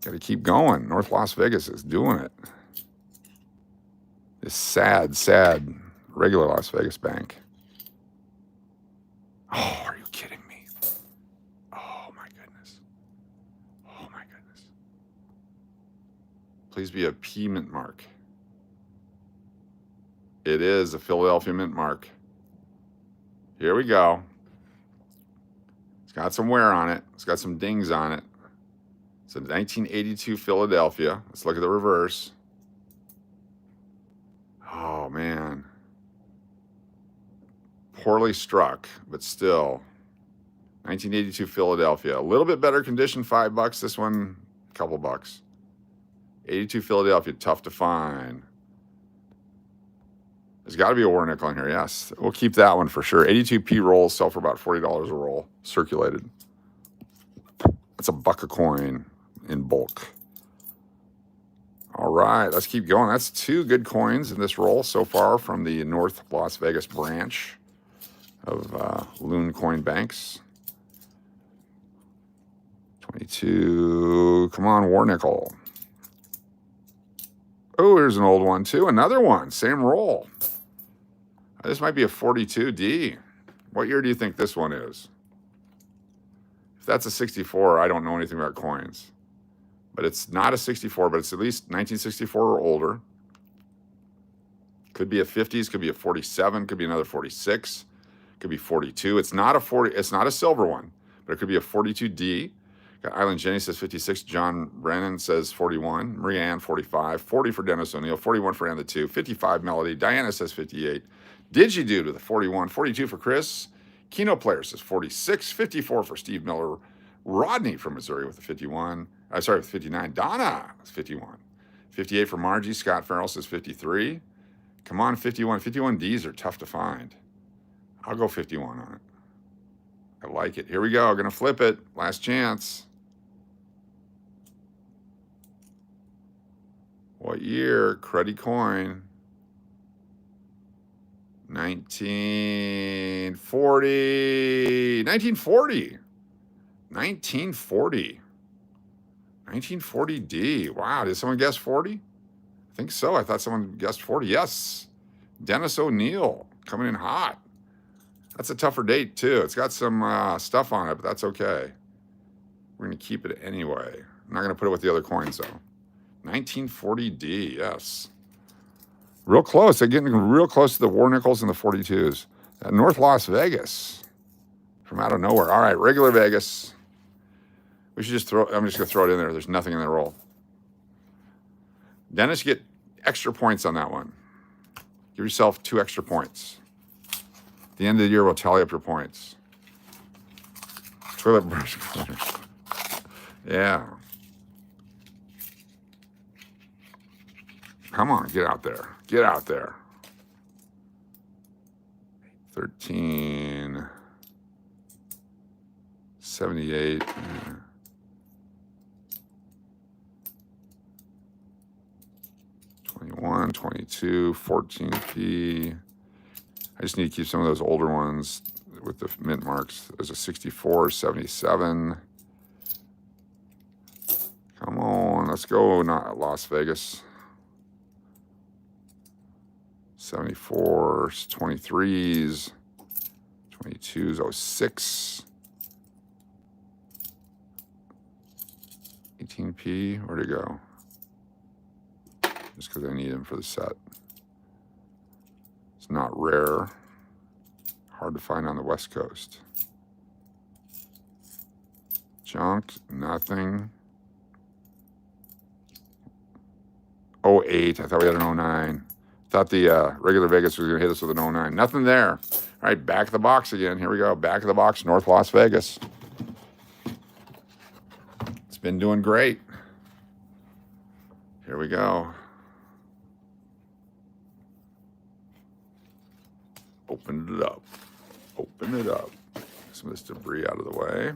Speaker 1: Got to keep going. North Las Vegas is doing it. This sad, sad regular Las Vegas bank. Oh, are you kidding me? Oh, my goodness. Oh, my goodness. Please be a P mint mark. It is a Philadelphia mint mark. Here we go. It's got some wear on it. It's got some dings on it. It's a 1982 Philadelphia. Let's look at the reverse. Oh, man. Poorly struck, but still. 1982 Philadelphia. A little bit better condition, $5. This one, a couple bucks. 82 Philadelphia, tough to find. There's got to be a war nickel in here, yes. We'll keep that one for sure. 82p rolls sell for about $40 a roll, circulated. That's $1 a coin in bulk. All right, let's keep going. That's 2 good coins in this roll so far from the North Las Vegas branch of Loon Coin Banks. 22, come on, war nickel. Oh, here's an old one too. Another one, same roll. This might be a 42D. What year do you think this one is? If that's a 64, I don't know anything about coins. But it's not a 64, but it's at least 1964 or older. Could be a 50s, could be a 47, could be another 46, could be 42. It's not a 40, it's not a silver one, but it could be a 42D. Got Island Jenny says 56, John Brennan says 41, Maria Ann 45, 40 for Dennis O'Neill, 41 for Ann the 2, 55 Melody, Diana says 58, Digidude with a 41, 42 for Chris, Keno Player says 46, 54 for Steve Miller, Rodney from Missouri with a 51, with 59, Donna with 51, 58 for Margie, Scott Farrell says 53, come on 51, 51Ds are tough to find. I'll go 51 on it. I like it. Here we go. Gonna flip it. Last chance. What year? Cruddy coin. 1940. 1940. 1940. 1940D. Wow. Did someone guess 40? I think so. I thought someone guessed 40. Yes. Dennis O'Neill coming in hot. That's a tougher date, too. It's got some stuff on it, but that's okay. We're going to keep it anyway. I'm not going to put it with the other coins, though. 1940D, yes. Real close. They're getting real close to the war nickels and the 42s. North Las Vegas. From out of nowhere. All right, regular Vegas. We should just I'm just going to throw it in there. There's nothing in the roll. Dennis, you get extra points on that one. Give yourself 2 extra points. At the end of the year, we'll tally up your points. Toilet brush cleaner. Yeah. Come on, get out there. Get out there. 13. 78. 21, 22, 14p. I just need to keep some of those older ones with the mint marks. There's a 64, 77. Come on, let's go, not Las Vegas. 74s, 23s, 22s, 06. 18p, where'd it go? Just because I need them for the set. It's not rare. Hard to find on the West Coast. Junk, nothing. 08, I thought we had an 09. Thought the regular Vegas was going to hit us with an 09. Nothing there. All right, back of the box again. Here we go. Back of the box, North Las Vegas. It's been doing great. Here we go. Open it up. Open it up. Some of this debris out of the way.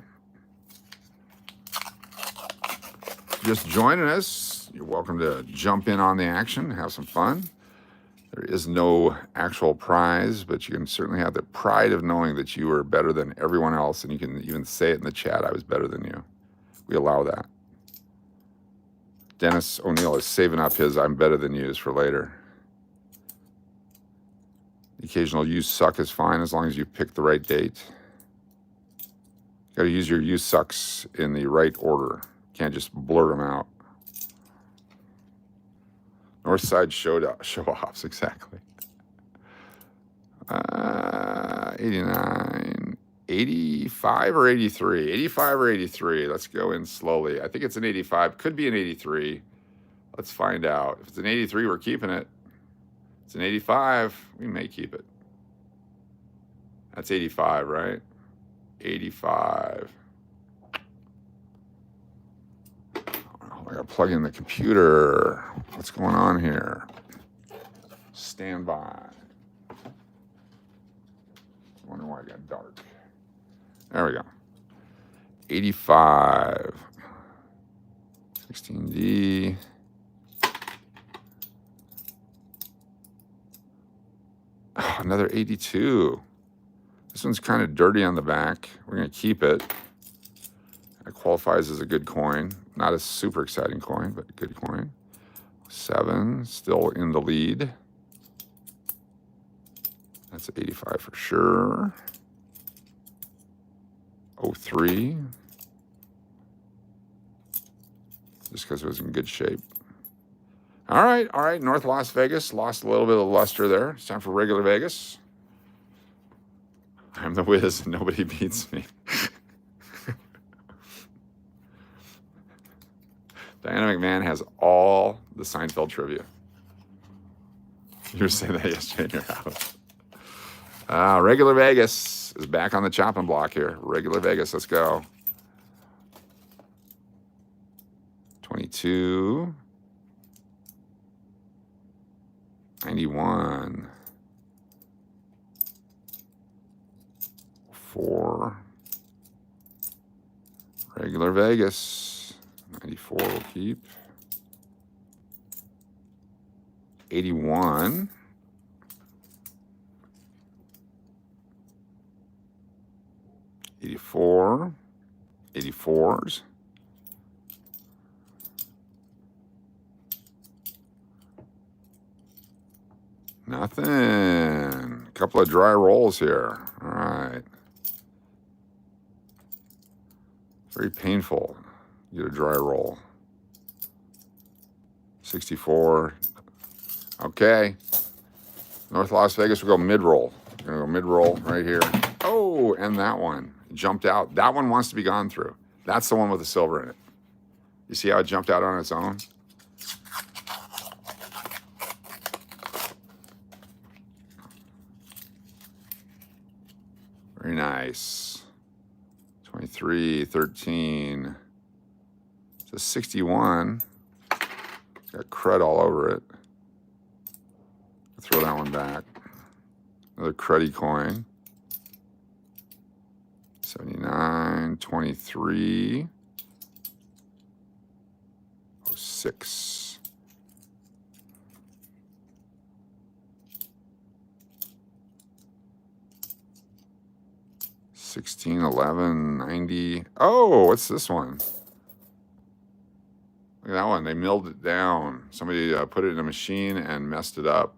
Speaker 1: Just joining us, you're welcome to jump in on the action, have some fun. There is no actual prize, but you can certainly have the pride of knowing that you are better than everyone else, and you can even say it in the chat, I was better than you. We allow that. Dennis O'Neill is saving up his I'm better than yous for later. The occasional you suck is fine as long as you pick the right date. You got to use your you sucks in the right order. Can't just blurt them out. North Side show-offs, exactly. 89, 85 or 83? 85 or 83. Let's go in slowly. I think it's an 85. Could be an 83. Let's find out. If it's an 83, we're keeping it. If it's an 85, we may keep it. That's 85, right? 85. I gotta plug in the computer. What's going on here? Stand by. Wonder why it got dark. There we go. 85. 16D. Oh, another 82. This one's kind of dirty on the back. We're gonna keep it. It qualifies as a good coin. Not a super exciting coin, but a good coin. 7, still in the lead. That's 85 for sure. 03. Just because it was in good shape. All right. North Las Vegas lost a little bit of luster there. It's time for regular Vegas. I'm the whiz and nobody beats me. Diane McMahon has all the Seinfeld trivia. You were saying that yesterday in your house. Regular Vegas is back on the chopping block here. Regular Vegas, let's go. 22. 91. 4. Regular Vegas. 94 we'll keep. 81. 84. 84s. Nothing. A couple of dry rolls here. All right. Very painful. Get a dry roll. 64. Okay. North Las Vegas, we'll go mid-roll. We're going to go mid-roll right here. Oh, and that one. It jumped out. That one wants to be gone through. That's the one with the silver in it. You see how it jumped out on its own? Very nice. 23, 13. It's a 61. It's got crud all over it. I'll throw that one back. Another cruddy coin. 79, 23. 06. 16, 11, 90. Oh, what's this one? Look at that one. They milled it down. Somebody put it in a machine and messed it up.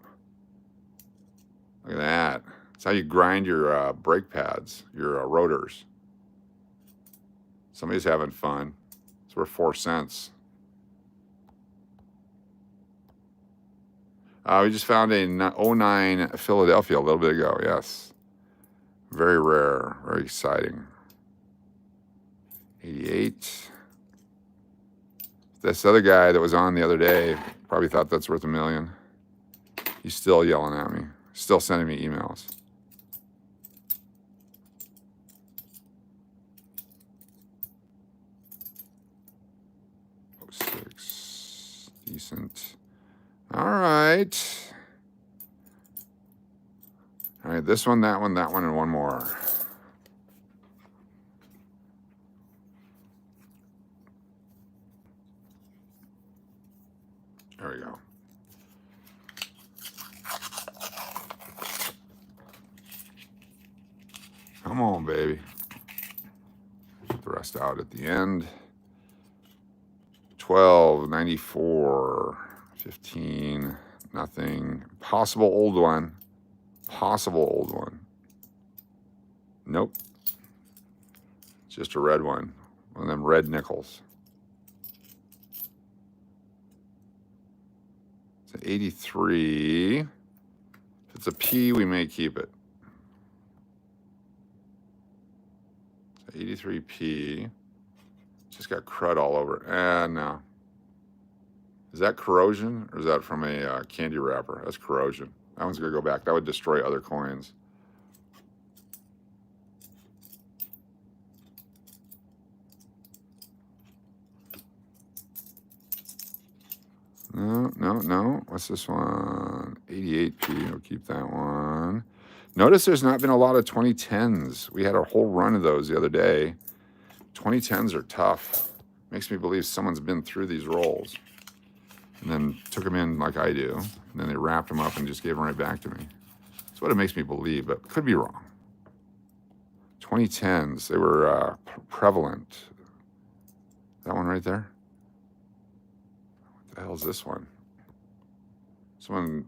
Speaker 1: Look at that. That's how you grind your brake pads, your rotors. Somebody's having fun. It's worth 4 cents. We just found a 09 Philadelphia a little bit ago, yes. Very rare, very exciting. 88. This other guy that was on the other day probably thought that's worth $1 million. He's still yelling at me, still sending me emails. Oh, 06, decent. All right. All right, this one, that one, and one more. There we go. Come on, baby. Put the rest out at the end. 12, 94, 15, nothing. Possible old one. Possible old one. Nope. It's just a red one. One of them red nickels. It's an 83. If it's a P, we may keep it. 83P. Just got crud all over it. No. Is that corrosion or is that from a candy wrapper? That's corrosion. That one's going to go back. That would destroy other coins. No. What's this one? 88P. We'll keep that one. Notice there's not been a lot of 2010s. We had a whole run of those the other day. 2010s are tough. Makes me believe someone's been through these rolls and then took them in like I do. And then they wrapped them up and just gave them right back to me. That's what it makes me believe, but could be wrong. 2010s, they were prevalent. That one right there? What the hell is this one? Someone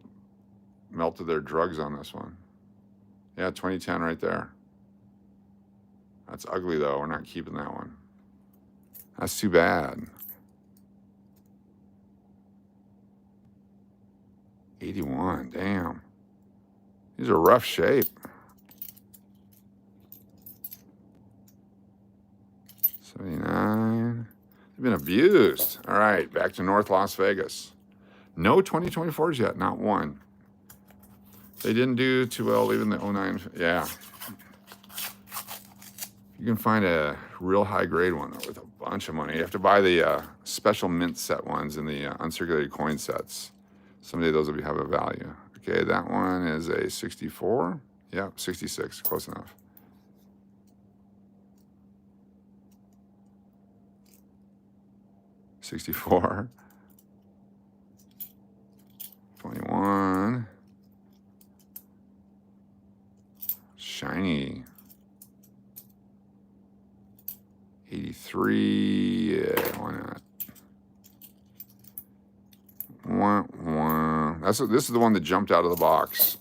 Speaker 1: melted their drugs on this one. Yeah, 2010 right there. That's ugly, though. We're not keeping that one. That's too bad. 81, damn. These are rough shape. 79. They've been abused. All right, back to North Las Vegas. No 2024s yet, not one. They didn't do too well leaving the 09. Yeah. You can find a real high-grade one though, with a bunch of money. You have to buy the special mint set ones and the uncirculated coin sets. Someday those will have a value. Okay, that one is a 64. Yep, 66, close enough. $64. 21. Shiny. 83. Yeah, why not? This is the one that jumped out of the box.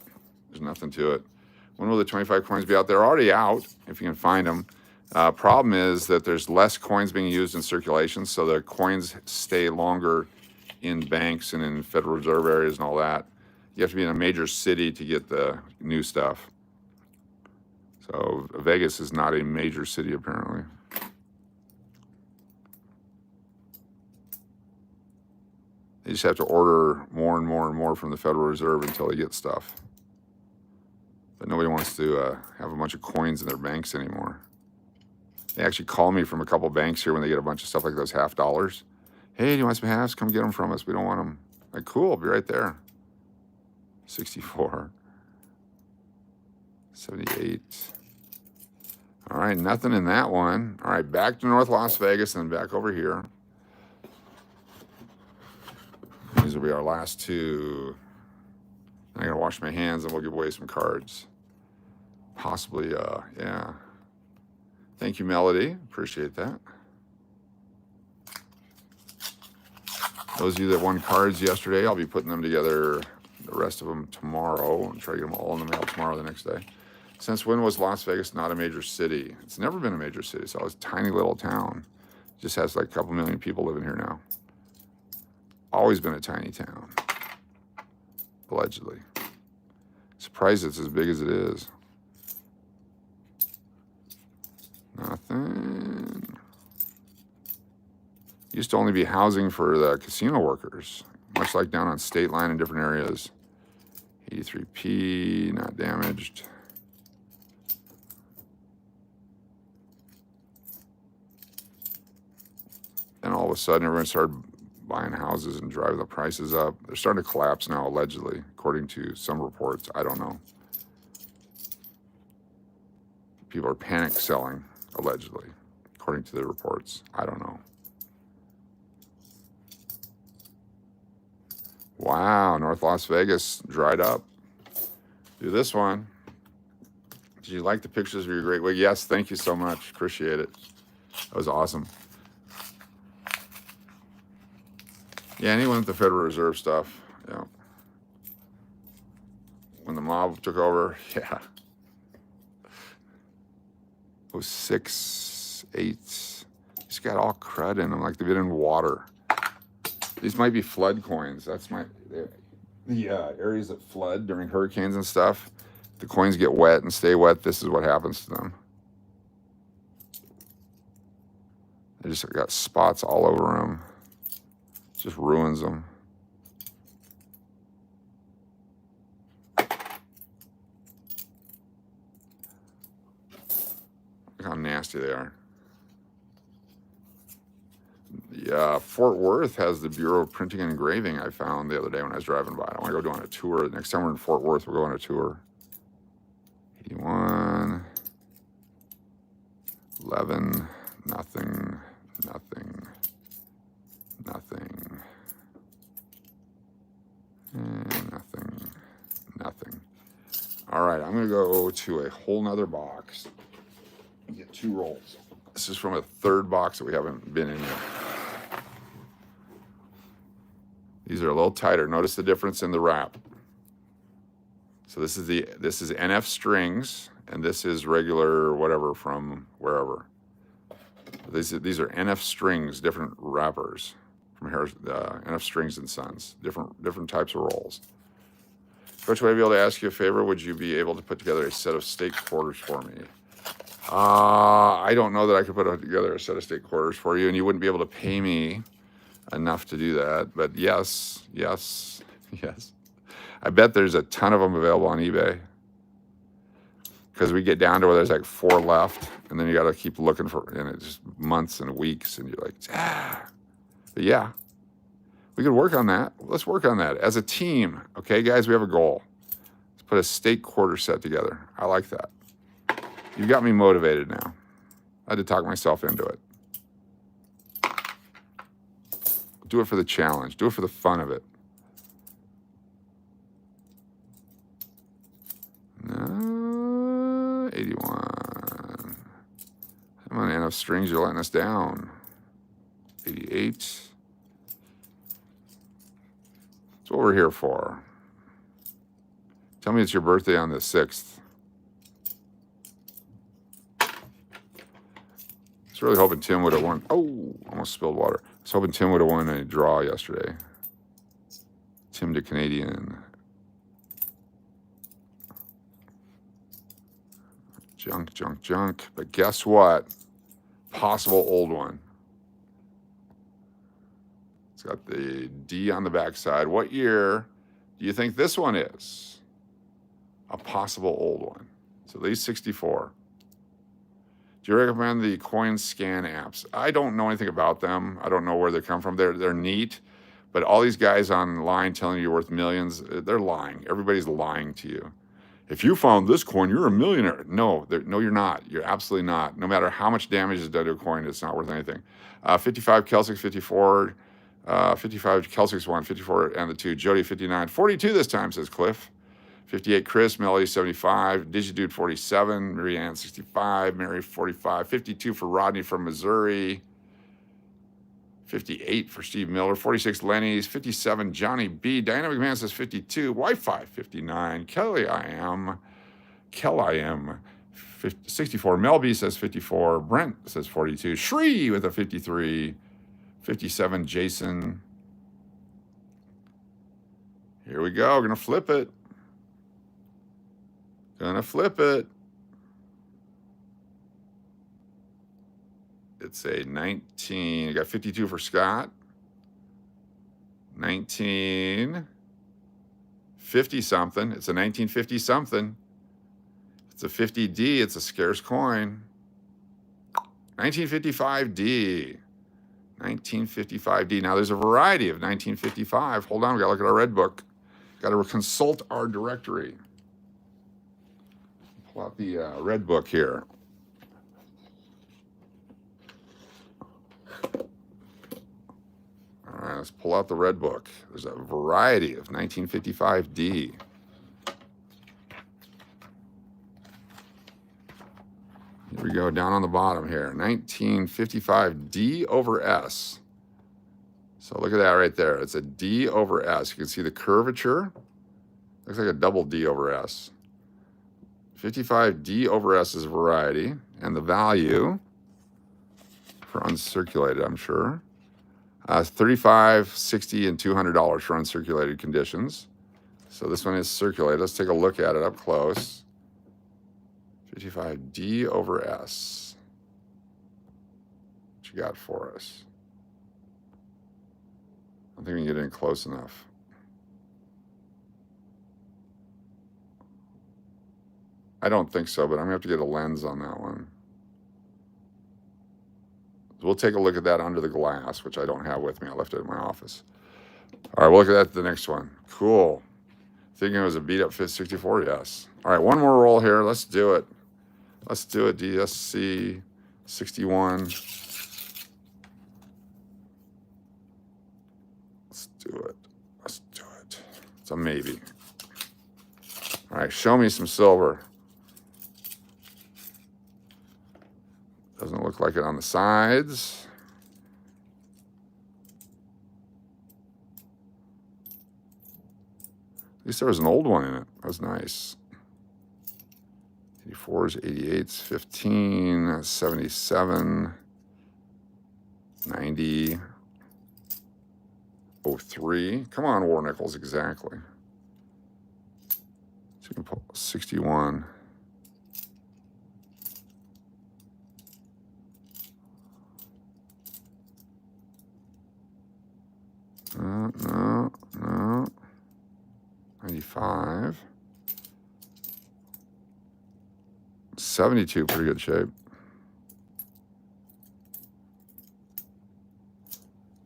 Speaker 1: There's nothing to it. When will the 25 coins be out? They're already out, if you can find them. Problem is that there's less coins being used in circulation, so the coins stay longer in banks and in Federal Reserve areas and all that. You have to be in a major city to get the new stuff. So Vegas is not a major city, apparently. They just have to order more and more and more from the Federal Reserve until they get stuff. But nobody wants to have a bunch of coins in their banks anymore. They actually call me from a couple banks here when they get a bunch of stuff like those half dollars. Hey, do you want some halves? Come get them from us. We don't want them. Like, cool, I'll be right there. 64. 78. All right, nothing in that one. All right, back to North Las Vegas and then back over here. These will be our last two. I gotta wash my hands and we'll give away some cards. Possibly, yeah. Thank you, Melody. Appreciate that. Those of you that won cards yesterday, I'll be putting them together, the rest of them tomorrow, and try to get them all in the mail tomorrow, the next day. Since when was Las Vegas not a major city? It's never been a major city. So it's a tiny little town. It just has like a couple million people living here now. Always been a tiny town, allegedly. Surprised it's as big as it is. Nothing. Used to only be housing for the casino workers, much like down on State Line in different areas. 83P, not damaged. Then all of a sudden, everyone started buying houses and driving the prices up. They're starting to collapse now, allegedly, according to some reports. I don't know. people are panic selling, allegedly, according to the reports. I don't know. Wow, North Las Vegas dried up. Do this one. Did you like the pictures of your great wig? Yes, thank you so much. Appreciate it. That was awesome. Yeah, anyone with the Federal Reserve stuff, yeah. When the mob took over, yeah. It was 6, 8. He's got all crud in them, like they've been in water. These might be flood coins. That's the areas that flood during hurricanes and stuff. The coins get wet and stay wet. This is what happens to them. They just got spots all over them. Just ruins them. Look how nasty they are. Yeah, Fort Worth has the Bureau of Printing and Engraving I found the other day when I was driving by. I want to go do on a tour. Next time we're in Fort Worth, we'll go on a tour. 81, 11, nothing, nothing, nothing, and nothing, nothing. All right, I'm going to go to a whole nother box and get 2 rolls. This is from a third box that we haven't been in yet. These are a little tighter. Notice the difference in the wrap. So this is NF strings, and this is regular whatever from wherever. These are NF strings, different wrappers from NF Strings and Sons, different types of rolls. Coach, would I be able to ask you a favor? Would you be able to put together a set of steak quarters for me? I don't know that I could put together a set of steak quarters for you, and you wouldn't be able to pay me enough to do that. But yes, yes, yes. I bet there's a ton of them available on eBay, because we get down to where there's like 4 left, and then you got to keep looking for, and it's just months and weeks, and you're like, But yeah, we could work on that. Let's work on that as a team. Okay, guys, we have a goal. Let's put a steak quarter set together. I like that. You got me motivated now. I had to talk myself into it. Do it for the challenge. Do it for the fun of it. No, 81. Come on, NF Strings, you're letting us down. 88. That's what we're here for. Tell me it's your birthday on the 6th. I was really hoping Tim would have won. Oh, almost spilled water. I was hoping Tim would have won a draw yesterday. Tim the Canadian. Junk, junk, junk. But guess what? Possible old one. It's got the D on the backside. What year do you think this one is? A possible old one. It's at least 64. Do you recommend the coin scan apps? I don't know anything about them. I don't know where they come from. They're neat, but all these guys online telling you you're worth millions, they're lying. Everybody's lying to you. If you found this coin, you're a millionaire. No, you're not. You're absolutely not. No matter how much damage is done to a coin, it's not worth anything. 55 Kelsix, 54. 55 Kelsix 1, 54 and the 2. Jody 59, 42 this time, says Cliff. 58 Chris, Melody 75, Digidude 47, Mary Ann 65, Mary 45, 52 for Rodney from Missouri. 58 for Steve Miller, 46 Lenny's, 57 Johnny B, Diane McMahon says 52, Wi-Fi 59, Kelly I am, 64, Mel B says 54, Brent says 42, Shree with a 53, 57 Jason. Here we go, gonna flip it. Gonna flip it. It's a 19. You got 52 for Scott. 1950 something. It's a 1950 something. It's a 50D. It's a scarce coin. 1955D. 1955D. Now there's a variety of 1955. Hold on, we gotta look at our red book. Gotta consult our directory. Pull out the red book here. All right, let's pull out the red book. There's a variety of 1955D. Here we go, down on the bottom here. 1955 D over S. So look at that right there. It's a D over S. You can see the curvature. Looks like a double D over S. 55 D over S is a variety. And the value for uncirculated, I'm sure, $35, $60, and $200 for uncirculated conditions. So this one is circulated. Let's take a look at it up close. 55 D over S. What you got for us? I don't think we can get in close enough. I don't think so, but I'm going to have to get a lens on that one. We'll take a look at that under the glass, which I don't have with me. I left it in my office. All right, we'll look at that the next one. Cool. Thinking it was a beat-up Fit 64? Yes. All right, one more roll here. Let's do it. Let's do it, DSC 61. Let's do it. Let's do it. It's a maybe. All right, show me some silver. Doesn't look like it on the sides. At least there was an old one in it. That was nice. 84s, 88s, 15, 77, 90, 03. Come on, War Nickels, exactly. So you can pull 61. No. 95. 72, pretty good shape.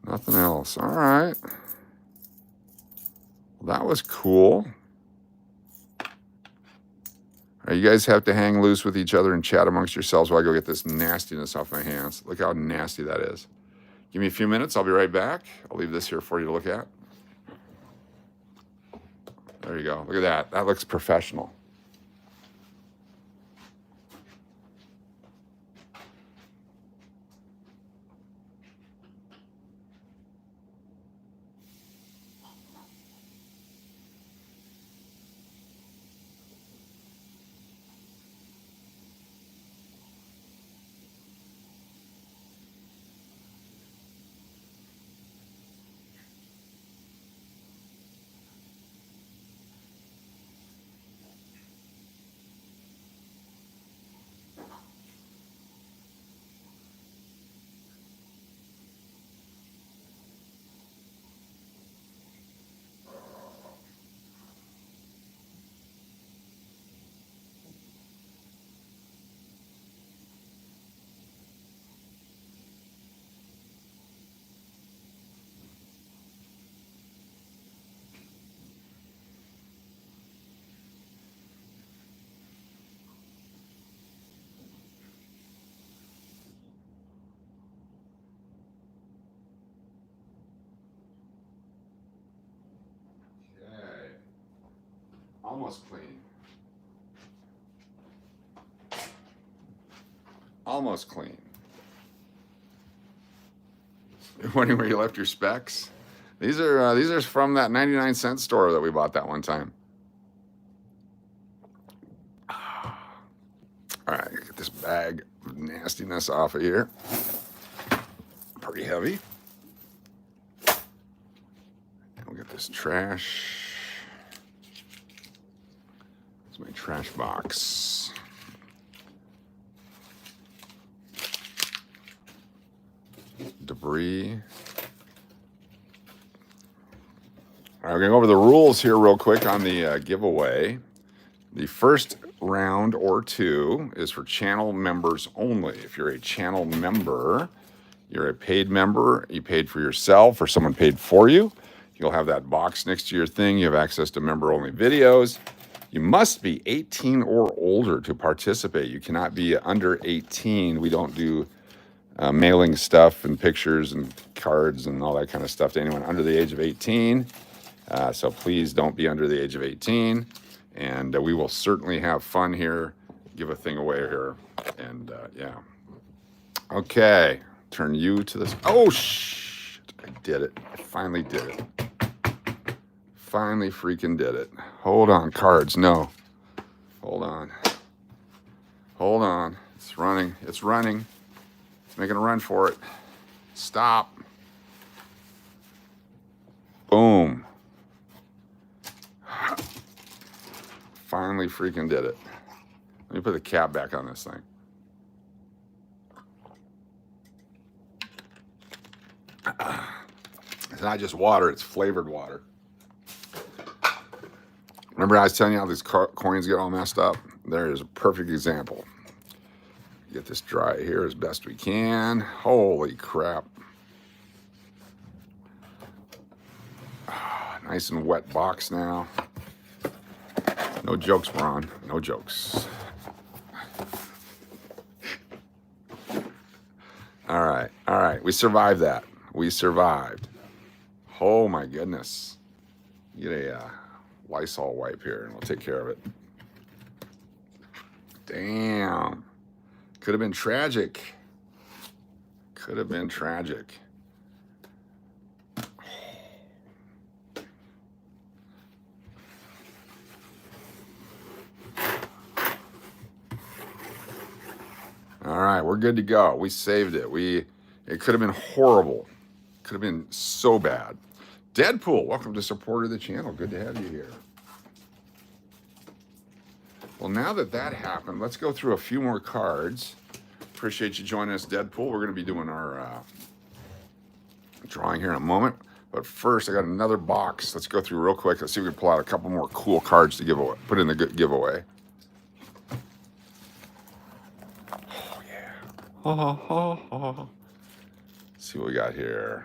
Speaker 1: Nothing else. All right. Well, that was cool. All right, you guys have to hang loose with each other and chat amongst yourselves while I go get this nastiness off my hands. Look how nasty that is. Give me a few minutes. I'll be right back. I'll leave this here for you to look at. There you go. Look at that. That looks professional. Almost clean. Almost clean. You're wondering where you left your specs? These are from that 99-cent store that we bought that one time. All right, get this bag of nastiness off of here. Pretty heavy. And we'll get this trash. It's my trash box. Debris. All right, we're going to go over the rules here real quick on the giveaway. The first round or two is for channel members only. If you're a channel member, you're a paid member, you paid for yourself or someone paid for you, you'll have that box next to your thing. You have access to member-only videos. You must be 18 or older to participate. You cannot be under 18. We don't do mailing stuff and pictures and cards and all that kind of stuff to anyone under the age of 18. So please don't be under the age of 18. And we will certainly have fun here, give a thing away here. And yeah. Okay, turn you to this. Oh, shit. I did it. I finally did it. Finally freaking did it. Hold on, cards. No. Hold on. Hold on. It's running. It's running. It's making a run for it. Stop. Boom. Finally freaking did it. Let me put the cap back on this thing. It's not just water, it's flavored water. Remember I was telling you how these coins get all messed up? There is a perfect example. Get this dry here as best we can. Holy crap. Nice and wet box now. No jokes, Ron. No jokes. All right. All right. We survived that. We survived. Oh, my goodness. Get a Lysol wipe here, and we'll take care of it. Damn. Could have been tragic. Could have been tragic. All right, we're good to go. We saved it. It could have been horrible. Could have been so bad. Deadpool, welcome to supporter of the channel. Good to have you here. Well, now that happened, let's go through a few more cards. Appreciate you joining us, Deadpool. We're going to be doing our drawing here in a moment. But first, I got another box. Let's go through real quick. Let's see if we can pull out a couple more cool cards to give away. Put in the giveaway. Oh, yeah. Let's see what we got here.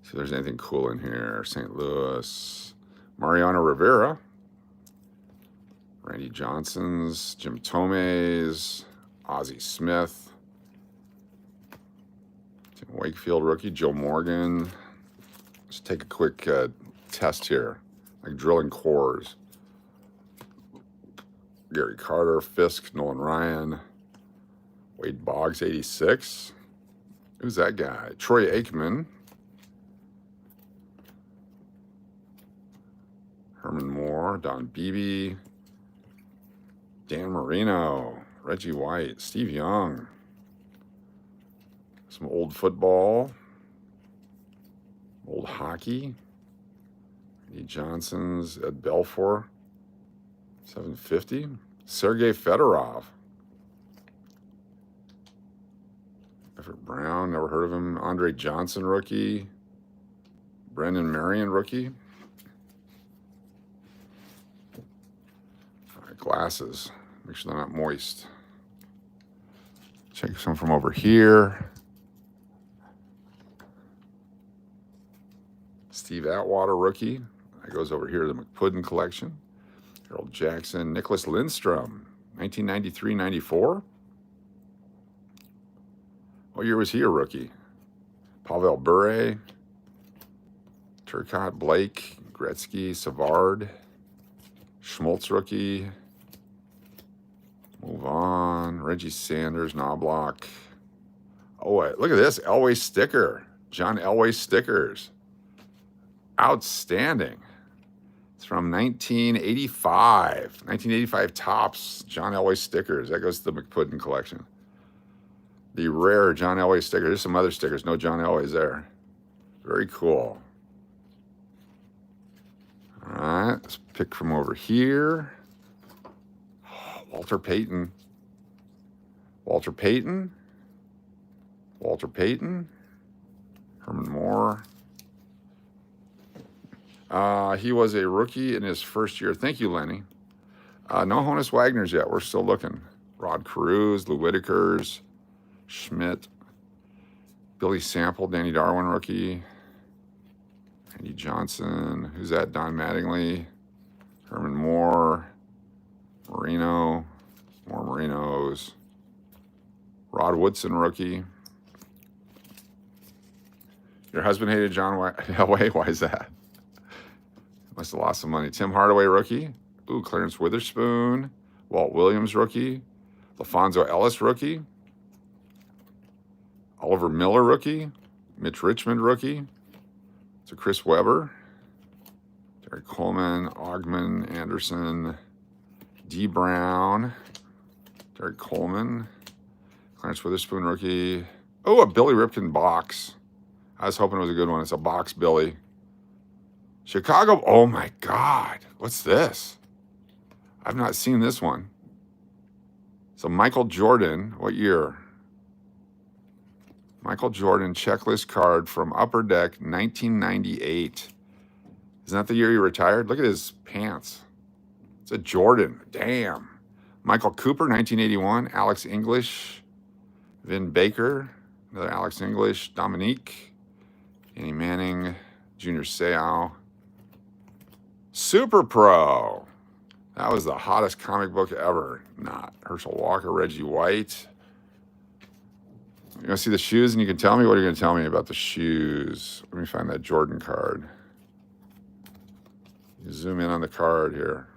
Speaker 1: See if there's anything cool in here. St. Louis. Mariano Rivera. Randy Johnson's. Jim Tome's. Ozzie Smith. Tim Wakefield rookie. Joe Morgan. Let's take a quick test here. Like drilling cores. Gary Carter. Fisk. Nolan Ryan. Wade Boggs, 86. Who's that guy? Troy Aikman. Herman Moore, Don Beebe, Dan Marino, Reggie White, Steve Young. Some old football, old hockey. Eddie Johnson's, Ed Belfour, 750. Sergei Fedorov. Everett Brown, never heard of him. Andre Johnson, rookie. Brendan Marion, rookie. Glasses. Make sure they're not moist. Check some from over here. Steve Atwater, rookie. That goes over here to the mcmahon collection. Harold Jackson. Nicholas Lindstrom, 1993-94. What year was he a rookie? Pavel Bure. Turcotte, Blake. Gretzky, Savard. Schmaltz, rookie. Move on. Reggie Sanders, Knobloch. Oh, wait, look at this. Elway sticker. John Elway stickers. Outstanding. It's from 1985. 1985 Topps John Elway stickers. That goes to the mcmahon collection. The rare John Elway sticker. There's some other stickers. No John Elway's there. Very cool. All right. Let's pick from over here. Walter Payton. Walter Payton. Walter Payton. Herman Moore. He was a rookie in his first year. Thank you, Lenny. No Honus Wagner's yet. We're still looking. Rod Carews, Lou Whitakers, Schmidt, Billy Sample, Danny Darwin, rookie. Andy Johnson. Who's that? Don Mattingly. Herman Moore. Marino. More Marinos. Rod Woodson, rookie. Your husband hated John Elway? Why is that? Must have lost some money. Tim Hardaway, rookie. Ooh, Clarence Witherspoon. Walt Williams, rookie. LaFonso Ellis, rookie. Oliver Miller, rookie. Mitch Richmond, rookie. So Chris Webber. Terry Coleman, Ogman, Anderson. D. Brown. Terry Coleman. Clarence Witherspoon, rookie. Oh, a Billy Ripken box. I was hoping it was a good one. It's a box Billy. Chicago. Oh, my God. What's this? I've not seen this one. So Michael Jordan. What year? Michael Jordan checklist card from Upper Deck, 1998. Isn't that the year he retired? Look at his pants. It's a Jordan. Damn. Michael Cooper, 1981. Alex English. Vin Baker. Another Alex English. Dominique. Annie Manning, Junior Seau. Super Pro. That was the hottest comic book ever. Not. Herschel Walker, Reggie White. You want to see the shoes and you can tell me? What are you going to tell me about the shoes? Let me find that Jordan card. You zoom in on the card here.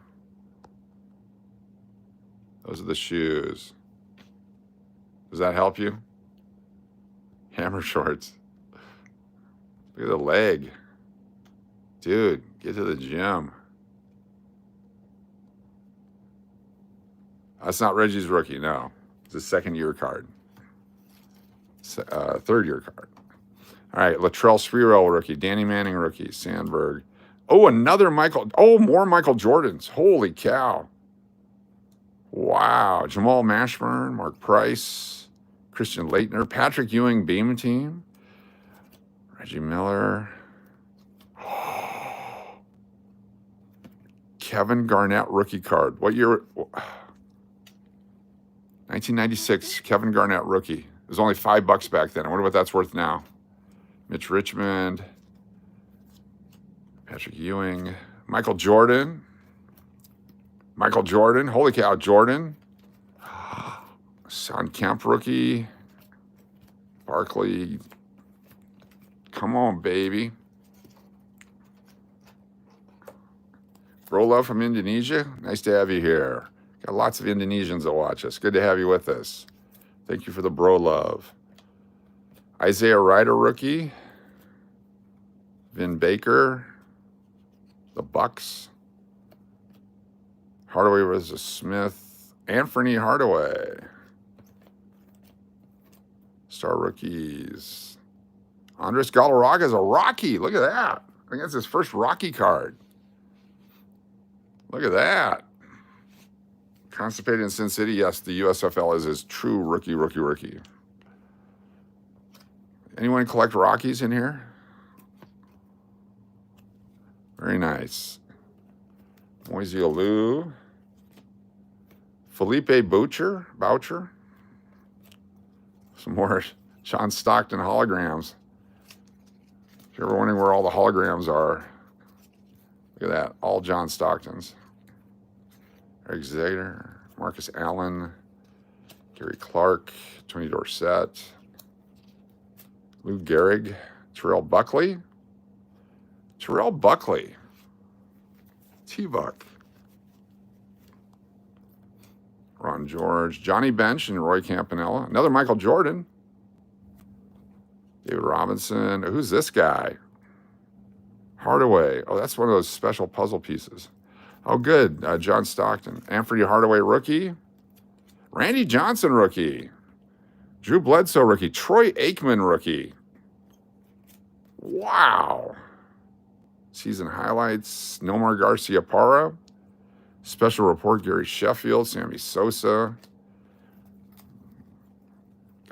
Speaker 1: Those are the shoes. Does that help you? Hammer shorts. Look at the leg. Dude, get to the gym. That's not Reggie's rookie, no. It's a second-year card. Third-year card. All right, Latrell Sprewell rookie. Danny Manning rookie. Sandberg. Oh, another Michael. Oh, more Michael Jordans. Holy cow. Wow. Jamal Mashburn, Mark Price, Christian Leitner, Patrick Ewing Beam Team. Reggie Miller. Kevin Garnett rookie card. What year? 1996, Kevin Garnett rookie. It was only $5 back then. I wonder what that's worth now. Mitch Richmond. Patrick Ewing. Michael Jordan. Michael Jordan. Holy cow, Jordan. Son Kemp rookie. Barkley. Come on, baby. Bro Love from Indonesia. Nice to have you here. Got lots of Indonesians that watch us. Good to have you with us. Thank you for the Bro Love. Isaiah Ryder rookie. Vin Baker. The Bucks. Hardaway versus Smith. Anthony Hardaway. Star rookies. Andres Galarraga is a Rocky. Look at that. I think that's his first Rocky card. Look at that. Constipated in Sin City. Yes, the USFL is his true rookie. Anyone collect Rockies in here? Very nice. Moisey Alou. Felipe Boucher. Some more John Stockton holograms. If you're ever wondering where all the holograms are, look at that. All John Stocktons. Eric Zager, Marcus Allen, Gary Clark, Tony Dorsett, Lou Gehrig, Terrell Buckley. T-Buck. Ron George, Johnny Bench, and Roy Campanella. Another Michael Jordan. David Robinson. Who's this guy? Hardaway. Oh, that's one of those special puzzle pieces. Oh, good. John Stockton. Anthony Hardaway, rookie. Randy Johnson, rookie. Drew Bledsoe, rookie. Troy Aikman, rookie. Wow. Season highlights. Nomar Garcia Parra. Special report, Gary Sheffield, Sammy Sosa.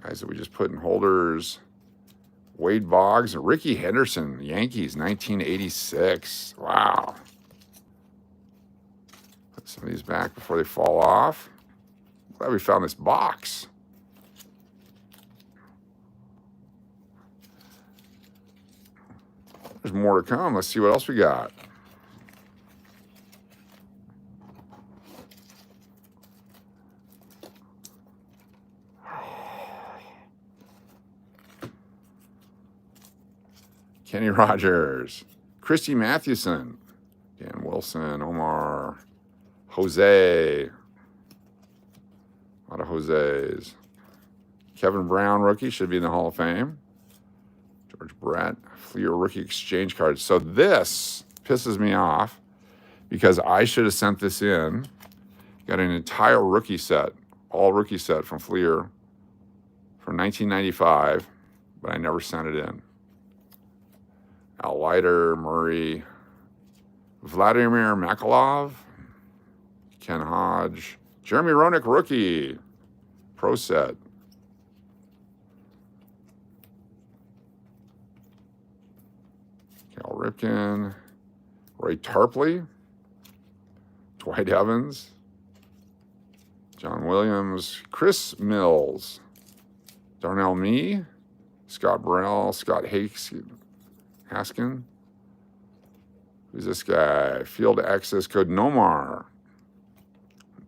Speaker 1: Guys that we just put in holders. Wade Boggs and Ricky Henderson, Yankees, 1986. Wow. Put some of these back before they fall off. Glad we found this box. There's more to come. Let's see what else we got. Kenny Rogers, Christy Mathewson, Dan Wilson, Omar, Jose, a lot of Jose's. Kevin Brown, rookie, should be in the Hall of Fame. George Brett, Fleer rookie exchange cards. So this pisses me off because I should have sent this in. Got an entire rookie set, all rookie set from Fleer for 1995, but I never sent it in. Al Leiter, Murray, Vladimir Makalov, Ken Hodge, Jeremy Roenick, rookie, pro set. Cal Ripken, Ray Tarpley, Dwight Evans, John Williams, Chris Mills, Darnell Mee, Scott Burrell, Scott Haskin. Who's this guy? Field access code Nomar.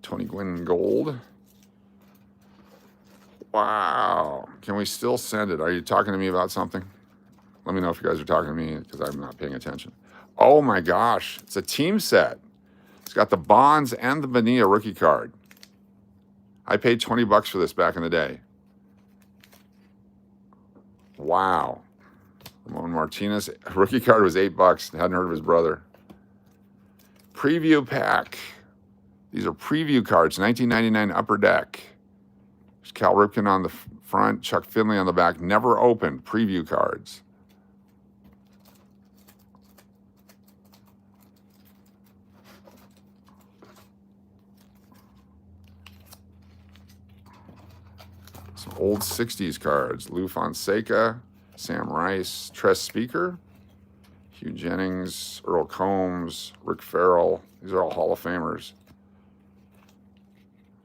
Speaker 1: Tony Gwynn Gold. Wow. Can we still send it? Are you talking to me about something? Let me know if you guys are talking to me because I'm not paying attention. Oh my gosh. It's a team set. It's got the Bonds and the Bonilla rookie card. I paid $20 for this back in the day. Wow. Ramon Martinez. Rookie card was $8. Hadn't heard of his brother. Preview pack. These are preview cards. 1999 Upper Deck. There's Cal Ripken on the front. Chuck Finley on the back. Never opened. Preview cards. Some old 60s cards. Lou Fonseca. Sam Rice, Tress Speaker, Hugh Jennings, Earl Combs, Rick Farrell. These are all Hall of Famers.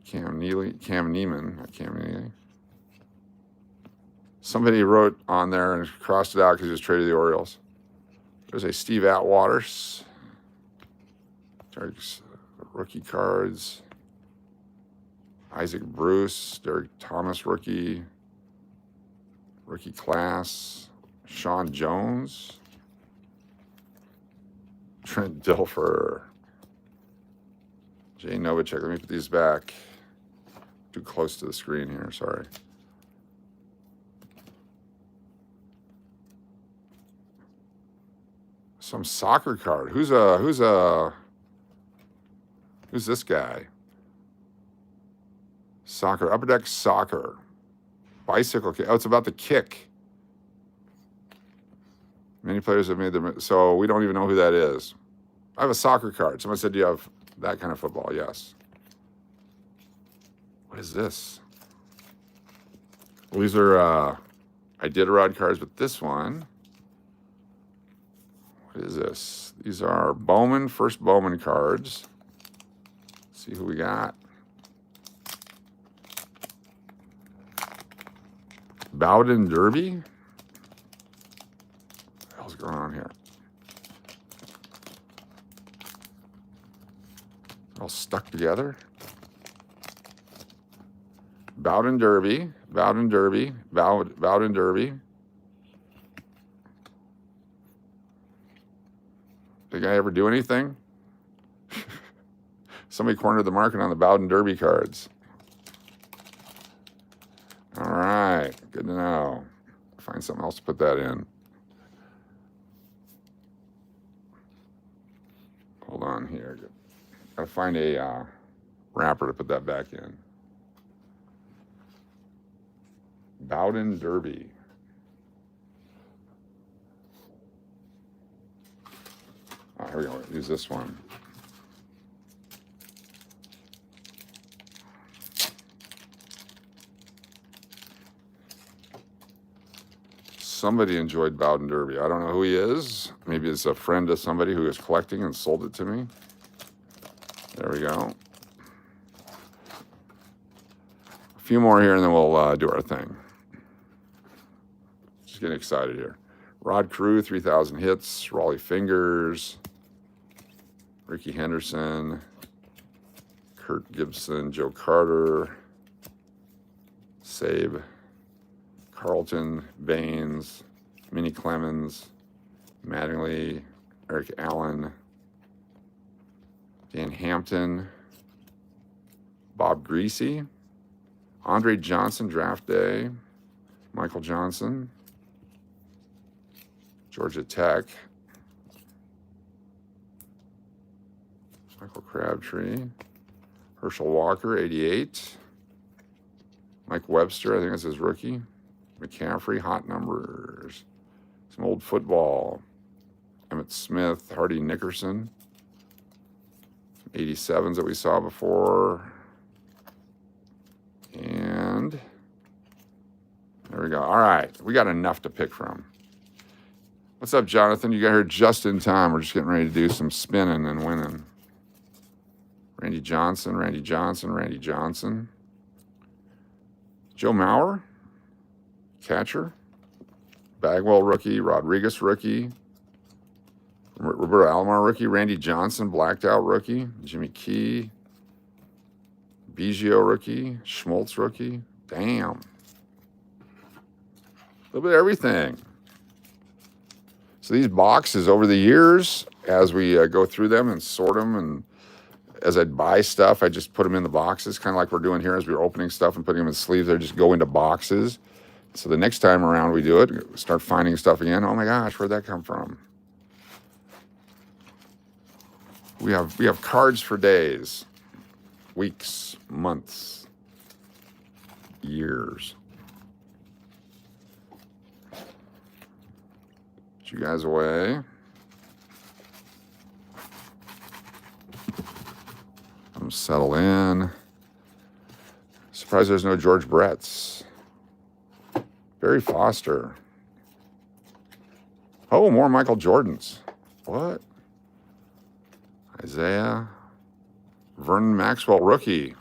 Speaker 1: Cam Neiman, not Cam Neely. Somebody wrote on there and crossed it out because he was traded to the Orioles. There's a Steve Atwaters. Derek's rookie cards. Isaac Bruce, Derek Thomas rookie. Rookie class, Sean Jones, Trent Dilfer, Jay Novacek. Let me put these back. Too close to the screen here, sorry. Some soccer card. Who's this guy? Soccer, Upper Deck Soccer. Bicycle kick. Oh, it's about the kick. Many players have made them, so we don't even know who that is. I have a soccer card. Someone said, do you have that kind of football? Yes. What is this? Well, these are Iditarod cards, but this one, what is this? These are Bowman, first Bowman cards. Let's see who we got. Bowden Derby? What the hell's going on here? All stuck together. Bowden Derby, Bowden Derby, Bowden Derby. Did the guy ever do anything? Somebody cornered the market on the Bowden Derby cards. All right, good to know. Find something else to put that in. Hold on here. Gotta find a wrapper to put that back in. Bowden Derby. Oh, here we go. Use this one. Somebody enjoyed Bowden Derby. I don't know who he is. Maybe it's a friend of somebody who is collecting and sold it to me. There we go. A few more here and then we'll do our thing. Just getting excited here. Rod Carew, 3,000 hits. Raleigh Fingers. Ricky Henderson. Kurt Gibson. Joe Carter. Sabe. Carlton, Baines, Minnie Clemens, Mattingly, Eric Allen, Dan Hampton, Bob Greasy, Andre Johnson, draft day, Michael Johnson, Georgia Tech, Michael Crabtree, Herschel Walker, 88, Mike Webster, I think that's his rookie, McCaffrey, hot numbers, some old football, Emmett Smith, Hardy Nickerson, 87s that we saw before. And there we go. All right, we got enough to pick from. What's up, Jonathan? You got here just in time. We're just getting ready to do some spinning and winning. Randy Johnson, Randy Johnson, Randy Johnson. Joe Mauer, catcher. Bagwell, rookie. Rodriguez, rookie. Roberto Alomar, rookie. Randy Johnson, blacked out, rookie. Jimmy Key. Biggio, rookie. Schmaltz, rookie. Damn. A little bit of everything. So these boxes over the years, as we go through them and sort them, and as I'd buy stuff, I just put them in the boxes, kind of like we're doing here as we're opening stuff and putting them in sleeves. They just go into boxes. So the next time around we do it, start finding stuff again. Oh my gosh, where'd that come from? We have cards for days, weeks, months, years. Put you guys away. Let them settle in. Surprised there's no George Bretts. Barry Foster. Oh, more Michael Jordans. What? Isaiah. Vernon Maxwell, rookie.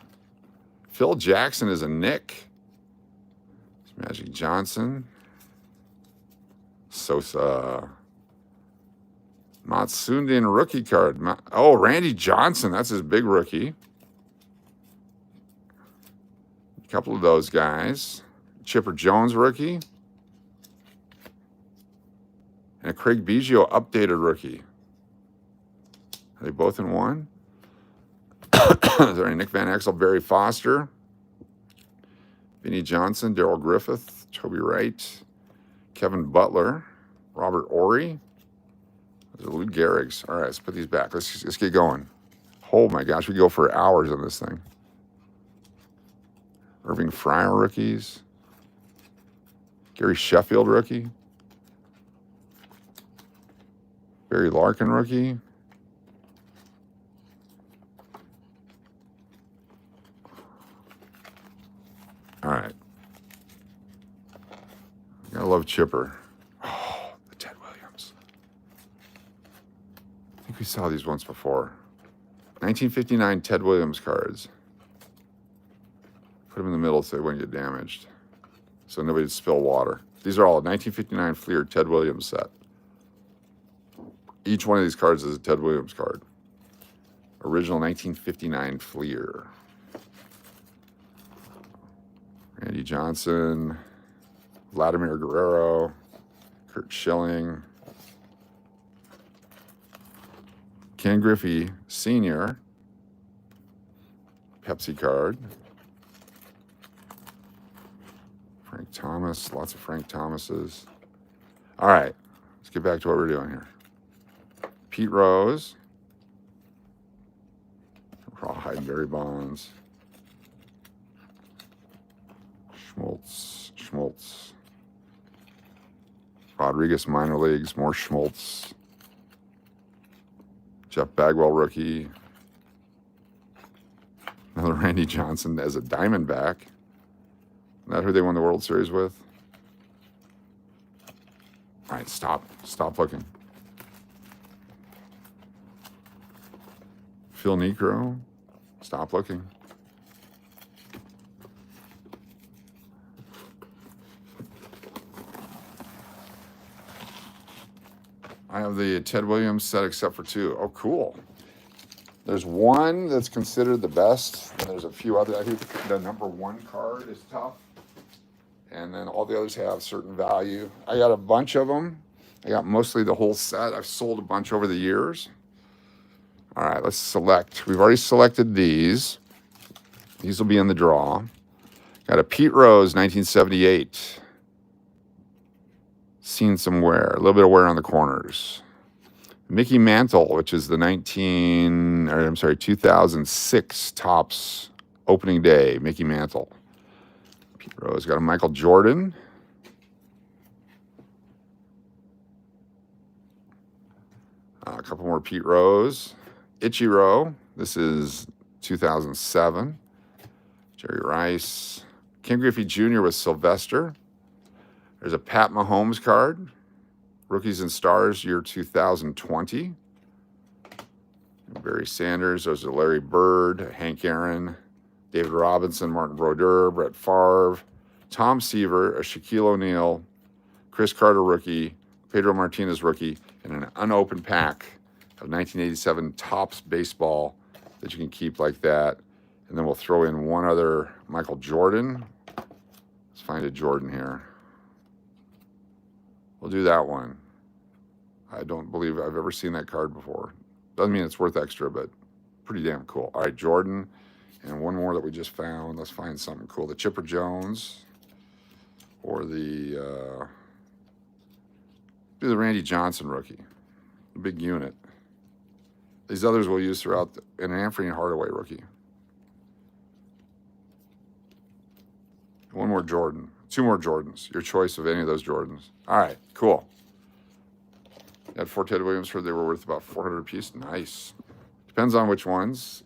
Speaker 1: Phil Jackson is a Nick. Magic Johnson. Sosa. Matsundin rookie card. Oh, Randy Johnson. That's his big rookie. A couple of those guys. Chipper Jones rookie. And a Craig Biggio updated rookie. Are they both in one? Is there any Nick Van Exel, Barry Foster, Vinnie Johnson, Darrell Griffith, Toby Wright, Kevin Butler, Robert Ory. Those are Lou Gehrig's. All right, let's put these back. Let's get going. Oh my gosh, we go for hours on this thing. Irving Fryer rookies. Gary Sheffield rookie. Barry Larkin rookie. All right. Gotta love Chipper. Oh, the Ted Williams. I think we saw these once before. 1959 Ted Williams cards. Put them in the middle so they wouldn't get damaged. So nobody would spill water. These are all 1959 Fleer Ted Williams set. Each one of these cards is a Ted Williams card. Original 1959 Fleer. Randy Johnson, Vladimir Guerrero, Kurt Schilling, Ken Griffey Sr., Pepsi card, Frank Thomas, lots of Frank Thomases. All right, let's get back to what we're doing here. Pete Rose, Rawhide and Barry Bonds, Schmaltz. Rodriguez minor leagues, more Schmaltz. Jeff Bagwell rookie. Another Randy Johnson as a Diamondback. Isn't that who they won the World Series with? All right, stop looking. Phil Niekro, stop looking. I have the Ted Williams set except for two. Oh, cool. There's one that's considered the best, and there's a few other. I think the number one card is tough, and then all the others have certain value. I got a bunch of them. I got mostly the whole set. I've sold a bunch over the years. All right, let's select. We've already selected these. These will be in the draw. Got a Pete Rose, 1978. Seen some wear, a little bit of wear on the corners. mcmahon, which is the 2006 Topps opening day, mcmahon. Pete Rose. Got a Michael Jordan. A couple more Pete Rose. Ichiro. This is 2007. Jerry Rice. Ken Griffey Jr. with Sylvester. There's a Pat Mahomes card. Rookies and Stars, year 2020. Barry Sanders. Those are Larry Bird, Hank Aaron, David Robinson, Martin Brodeur, Brett Favre, Tom Seaver, a Shaquille O'Neal, Chris Carter rookie, Pedro Martinez rookie, and an unopened pack of 1987 Topps baseball that you can keep like that. And then we'll throw in one other Michael Jordan. Let's find a Jordan here. We'll do that one. I don't believe I've ever seen that card before. Doesn't mean it's worth extra, but pretty damn cool. All right, Jordan. And one more that we just found. Let's find something cool. The Chipper Jones or the Randy Johnson rookie. The big unit. These others we'll use throughout. And an Anthony Hardaway rookie. One more Jordan. Two more Jordans. Your choice of any of those Jordans. All right, cool. At Fort Ted Williamsford, they were worth about $400 a piece. Nice. Depends on which ones.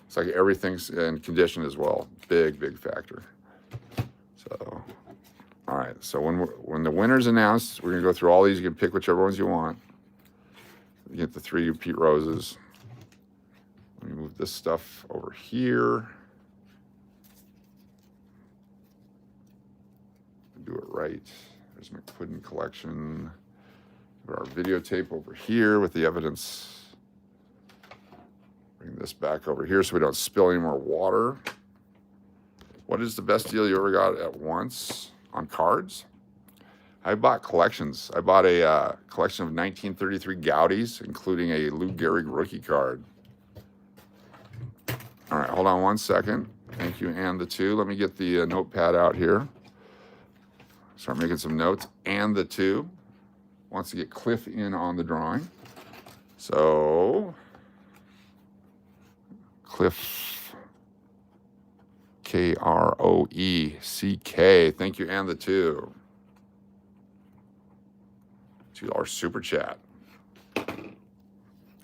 Speaker 1: It's like everything's in condition as well. Big factor. So, all right. So when the winner's announced, we're gonna go through all these. You can pick whichever ones you want. You get the 3 Pete Roses. Let me move this stuff over here. Do it right. There's McPuddin collection. Put our videotape over here with the evidence. Bring this back over here so we don't spill any more water. What is the best deal you ever got at once on cards? I bought collections. I bought a collection of 1933 Gaudies, including a Lou Gehrig rookie card. All right, hold on one second. Thank you, and the 2. Let me get the notepad out here. Start making some notes. And the 2 wants to get Cliff in on the drawing. So, Cliff, Kroeck. Thank you, and the 2. $2 super chat. All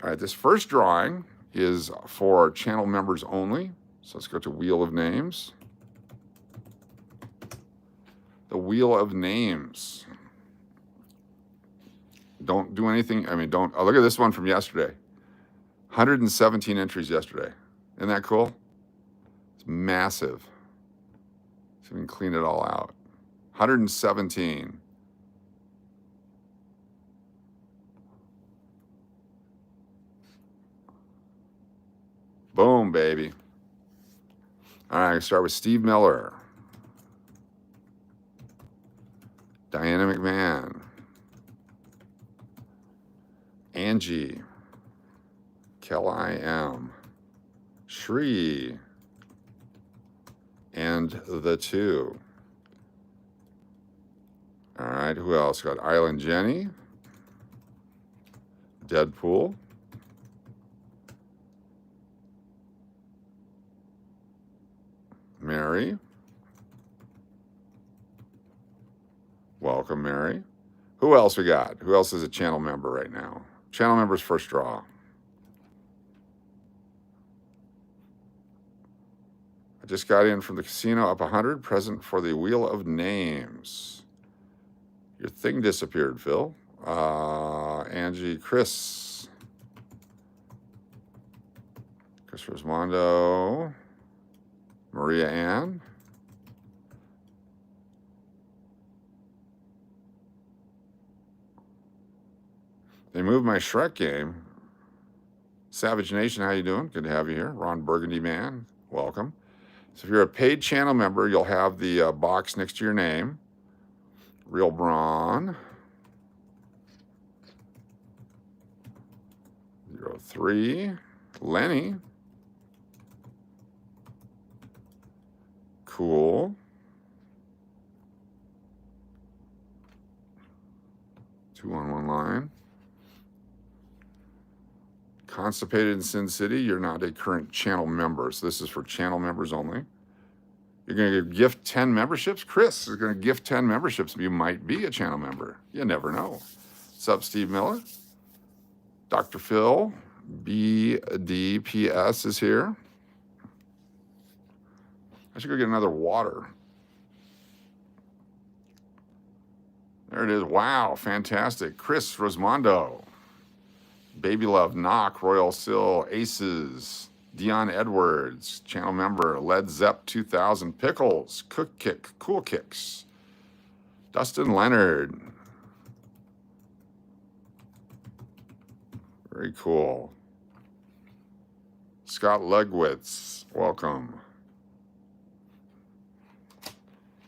Speaker 1: right, this first drawing is for channel members only. So let's go to Wheel of Names. The Wheel of Names. Don't do anything. I mean, don't. Oh, look at this one from yesterday. 117 entries yesterday. Isn't that cool? It's massive. So we can clean it all out. 117. Boom, baby. All right, start with Steve Miller. Diana McMahon. Angie. Kelly M. Shree. And the 2. All right, who else? Got Island Jenny. Deadpool. Mary. Welcome, Mary. Who else we got? Who else is a channel member right now? Channel members first draw. I just got in from the casino, up 100, present for the Wheel of Names. Your thing disappeared, Phil. Angie, Chris Rosmondo, Maria Ann. They moved my Shrek game. Savage Nation, how you doing? Good to have you here. Ron Burgundy Man, welcome. So if you're a paid channel member, you'll have the box next to your name. Real Braun. 03. Lenny. Cool. Two on one line. Constipated in Sin City. You're not a current channel member, so this is for channel members only. You're going to gift 10 memberships? Chris is going to gift 10 memberships. You might be a channel member. You never know. What's up, Steve Miller? Dr. Phil, BDPS is here. I should go get another water. There it is. Wow, fantastic. Chris Rosmondo. Baby Love, Knock, Royal Sill, Aces, Dion Edwards, channel member, Led Zepp 2000, Pickles, Cook Kick, Cool Kicks, Dustin Leonard. Very cool. Scott Legwitz, welcome.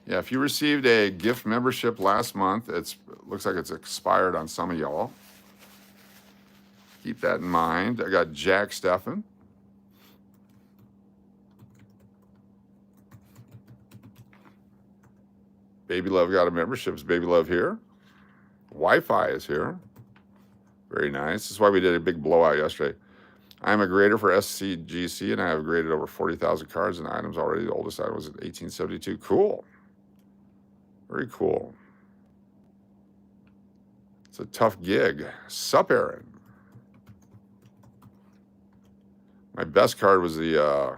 Speaker 1: Yeah, if you received a gift membership last month, it looks like it's expired on some of y'all. Keep that in mind. I got Jack Stephan. Baby Love got a membership. Is Baby Love here? Wi-Fi is here. Very nice. This is why we did a big blowout yesterday. I'm a grader for SCGC, and I have graded over 40,000 cards and items already. The oldest item was in 1872. Cool. Very cool. It's a tough gig. SupAaron. My best card was the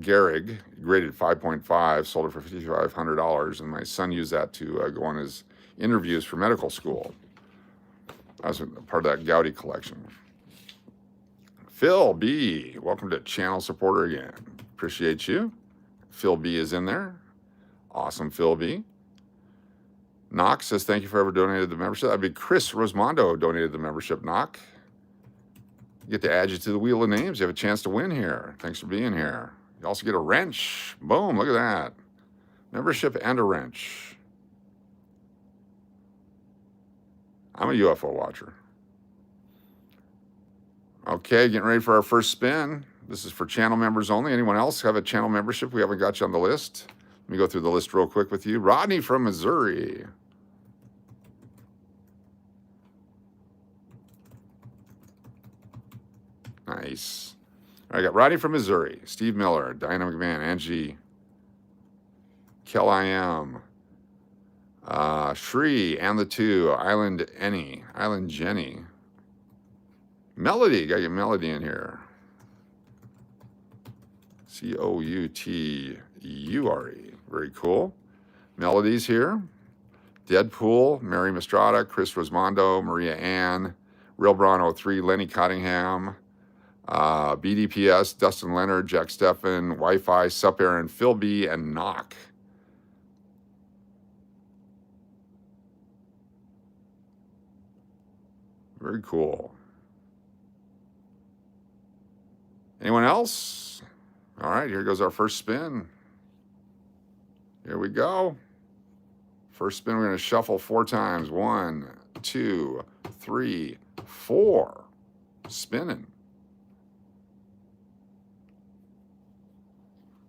Speaker 1: Gehrig, graded 5.5, sold it for $5,500, and my son used that to go on his interviews for medical school. I was a part of that Gowdy collection. Phil B, welcome to channel supporter again. Appreciate you. Phil B is in there. Awesome, Phil B. Knox says, thank you for ever donated the membership. That'd be Chris Rosmondo donated the membership, Knock. Get to add you to the wheel of names. You have a chance to win here. Thanks for being here. You also get a wrench. Boom, look at that. Membership and a wrench. I'm a UFO watcher. Okay, getting ready for our first spin. This is for channel members only. Anyone else have a channel membership? We haven't got you on the list. Let me go through the list real quick with you. Rodney from Missouri. Nice. All right, I got Rodney from Missouri, Steve Miller, Diane McMahon, Angie, Kel I Am, Shri, and the two, Island Jenny. Melody, got your Melody in here. Couture. Very cool. Melody's here. Deadpool, Mary Mistretta, Chris Rosmondo, Maria Ann, Real Braun 03, Lenny Cottingham, BDPS, Dustin Leonard, Jack Stephan, Wi-Fi, SupAaron, Phil B, and Knock. Very cool. Anyone else? All right, here goes our first spin. Here we go. First spin, we're going to shuffle 4 times. 1, 2, 3, 4. Spinning.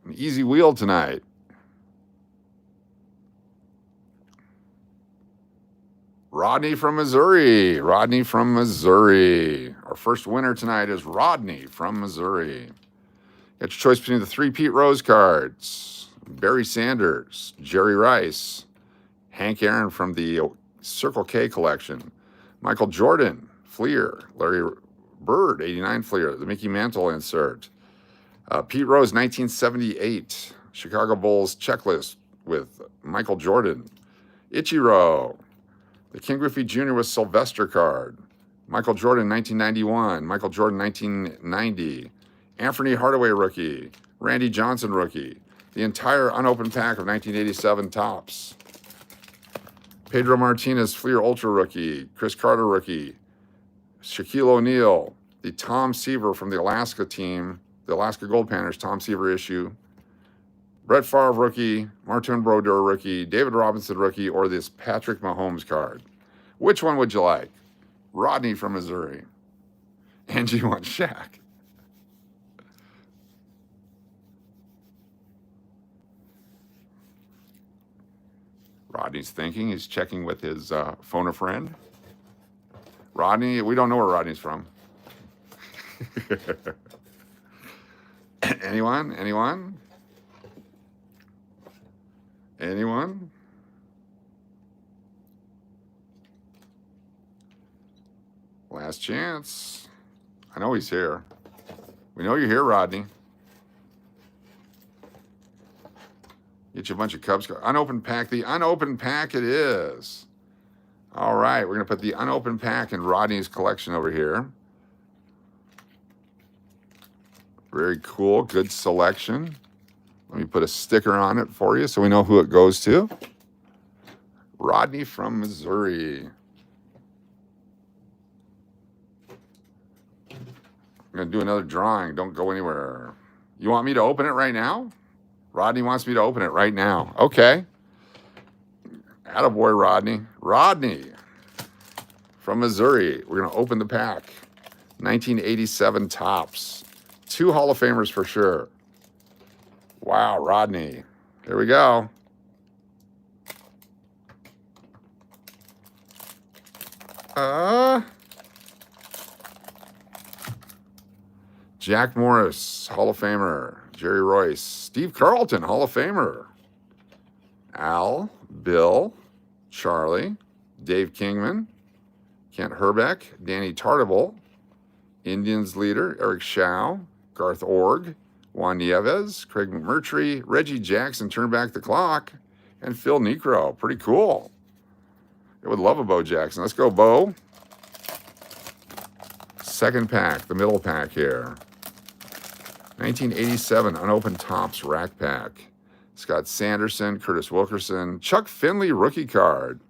Speaker 1: An easy wheel tonight. Rodney from Missouri. Rodney from Missouri. Our first winner tonight is Rodney from Missouri. Got your choice between the 3 Pete Rose cards. Barry Sanders, Jerry Rice, Hank Aaron from the Circle K collection, Michael Jordan, Fleer, Larry Bird, 89 Fleer, the Mickey Mantle insert, Pete Rose, 1978, Chicago Bulls checklist with Michael Jordan, Ichiro, the King Griffey Jr. with Sylvester card, Michael Jordan, 1991, Michael Jordan, 1990, Anthony Hardaway rookie, Randy Johnson rookie, the entire unopened pack of 1987 Topps, Pedro Martinez Fleer Ultra rookie, Chris Carter rookie, Shaquille O'Neal, the Tom Seaver from the Alaska team, the Alaska Gold Panthers Tom Seaver issue, Brett Favre rookie, Martin Brodeur rookie, David Robinson rookie, or this Patrick Mahomes card. Which one would you like? Rodney from Missouri. Angie wants Shaq. Rodney's thinking. He's checking with his phone a friend. Rodney, we don't know where Rodney's from. Anyone? Anyone? Anyone? Last chance. I know he's here. We know you're here, Rodney. Get you a bunch of Cubs. Unopened pack. The unopened pack it is. All right, we're going to put the unopened pack in Rodney's collection over here. Very cool. Good selection. Let me put a sticker on it for you so we know who it goes to. Rodney from Missouri. I'm going to do another drawing. Don't go anywhere. You want me to open it right now? Rodney wants me to open it right now. Okay. Attaboy, Rodney. Rodney from Missouri. We're going to open the pack. 1987 Topps. 2 Hall of Famers for sure. Wow, Rodney. Here we go. Jack Morris, Hall of Famer. Jerry Royce. Steve Carlton, Hall of Famer. Al, Bill, Charlie, Dave Kingman, Kent Herbeck, Danny Tartable, Indians leader Eric Shaw, Garth Org, Juan Nieves, Craig McMurtry, Reggie Jackson, Turn Back the Clock, and Phil Necro. Pretty cool. I would love a Bo Jackson. Let's go, Bo. Second pack, the middle pack here. 1987 unopened Topps rack pack. Scott Sanderson, Curtis Wilkerson, Chuck Finley rookie card.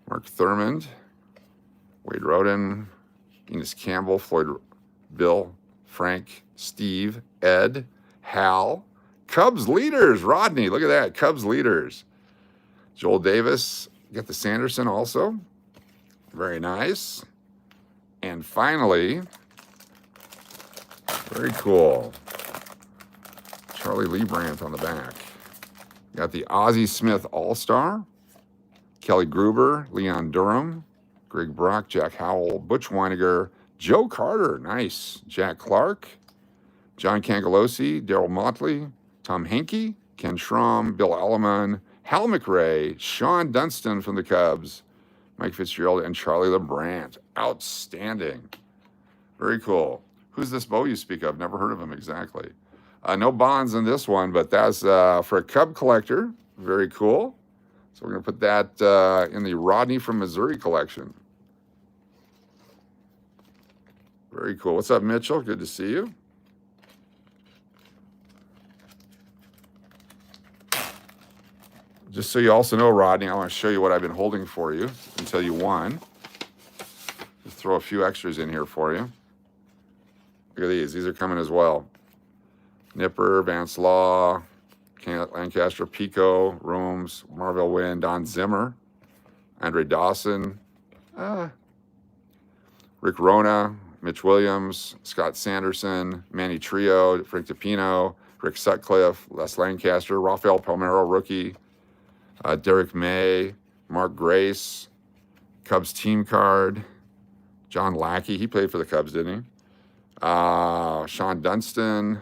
Speaker 1: Mark Thurmond, Wade Roden, Enos Campbell, Floyd, Bill, Frank, Steve, Ed, Hal. Cubs leaders, Rodney, look at that, Cubs leaders. Joel Davis, get the Sanderson also. Very nice. And finally, very cool, Charlie Lee Brandt on the back. Got the Ozzie Smith All-Star, Kelly Gruber, Leon Durham, Greg Brock, Jack Howell, Butch Weiniger, Joe Carter, nice, Jack Clark, John Cangelosi, Darryl Motley, Tom Henke, Ken Schramm, Bill Alleman, Hal McRae, Sean Dunston from the Cubs, Mike Fitzgerald, and Charlie LeBrandt. Outstanding. Very cool. Who's this Bo you speak of? Never heard of him exactly. No bonds in this one, but that's for a Cub collector. Very cool. So we're going to put that in the Rodney from Missouri collection. Very cool. What's up, Mitchell? Good to see you. Just so you also know, Rodney, I want to show you what I've been holding for you until you won. Just throw a few extras in here for you. Look at these. These are coming as well. Nipper, Vance Law, Lancaster, Pico, Rooms, Marvell Wynn, Don Zimmer, Andre Dawson, Rick Rona, Mitch Williams, Scott Sanderson, Manny Trio, Frank DePino, Rick Sutcliffe, Les Lancaster, Rafael Palmeiro, rookie, Derek May, Mark Grace, Cubs team card, John Lackey, he played for the Cubs, didn't he? Sean Dunston,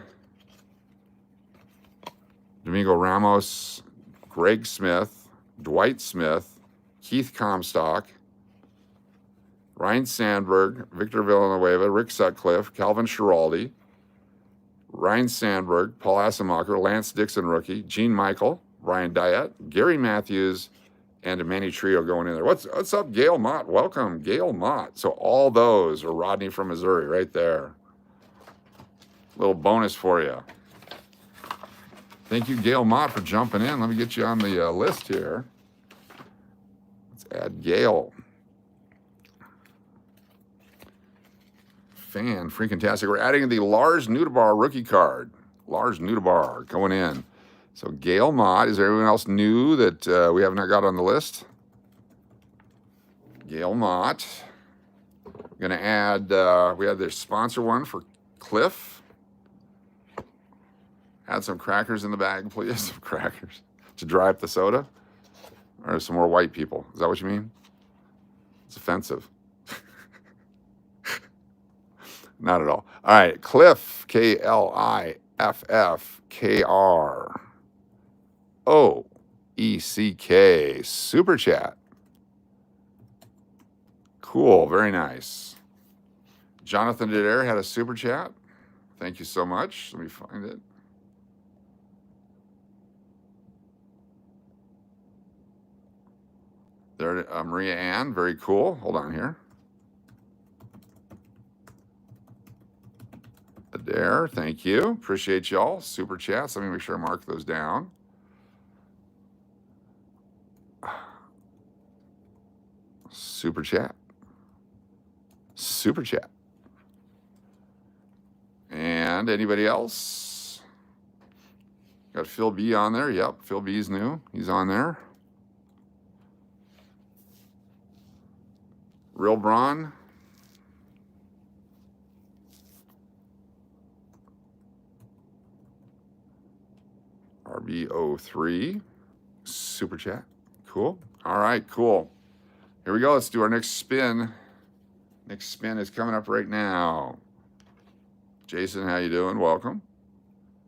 Speaker 1: Domingo Ramos, Greg Smith, Dwight Smith, Keith Comstock, Ryan Sandberg, Victor Villanueva, Rick Sutcliffe, Calvin Schiraldi, Ryan Sandberg, Paul Assemacher, Lance Dixon rookie, Gene Michael, Brian Diet, Gary Matthews, and a Manny Trio going in there. What's up, Gail Mott? Welcome, Gail Mott. So all those are Rodney from Missouri right there. Little bonus for you. Thank you, Gail Mott, for jumping in. Let me get you on the list here. Let's add Gail. Fan, freaking-tastic. We're adding the Lars Nootbaar rookie card. Lars Nootbaar going in. So Gail Mott, is there anyone else new that we have not got on the list? Gail Mott. Going to add, we had the sponsor one for Cliff. Add some crackers in the bag, please. Some crackers to dry up the soda. Or some more white people. Is that what you mean? It's offensive. Not at all. All right, Cliff, KLIFFKROECK, super chat. Cool, very nice. Jonathan Dader had a super chat. Thank you so much. Let me find it. There, Maria Ann, very cool. Hold on here. There, thank you. Appreciate y'all. Super chats. Let me make sure I mark those down. Super chat. Super chat. And anybody else? Got Phil B on there. Yep, Phil B's new. He's on there. Real Braun. RB03. Super chat. Cool. All right, cool. Here we go. Let's do our next spin. Next spin is coming up right now. Jason, how you doing? Welcome.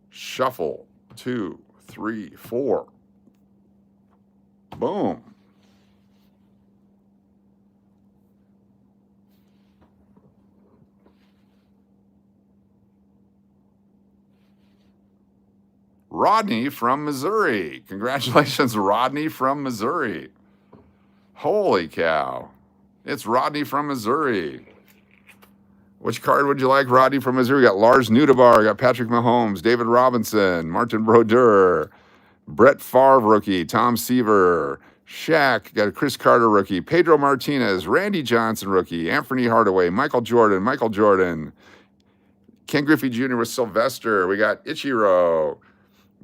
Speaker 1: Shuffle. 2, 3, 4. Boom. Rodney from Missouri. Congratulations, Rodney from Missouri. Holy cow. It's Rodney from Missouri. Which card would you like, Rodney from Missouri? We got Lars Nudebar, got Patrick Mahomes, David Robinson, Martin Brodeur, Brett Favre rookie, Tom Seaver, Shaq, got a Chris Carter rookie, Pedro Martinez, Randy Johnson rookie, Anthony Hardaway, Michael Jordan, Ken Griffey Jr. with Sylvester. We got Ichiro,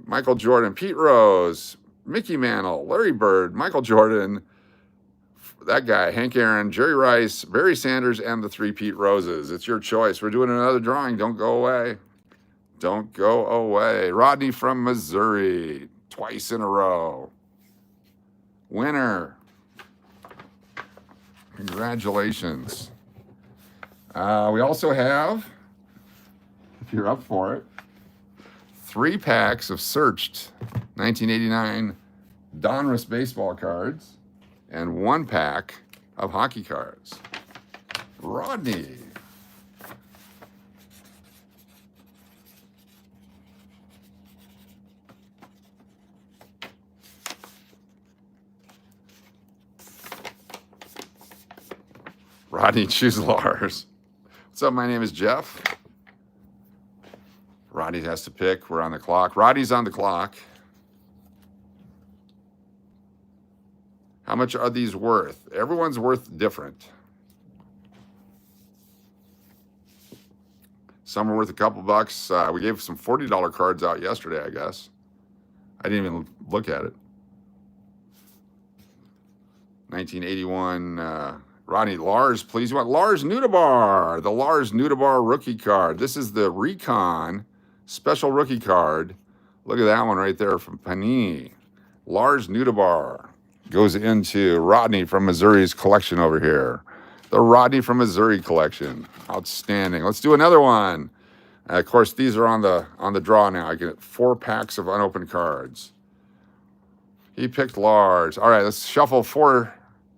Speaker 1: Michael Jordan, Pete Rose, Mickey Mantle, Larry Bird, Michael Jordan, that guy, Hank Aaron, Jerry Rice, Barry Sanders, and the 3 Pete Roses. It's your choice. We're doing another drawing. Don't go away. Don't go away. Rodney from Missouri, twice in a row. Winner. Congratulations. We also have, if you're up for it, 3 packs of searched 1989 Donruss baseball cards and 1 pack of hockey cards. Rodney. Rodney, choose Lars. What's up? My name is Jeff. Rodney has to pick. We're on the clock. Rodney's on the clock. How much are these worth? Everyone's worth different. Some are worth a couple bucks. We gave some $40 cards out yesterday, I guess. I didn't even look at it. 1981. Rodney, Lars, please. You want Lars Nudebar, the Lars Nudebar rookie card. This is the Recon special rookie card. Look at that one right there from Panini. Lars Nudebar goes into Rodney from Missouri's collection over here. The Rodney from Missouri collection. Outstanding. Let's do another one. Of course, these are on the draw now. I get 4 packs of unopened cards. He picked Lars. All right, let's shuffle 4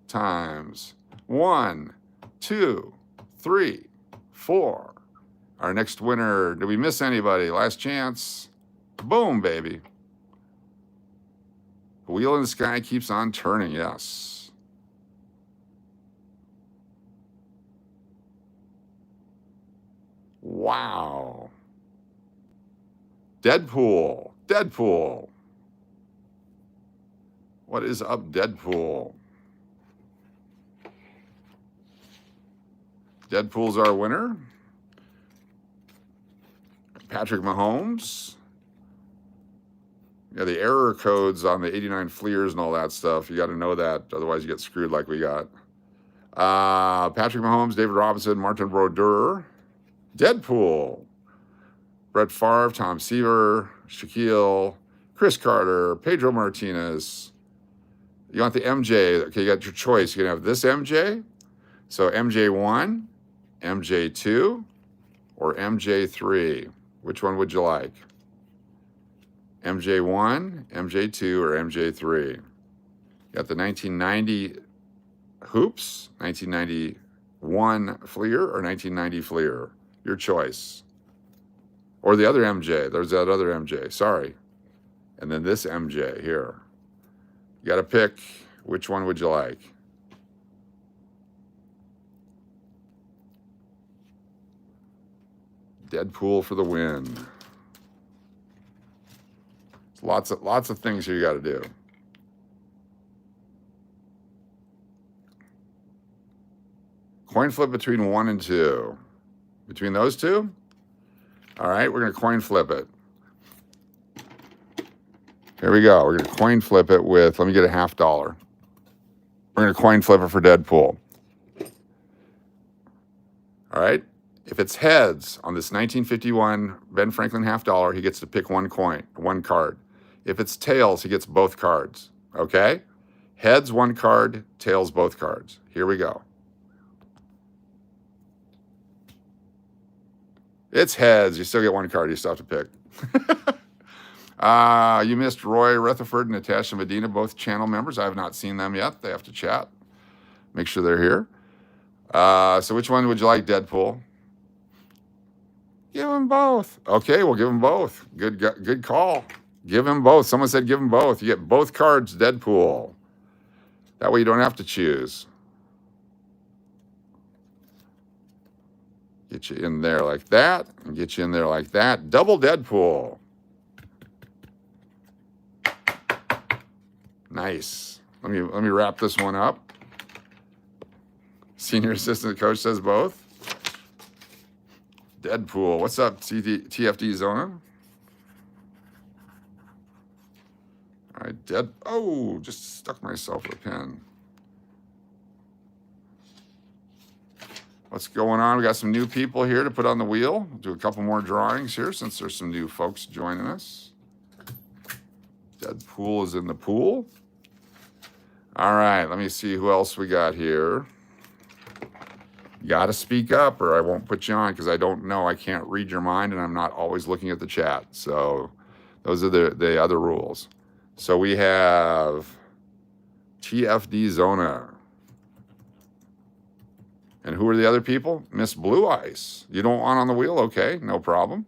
Speaker 1: times. 1, 2, 3, 4. Our next winner. Did we miss anybody? Last chance. Boom, baby. The wheel in the sky keeps on turning. Yes. Wow. Deadpool. Deadpool. What is up, Deadpool? Deadpool's our winner. Patrick Mahomes. Yeah, the error codes on the 89 Fleers and all that stuff. You got to know that. Otherwise, you get screwed like we got. Patrick Mahomes, David Robinson, Martin Brodeur, Deadpool, Brett Favre, Tom Seaver, Shaquille, Chris Carter, Pedro Martinez. You want the MJ? Okay, you got your choice. You can have this MJ. So MJ1, MJ2, or MJ3. Which one would you like? MJ1, MJ2, or MJ3? You got the 1990 Hoops, 1991 Fleer, or 1990 Fleer? Your choice. Or the other MJ. There's that other MJ. Sorry. And then this MJ here. You got to pick. Which one would you like? Deadpool for the win. Lots of things here you got to do. Coin flip between 1 and 2. Between those two? All right, we're going to coin flip it. Here we go. We're going to coin flip it with, let me get $50. We're going to coin flip it for Deadpool. All right. If it's heads on this 1951 Ben Franklin $50, he gets to pick one card. If it's tails, he gets both cards. Okay? Heads, one card. Tails, both cards. Here we go. It's heads. You still get one card. You still have to pick. You missed Roy Rutherford and Natasha Medina, both channel members. I have not seen them yet. They have to chat. Make sure they're here. So which one would you like, Deadpool? Give them both. Okay, we'll give them both. Good call. Give them both. Someone said give them both. You get both cards, Deadpool. That way you don't have to choose. Get you in there like that, and get you in there like that. Double Deadpool. Nice. Let me wrap this one up. Senior assistant coach says both. Deadpool. What's up, TFD Zona? All right, oh, just stuck myself with a pen. What's going on? We got some new people here to put on the wheel. We'll do a couple more drawings here since there's some new folks joining us. Deadpool is in the pool. All right, let me see who else we got here. You got to speak up or I won't put you on because I don't know. I can't read your mind and I'm not always looking at the chat. So those are the other rules. So we have TFD Zona. And who are the other people? Miss Blue Ice. You don't want on the wheel? Okay, no problem.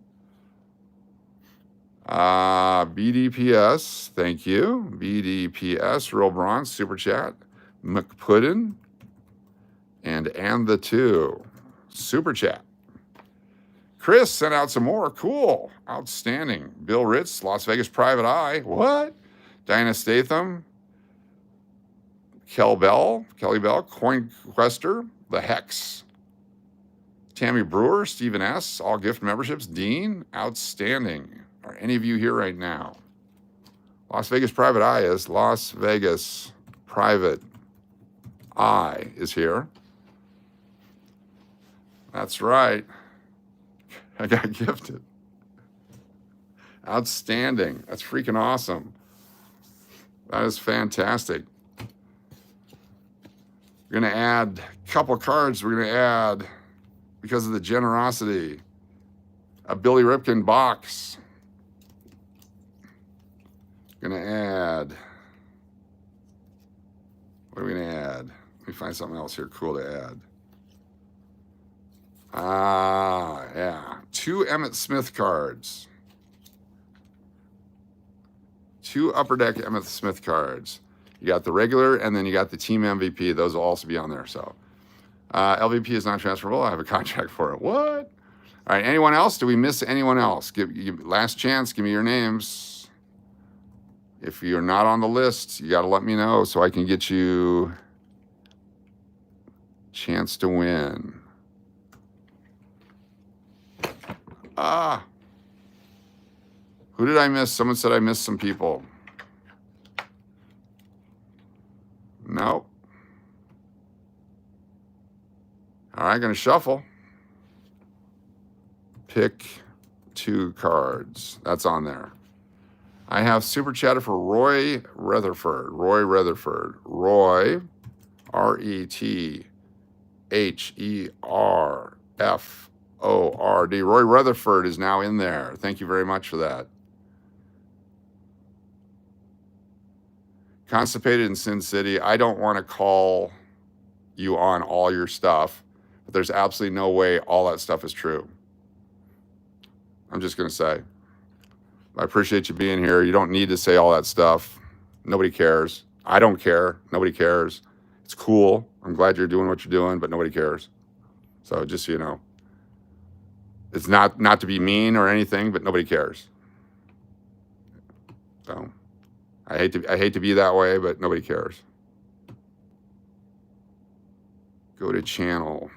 Speaker 1: BDPS, thank you. BDPS, Real Bronze, Super Chat. mcmahon and the two, Super Chat. Chris sent out some more. Cool. Outstanding. Bill Ritz, Las Vegas Private Eye. What? Diana Statham. Kelly Bell, Coin Quester, The Hex. Tammy Brewer, Stephen S., all gift memberships. Dean, outstanding. Are any of you here right now? Las Vegas Private Eye is. Las Vegas Private Eye is here. That's right. I got gifted. Outstanding. That's freaking awesome. That is fantastic. We're going to add a couple cards. We're going to add, because of the generosity, a Billy Ripken box. Going to add, what are we going to add? Let me find something else here cool to add. Yeah. 2 Emmitt Smith cards. 2 Upper Deck Emmitt Smith cards. You got the regular, and then you got the team MVP. Those will also be on there. So LVP is not transferable. I have a contract for it. What? All right. Anyone else? Do we miss anyone else? Last chance. Give me your names. If you're not on the list, you got to let me know so I can get you a chance to win. Who did I miss? Someone said I missed some people. Nope. right, going to shuffle. Pick 2 cards. That's on there. I have super chatted for Roy Rutherford. Roy, R-E-T-H-E-R-F-O-R-D. Roy Rutherford is now in there. Thank you very much for that. Constipated in Sin City. I don't want to call you on all your stuff, but there's absolutely no way all that stuff is true. I'm just going to say. I appreciate you being here. You don't need to say all that stuff. Nobody cares. I don't care. Nobody cares. It's cool. I'm glad you're doing what you're doing, but nobody cares. So just so you know. It's not to be mean or anything, but nobody cares. So I hate to be that way, but nobody cares. Go to channel.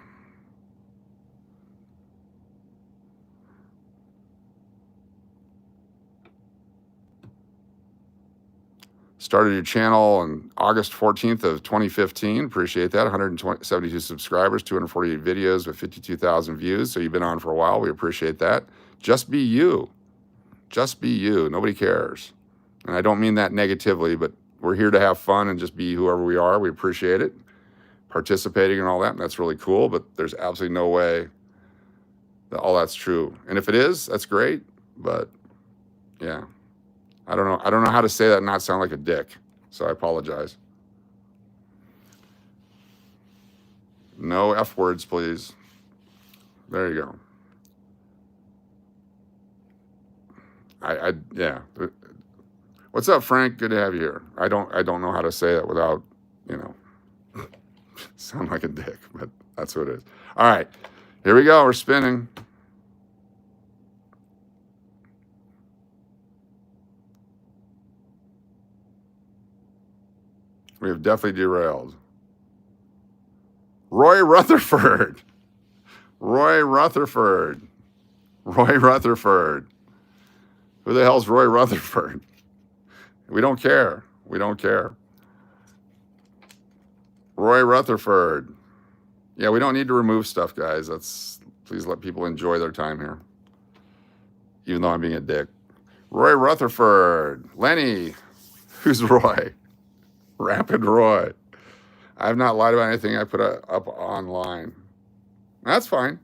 Speaker 1: Started your channel on August 14th of 2015. Appreciate that. 172 subscribers, 248 videos with 52,000 views. So you've been on for a while. We appreciate that. Just be you. Just be you. Nobody cares. And I don't mean that negatively, but we're here to have fun and just be whoever we are. We appreciate it. Participating and all that. And that's really cool. But there's absolutely no way that all that's true. And if it is, that's great. But yeah. I don't know how to say that and not sound like a dick. So I apologize. No F words, please. There you go. Yeah. What's up, Frank? Good to have you here. I don't know how to say it without, sound like a dick, but that's what it is. All right. Here we go. We're spinning. We have definitely derailed. Roy Rutherford. Roy Rutherford. Roy Rutherford. Who the hell's Roy Rutherford? We don't care. We don't care. Roy Rutherford. Yeah, we don't need to remove stuff, guys. Please let people enjoy their time here. Even though I'm being a dick. Roy Rutherford. Lenny. Who's Roy? Rapid Roy. I have not lied about anything I put up online. That's fine.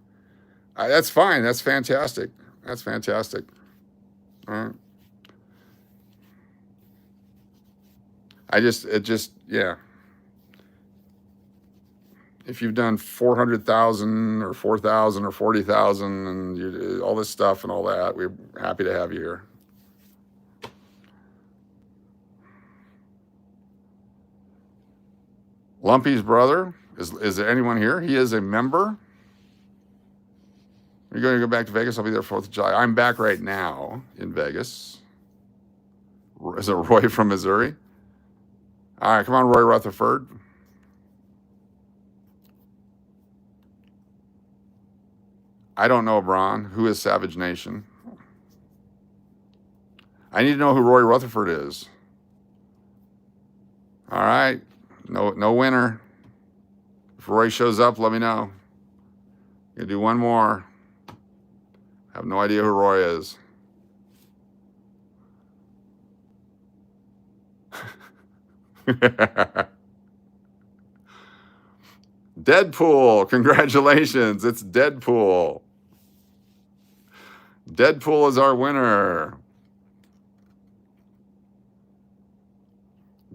Speaker 1: That's fine. That's fantastic. That's fantastic. All right. Yeah. If you've done 400,000 or 4,000 or 40,000 and all this stuff and all that, we're happy to have you here. Lumpy's brother, is there anyone here? He is a member. You're going to go back to Vegas? I'll be there 4th of July. I'm back right now in Vegas. Is it Roy from Missouri? All right, come on, Roy Rutherford. I don't know, Bron. Who is Savage Nation? I need to know who Roy Rutherford is. All right. No winner. If Roy shows up, let me know. Gonna do one more. I have no idea who Roy is. Deadpool, congratulations. It's Deadpool. Deadpool is our winner.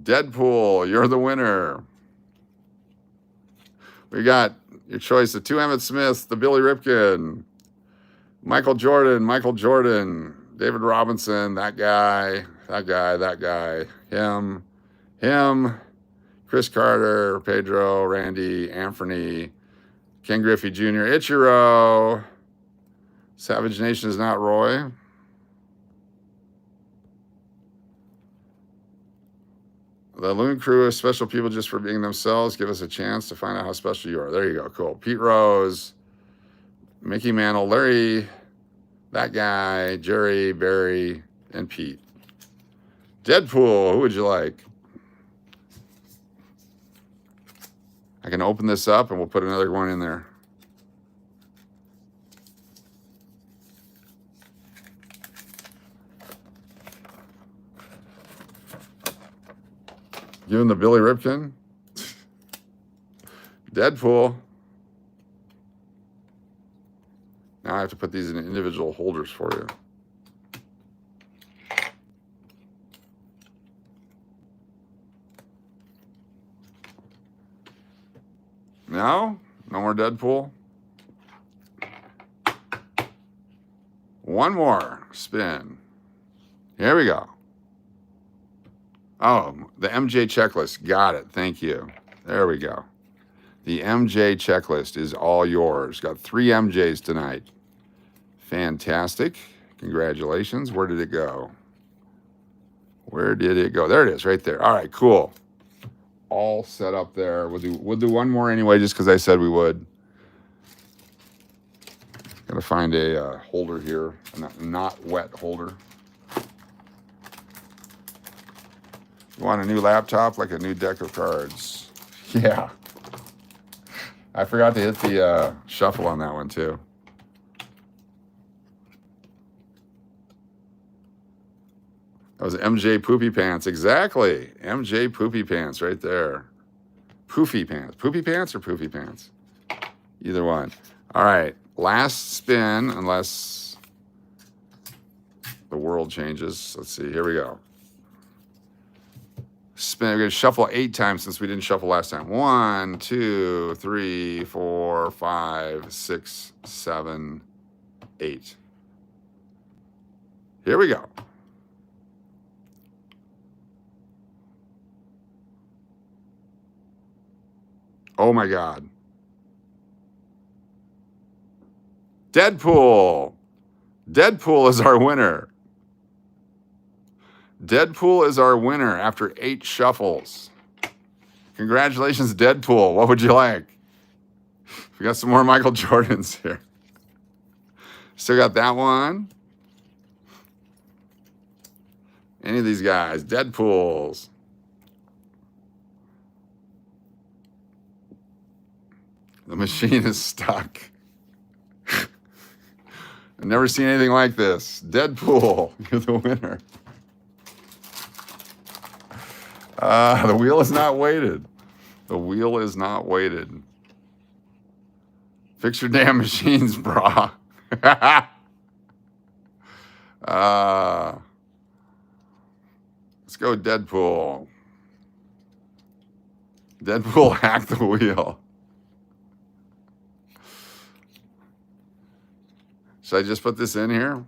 Speaker 1: Deadpool, you're the winner. We got your choice of 2 Emmett Smiths, the Billy Ripken, Michael Jordan, David Robinson, that guy, him, Chris Carter, Pedro, Randy, Anthony, Ken Griffey Jr., Ichiro, Savage Nation is not Roy. The Loon Crew is special people just for being themselves. Give us a chance to find out how special you are. There you go. Cool. Pete Rose, Mickey Mantle, Larry, that guy, Jerry, Barry, and Pete. Deadpool, who would you like? I can open this up and we'll put another one in there. Giving the Billy Ripken. Deadpool. Now I have to put these in individual holders for you. No? No more Deadpool? One more spin. Here we go. Oh, the MJ checklist. Got it. Thank you. There we go. The MJ checklist is all yours. Got 3 MJs tonight. Fantastic. Congratulations. Where did it go? Where did it go? There it is, right there. All right, cool. All set up there. We'll do one more anyway, just because I said we would. Gotta find a holder here, a not wet holder. You want a new laptop, like a new deck of cards? Yeah. I forgot to hit the shuffle on that one too. That was MJ Poopy Pants. Exactly. MJ Poopy Pants right there. Poofy Pants. Poopy Pants or Poofy Pants? Either one. All right. Last spin, unless the world changes. Let's see. Here we go. Spin. We're going to shuffle 8 times since we didn't shuffle last time. 1, 2, 3, 4, 5, 6, 7, 8. Here we go. Oh my God. Deadpool. Deadpool is our winner. Deadpool is our winner after 8 shuffles. Congratulations, Deadpool. What would you like? We got some more Michael Jordans here. Still got that one. Any of these guys. Deadpools. The machine is stuck. I've never seen anything like this. Deadpool, you're the winner. The wheel is not weighted. The wheel is not weighted. Fix your damn machines, brah. Let's go Deadpool. Deadpool hacked the wheel. Should I just put this in here?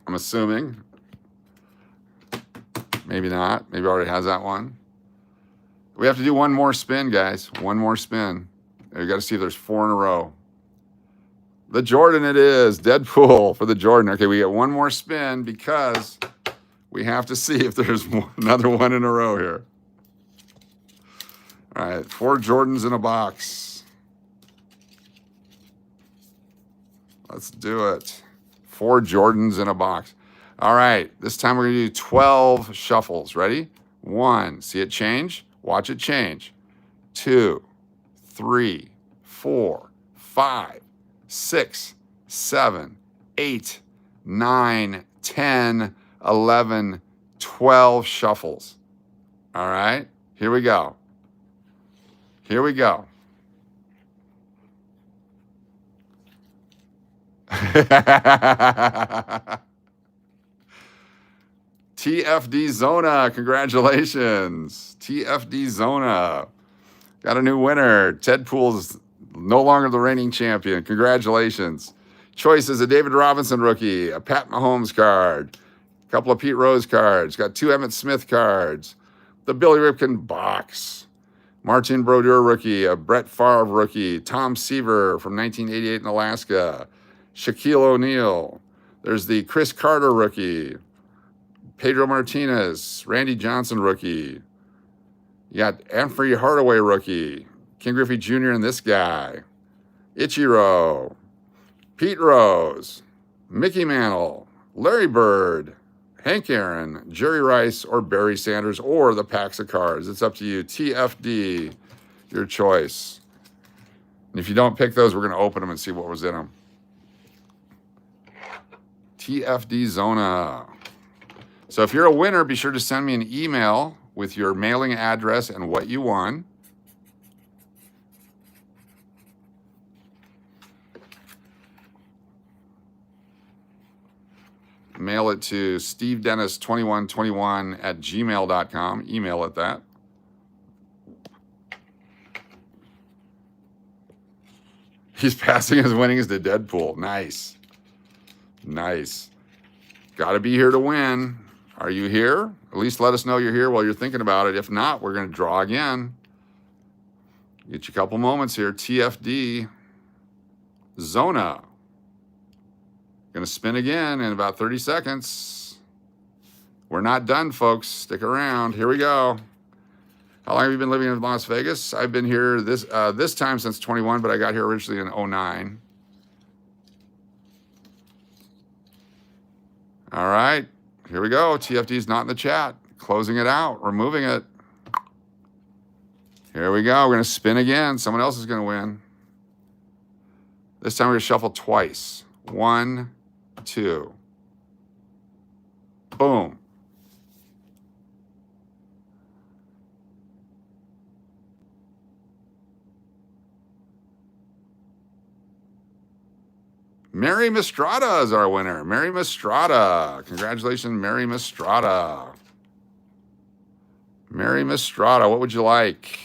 Speaker 1: I'm assuming. Maybe not. Maybe already has that one. We have to do one more spin, guys. One more spin. You got to see if there's 4 in a row. The Jordan it is. Deadpool for the Jordan. Okay, we get one more spin because we have to see if there's another one in a row here. All right, 4 Jordans in a box. Let's do it. 4 Jordans in a box. All right, this time we're going to do 12 shuffles. Ready? 1. See it change? Watch it change. 2, 3, 4, 5, 6, 7, 8, 9, 10, 11, 12 shuffles. All right, here we go. Here we go. TFD Zona, congratulations. TFD Zona. Got a new winner. Deadpool's no longer the reigning champion. Congratulations. Choice is a David Robinson rookie, a Pat Mahomes card, a couple of Pete Rose cards, got 2 Emmitt Smith cards, the Billy Ripken box, Martin Brodeur rookie, a Brett Favre rookie, Tom Seaver from 1988 in Alaska, Shaquille O'Neal. There's the Chris Carter rookie, Pedro Martinez, Randy Johnson rookie. You got Humphrey Hardaway rookie, Ken Griffey Jr. and this guy, Ichiro, Pete Rose, Mickey Mantle, Larry Bird, Hank Aaron, Jerry Rice, or Barry Sanders, or the packs of cards. It's up to you. TFD, your choice. And if you don't pick those, we're going to open them and see what was in them. TFD Zona. So if you're a winner, be sure to send me an email with your mailing address and what you won. Mail it to stevedennis2121@gmail.com. Email it that. He's passing his winnings to Deadpool. Nice. Nice. Got to be here to win. Are you here? At least let us know you're here while you're thinking about it. If not, we're going to draw again. Get you a couple moments here. TFD. Zona. Going to spin again in about 30 seconds. We're not done, folks. Stick around. Here we go. How long have you been living in Las Vegas? I've been here this time since 21, but I got here originally in 09. All right. Here we go. TFD's not in the chat. Closing it out. Removing it. Here we go. We're going to spin again. Someone else is going to win. This time we're going to shuffle twice. 1, 2. Boom. Mary Mistretta is our winner. Mary Mistretta. Congratulations, Mary Mistretta. Mary Mistretta, what would you like?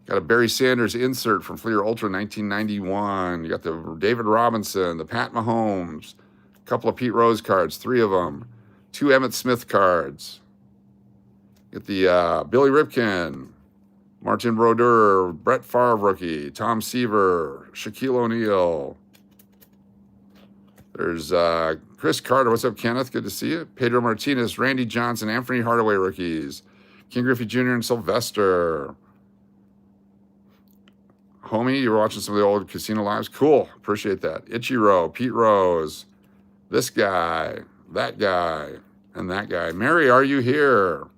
Speaker 1: Got a Barry Sanders insert from Fleer Ultra 1991. You got the David Robinson, the Pat Mahomes, a couple of Pete Rose cards, 3 of them, 2 Emmitt Smith cards. Get the Billy Ripken, Martin Brodeur, Brett Favre rookie, Tom Seaver, Shaquille O'Neal. There's Chris Carter. What's up, Kenneth? Good to see you. Pedro Martinez, Randy Johnson, Anthony Hardaway rookies, King Griffey Jr. and Sylvester. Homie, you were watching some of the old Casino Lives? Cool. Appreciate that. Ichiro, Pete Rose, this guy, that guy, and that guy. Mary, are you here?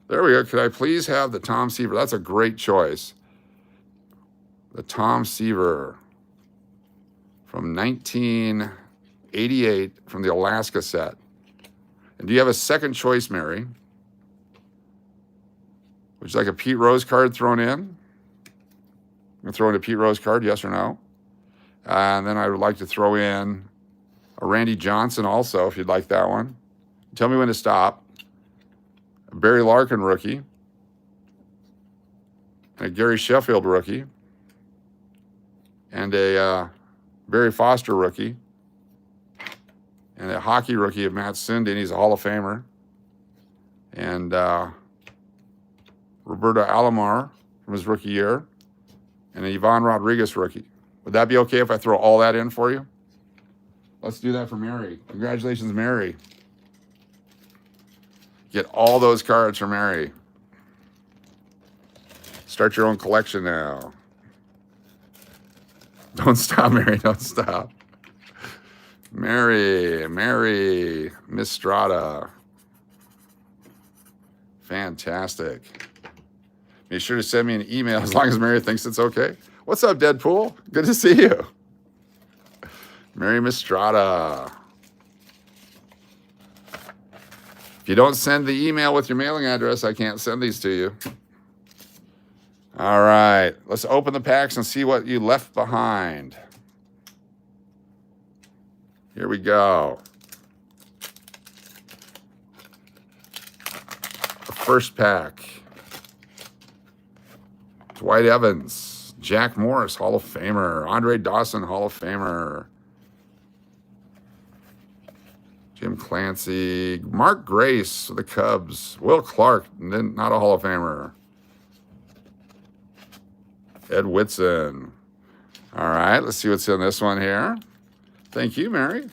Speaker 1: There we go. Could I please have the Tom Seaver? That's a great choice. The Tom Seaver from 1988 from the Alaska set. And do you have a second choice, Mary? Would you like a Pete Rose card thrown in? I'm going to throw in a Pete Rose card, yes or no? And then I would like to throw in a Randy Johnson also, if you'd like that one. Tell me when to stop. A Barry Larkin rookie. And a Gary Sheffield rookie. And a Barry Foster rookie. And a hockey rookie of Matt Sindin. He's a Hall of Famer. And Roberto Alomar from his rookie year. And an Ivan Rodriguez rookie. Would that be okay if I throw all that in for you? Let's do that for Mary. Congratulations, Mary. Get all those cards for Mary. Start your own collection now. Don't stop, Mary. Don't stop. Mary Mistretta. Fantastic. Be sure to send me an email as long as Mary thinks it's okay. What's up, Deadpool? Good to see you. Mary Mistretta. If you don't send the email with your mailing address, I can't send these to you. All right. Let's open the packs and see what you left behind. Here we go. The first pack. Dwight Evans, Jack Morris, Hall of Famer, Andre Dawson, Hall of Famer, Jim Clancy, Mark Grace of the Cubs, Will Clark, not a Hall of Famer, Ed Whitson. All right, let's see what's in this one here. Thank you, Mary.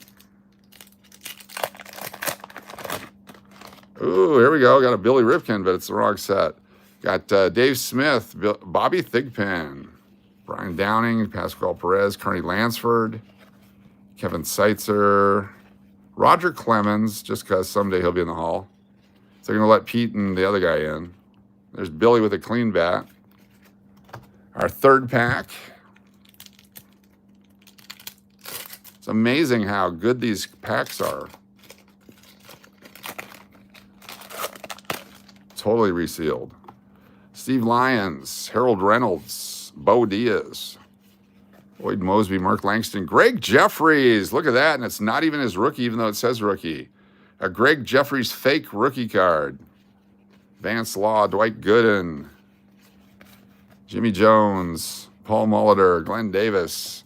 Speaker 1: Ooh, here we go. Got a Billy Ripken, but it's the wrong set. Got Dave Smith, Bobby Thigpen, Brian Downing, Pascual Perez, Carney Lansford, Kevin Seitzer, Roger Clemens, just because someday he'll be in the Hall. So they're going to let Pete and the other guy in. There's Billy with a clean bat. Our third pack. It's amazing how good these packs are. totally resealed. Steve Lyons, Harold Reynolds, Bo Diaz, Lloyd Mosby, Mark Langston, Greg Jeffries. Look at that, and it's not even his rookie, even though it says rookie. A Greg Jeffries fake rookie card. Vance Law, Dwight Gooden, Jimmy Jones, Paul Molitor, Glenn Davis.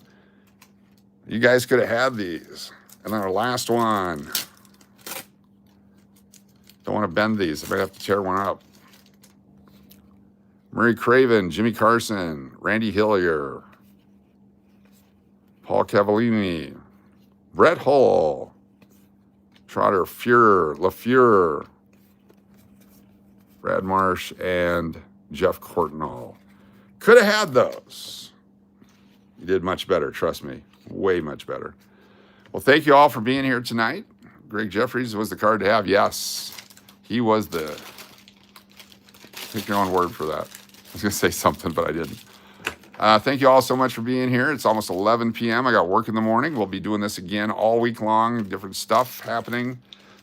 Speaker 1: You guys could have had these. And then our last one. Don't want to bend these. I might have to tear one up. Murray Craven, Jimmy Carson, Randy Hillier, Paul Cavallini, Brett Hull, Trotter Fuhrer, LaFleur, Brad Marsh, and Jeff Courtnall. Could have had those. You did much better, trust me. Way much better. Well, thank you all for being here tonight. Greg Jeffries was the card to have. Yes, he was the... Take your own word for that. I was going to say something, but I didn't. Thank you all so much for being here. It's almost 11 p.m. I got work in the morning. We'll be doing this again all week long. Different stuff happening.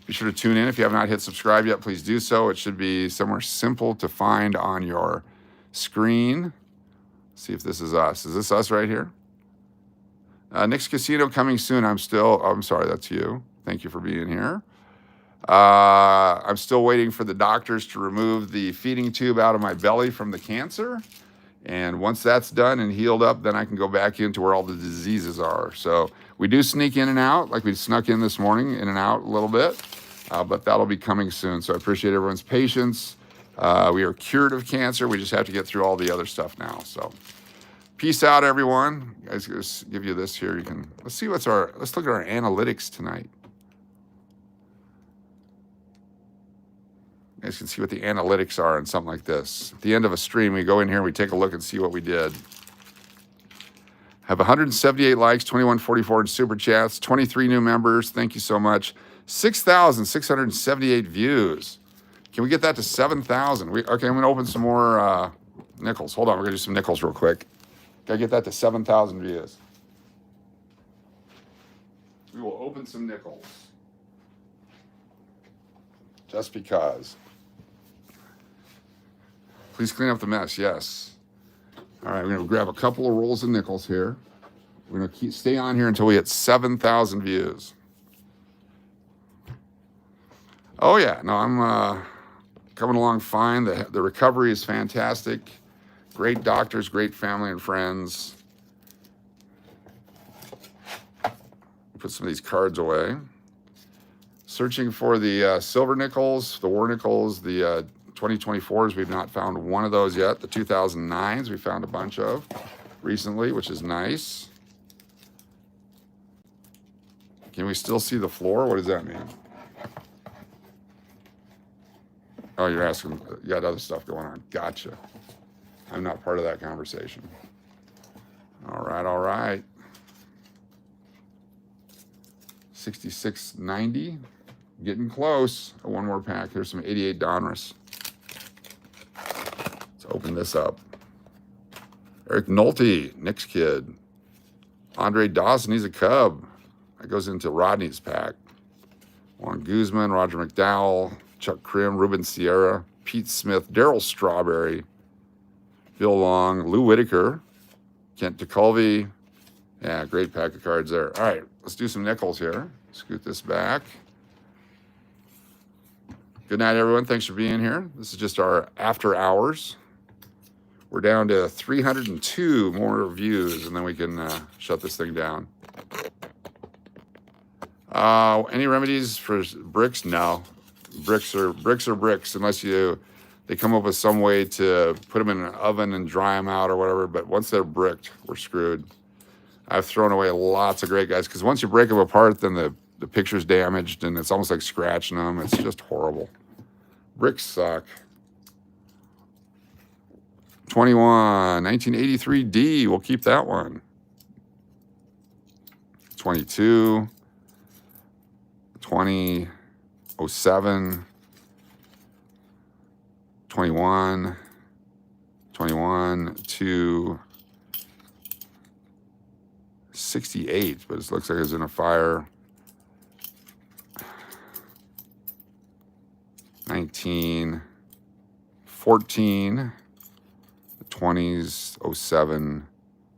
Speaker 1: Be sure to tune in. If you have not hit subscribe yet, please do so. It should be somewhere simple to find on your screen. See if this is us. Is this us right here? Nick's Casino coming soon. I'm sorry, that's you. Thank you for being here. I'm still waiting for the doctors to remove the feeding tube out of my belly from the cancer. And once that's done and healed up, then I can go back into where all the diseases are. So we do sneak in and out, like we snuck in this morning, in and out a little bit. But that'll be coming soon. So I appreciate everyone's patience. We are cured of cancer. We just have to get through all the other stuff now. So peace out, everyone. Guys, just give you this here. Let's look at our analytics tonight. You guys can see what the analytics are on something like this. At the end of a stream, we go in here and we take a look and see what we did. Have 178 likes, 2144 in super chats, 23 new members. Thank you so much. 6,678 views. Can we get that to 7,000? Okay, I'm going to open some more nickels. Hold on, we're going to do some nickels real quick. Got to get that to 7,000 views. We will open some nickels. Just because. Please clean up the mess, yes. All right, we're going to grab a couple of rolls of nickels here. We're going to stay on here until we hit 7,000 views. Oh, yeah. No, I'm coming along fine. The recovery is fantastic. Great doctors, great family and friends. Put some of these cards away. Searching for the silver nickels, the war nickels, the 2024s. We've not found one of those yet. The 2009s we found a bunch of recently, which is nice. Can we still see the floor? What does that mean? Oh, you're asking, you got other stuff going on. Gotcha. I'm not part of that conversation. All right, all right. 66.90. Getting close. One more pack. Here's some 88 Donruss. Let's open this up. Eric Nolte, Knicks kid. Andre Dawson, he's a Cub. That goes into Rodney's pack. Juan Guzman, Roger McDowell, Chuck Krim, Ruben Sierra, Pete Smith, Darryl Strawberry, Bill Long, Lou Whitaker, Kent DeCulvey. Yeah, great pack of cards there. All right, let's do some nickels here. Scoot this back. Good night, everyone. Thanks for being here. This is just our after hours. We're down to 302 more views, and then we can shut this thing down. Any remedies for bricks? No. Bricks are bricks unless they come up with some way to put them in an oven and dry them out or whatever. But once they're bricked, we're screwed. I've thrown away lots of great guys because once you break them apart, then the picture's damaged and it's almost like scratching them. It's just horrible. Bricks suck. 21, 1983D. We'll keep that one. 22, 20, 07, 21, 21 to 68, but it looks like it's in a fire. 19, 14, the 20s, 07,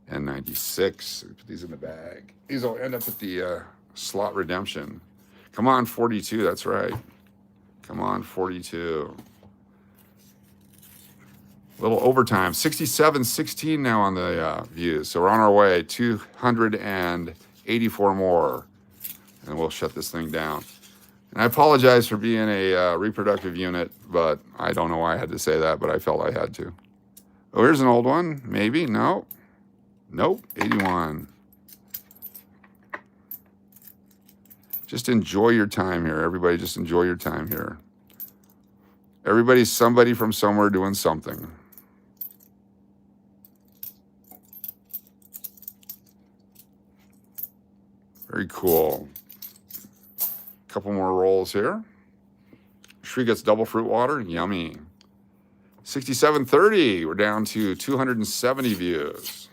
Speaker 1: and 96. Put these in the bag. These will end up at the slot redemption. Come on, 42. That's right. Come on, 42. Little overtime. 67-16 now on the views. So we're on our way. 284 more. And we'll shut this thing down. And I apologize for being a reproductive unit, but I don't know why I had to say that, but I felt I had to. Oh, here's an old one. Maybe. No. Nope. 81. Just enjoy your time here. Everybody, just enjoy your time here. Everybody's somebody from somewhere doing something. Very cool. Couple more rolls here. Shri gets double fruit water. Yummy. 67.30. We're down to 270 views.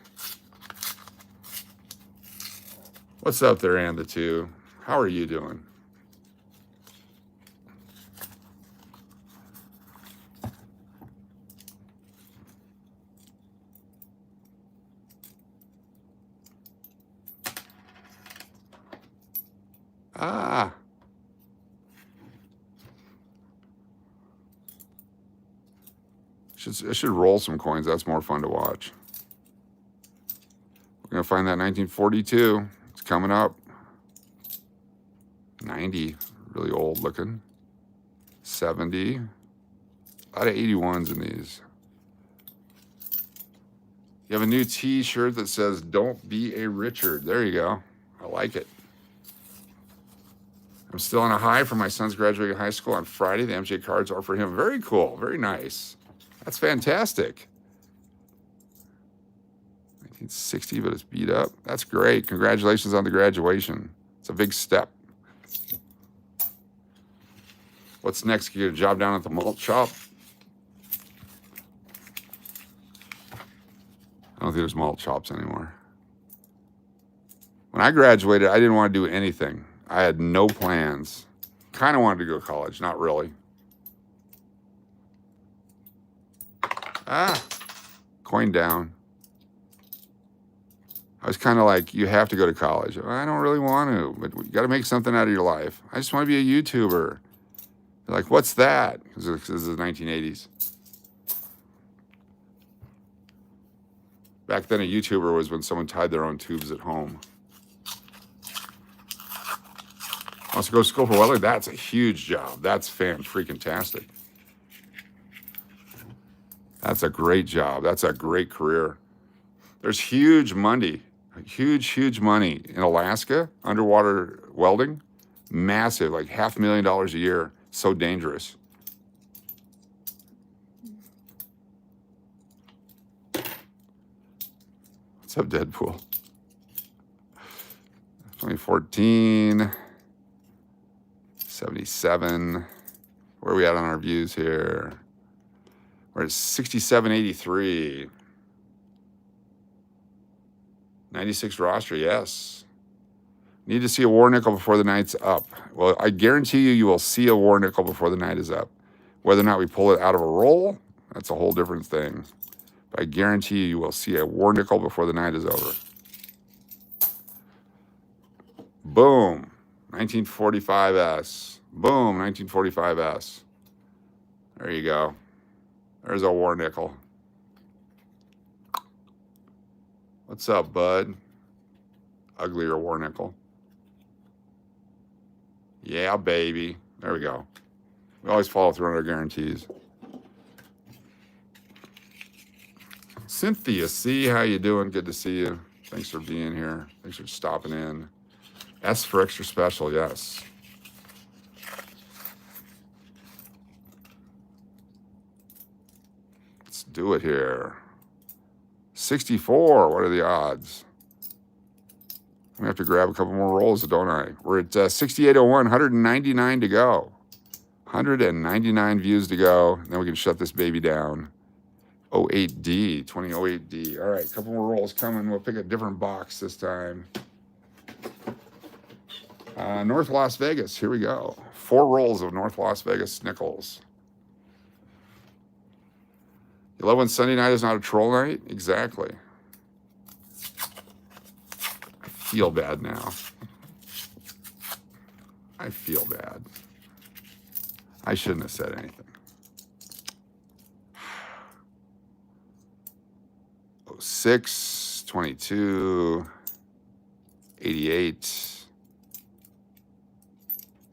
Speaker 1: What's up there, and the two? How are you doing? Ah. I should roll some coins. That's more fun to watch. We're going to find that 1942. It's coming up. 90. Really old looking. 70. A lot of 81s in these. You have a new t-shirt that says, "Don't be a Richard." There you go. I like it. I'm still on a high for my son's graduating high school on Friday. The MJ cards are for him. Very cool. Very nice. That's fantastic. 1960, but it's beat up. That's great. Congratulations on the graduation. It's a big step. What's next? Get a job down at the malt shop? I don't think there's malt shops anymore. When I graduated, I didn't want to do anything. I had no plans. Kind of wanted to go to college, not really. Ah, coin down. I was kind of like, you have to go to college. I don't really want to, but you got to make something out of your life. I just want to be a YouTuber. They're like, what's that? Because this is the 1980s. Back then, a YouTuber was when someone tied their own tubes at home. Wants to go to school for welding? That's a huge job. That's fan-freaking-tastic. That's a great job. That's a great career. There's huge money, huge money in Alaska, underwater welding. Massive, like $500,000 a year. So dangerous. What's up, Deadpool? 2014, 77. Where are we at on our views here? We're at 67.83. 96 roster, yes. Need to see a war nickel before the night's up. Well, I guarantee you will see a war nickel before the night is up. Whether or not we pull it out of a roll, that's a whole different thing. But I guarantee you will see a war nickel before the night is over. Boom, 1945S. Boom, 1945S. There you go. There's a war nickel. What's up, bud? Uglier war nickel. Yeah, baby. There we go. We always follow through on our guarantees. Cynthia C, how you doing? Good to see you. Thanks for being here. Thanks for stopping in. S for extra special, yes. Let's do it here. 64, what are the odds? I'm gonna have to grab a couple more rolls, don't I? We're at 68.01, 199 to go. 199 views to go. And then we can shut this baby down. 08D, 2008D. All right, a couple more rolls coming. We'll pick a different box this time. North Las Vegas, here we go. 4 rolls of North Las Vegas nickels. You love when Sunday night is not a troll night? Exactly. I feel bad now. I feel bad. I shouldn't have said anything. 06, 22, 88.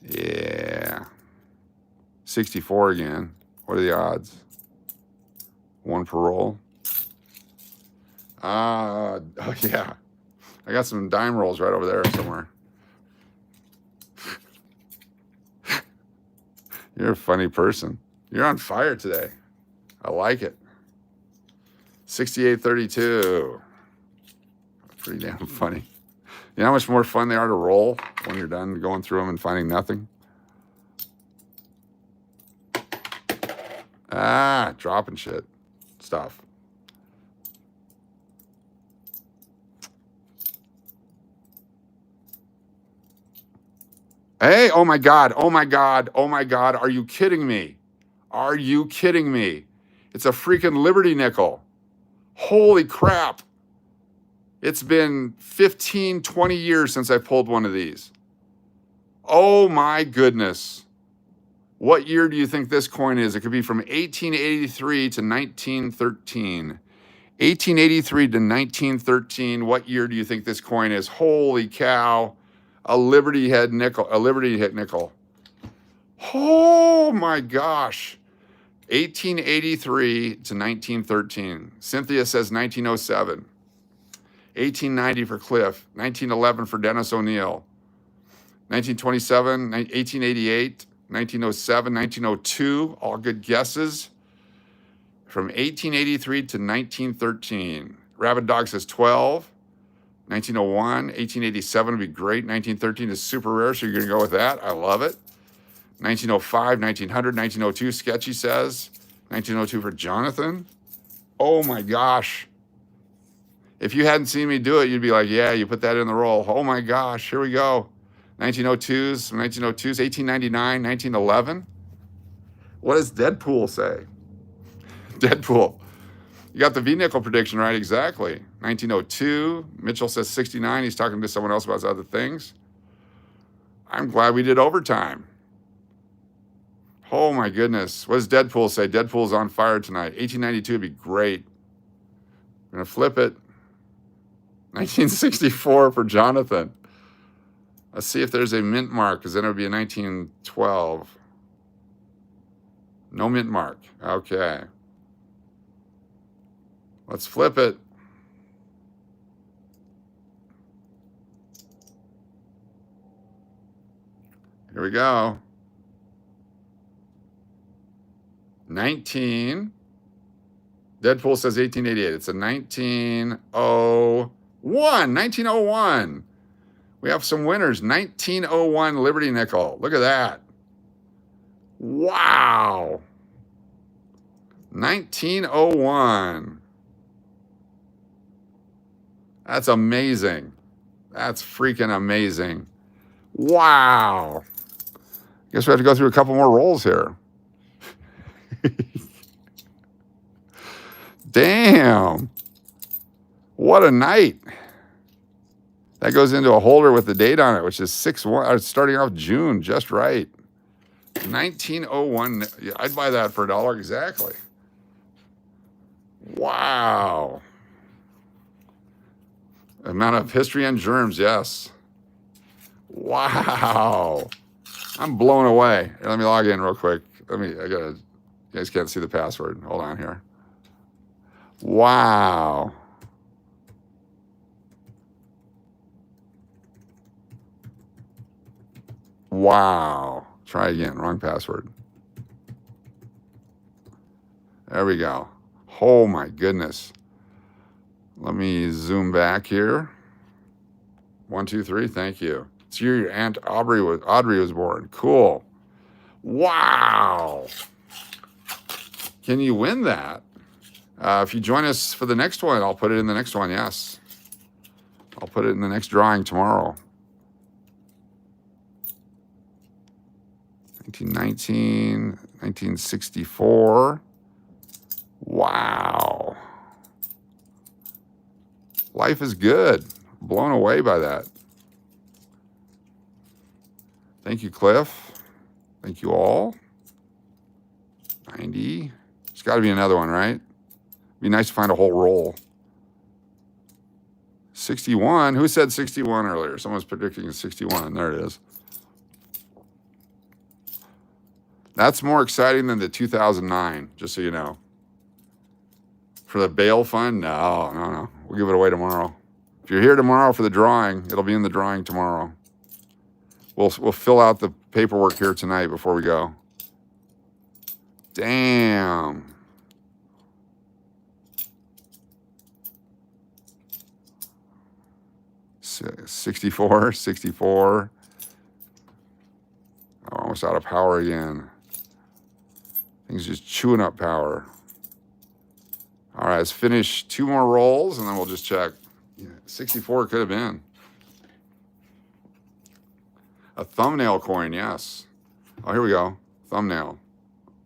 Speaker 1: Yeah. 64 again. What are the odds? 1 per roll. Oh yeah. I got some dime rolls right over there somewhere. You're a funny person. You're on fire today. I like it. 68-32. Pretty damn funny. You know how much more fun they are to roll when you're done going through them and finding nothing? Ah, dropping shit. Stuff. Hey, oh my God, oh my God, oh my God. Are you kidding me? Are you kidding me? It's a freaking Liberty nickel. Holy crap. It's been 15, 20 years since I pulled one of these. Oh my goodness. What year do you think this coin is? It could be from 1883 to 1913. 1883 to 1913. What year do you think this coin is? Holy cow. A Liberty head nickel. A Liberty hit nickel. Oh my gosh. 1883 to 1913. Cynthia says 1907. 1890 for Cliff. 1911 for Dennis O'Neill. 1927, 1888, 1907, 1902. All good guesses. From 1883 to 1913. Rabbit Dog says 12. 1901, 1887 would be great. 1913 is super rare, so you're going to go with that. I love it. 1905, 1900, 1902, Sketchy says. 1902 for Jonathan. Oh my gosh. If you hadn't seen me do it, you'd be like, yeah, you put that in the roll. Oh my gosh, here we go. 1902s, 1899, 1911. What does Deadpool say? Deadpool. You got the V-nickel prediction right, exactly. 1902, Mitchell says 69. He's talking to someone else about other things. I'm glad we did overtime. Oh my goodness. What does Deadpool say? Deadpool's on fire tonight. 1892 would be great. I'm going to flip it. 1964 for Jonathan. Let's see if there's a mint mark, because then it would be a 1912. No mint mark. Okay. Let's flip it. Here we go. 19. Deadpool says 1888. It's a 1901. 1901. We have some winners. 1901 Liberty nickel. Look at that. Wow. 1901. That's amazing. That's freaking amazing. Wow. Guess we have to go through a couple more rolls here. Damn. What a night. That goes into a holder with the date on it, which is 6/1, starting off June, just right. 1901. I'd buy that for $1 exactly. Wow. Amount of history and germs, yes. Wow. I'm blown away. Here, let me log in real quick. You guys can't see the password. Hold on here. Wow. Wow. Try again. Wrong password. There we go. Oh my goodness. Let me zoom back here. 1, 2, 3. Thank you. It's your Aunt Audrey was born. Cool. Wow. Can you win that? If you join us for the next one, I'll put it in the next one. Yes. I'll put it in the next drawing tomorrow. 1919, 1964. Wow. Life is good. Blown away by that. Thank you, Cliff. Thank you all. 90. There's got to be another one, right? Be nice to find a whole roll. 61. Who said 61 earlier? Someone's predicting 61. There it is. That's more exciting than the 2009, just so you know. For the bail fund? No. We'll give it away tomorrow. If you're here tomorrow for the drawing, it'll be in the drawing tomorrow. We'll fill out the paperwork here tonight before we go. Damn. $64. Oh, almost out of power again. Things just chewing up power. All right, let's finish 2 more rolls, and then we'll just check. Yeah, 64 could have been. A thumbnail coin, yes. Oh, here we go. Thumbnail.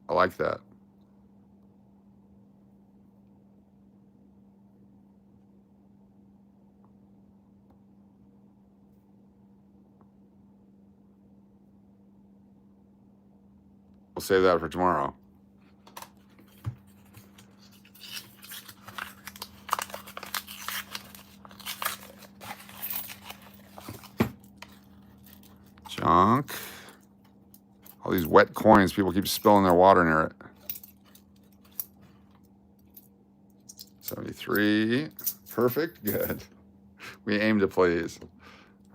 Speaker 1: I like that. We'll save that for tomorrow. Junk. All these wet coins, people keep spilling their water near it. 73. Perfect. Good. We aim to please.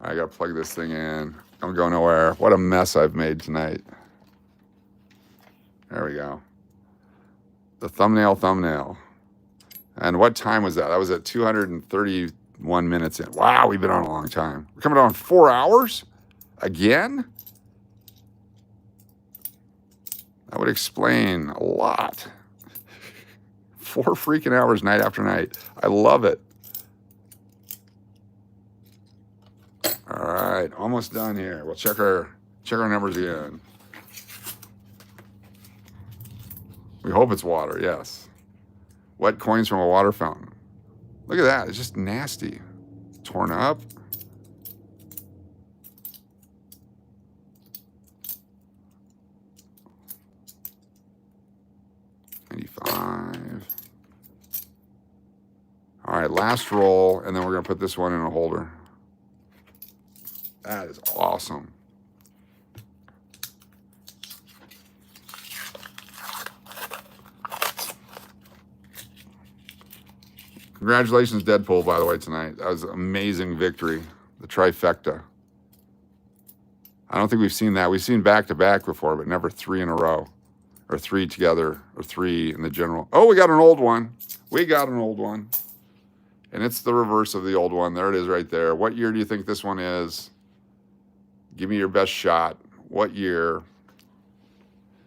Speaker 1: I got to plug this thing in. Don't go nowhere. What a mess I've made tonight. There we go. The thumbnail. And what time was that? That was at 231 minutes in. Wow, we've been on a long time. We're coming on 4 hours? Again? That would explain a lot. 4 freaking hours night after night. I love it. All right, almost done here. We'll check our numbers again. We hope it's water, yes. Wet coins from a water fountain. Look at that, it's just nasty. Torn up. $95. All right, last roll, and then we're gonna put this one in a holder. That is awesome. Congratulations, Deadpool, by the way, tonight. That was an amazing victory. The trifecta. I don't think we've seen that. We've seen back-to-back before, but never 3 in a row. Or 3 together, or 3 in the general. Oh, we got an old one. We got an old one. And it's the reverse of the old one. There it is right there. What year do you think this one is? Give me your best shot. What year?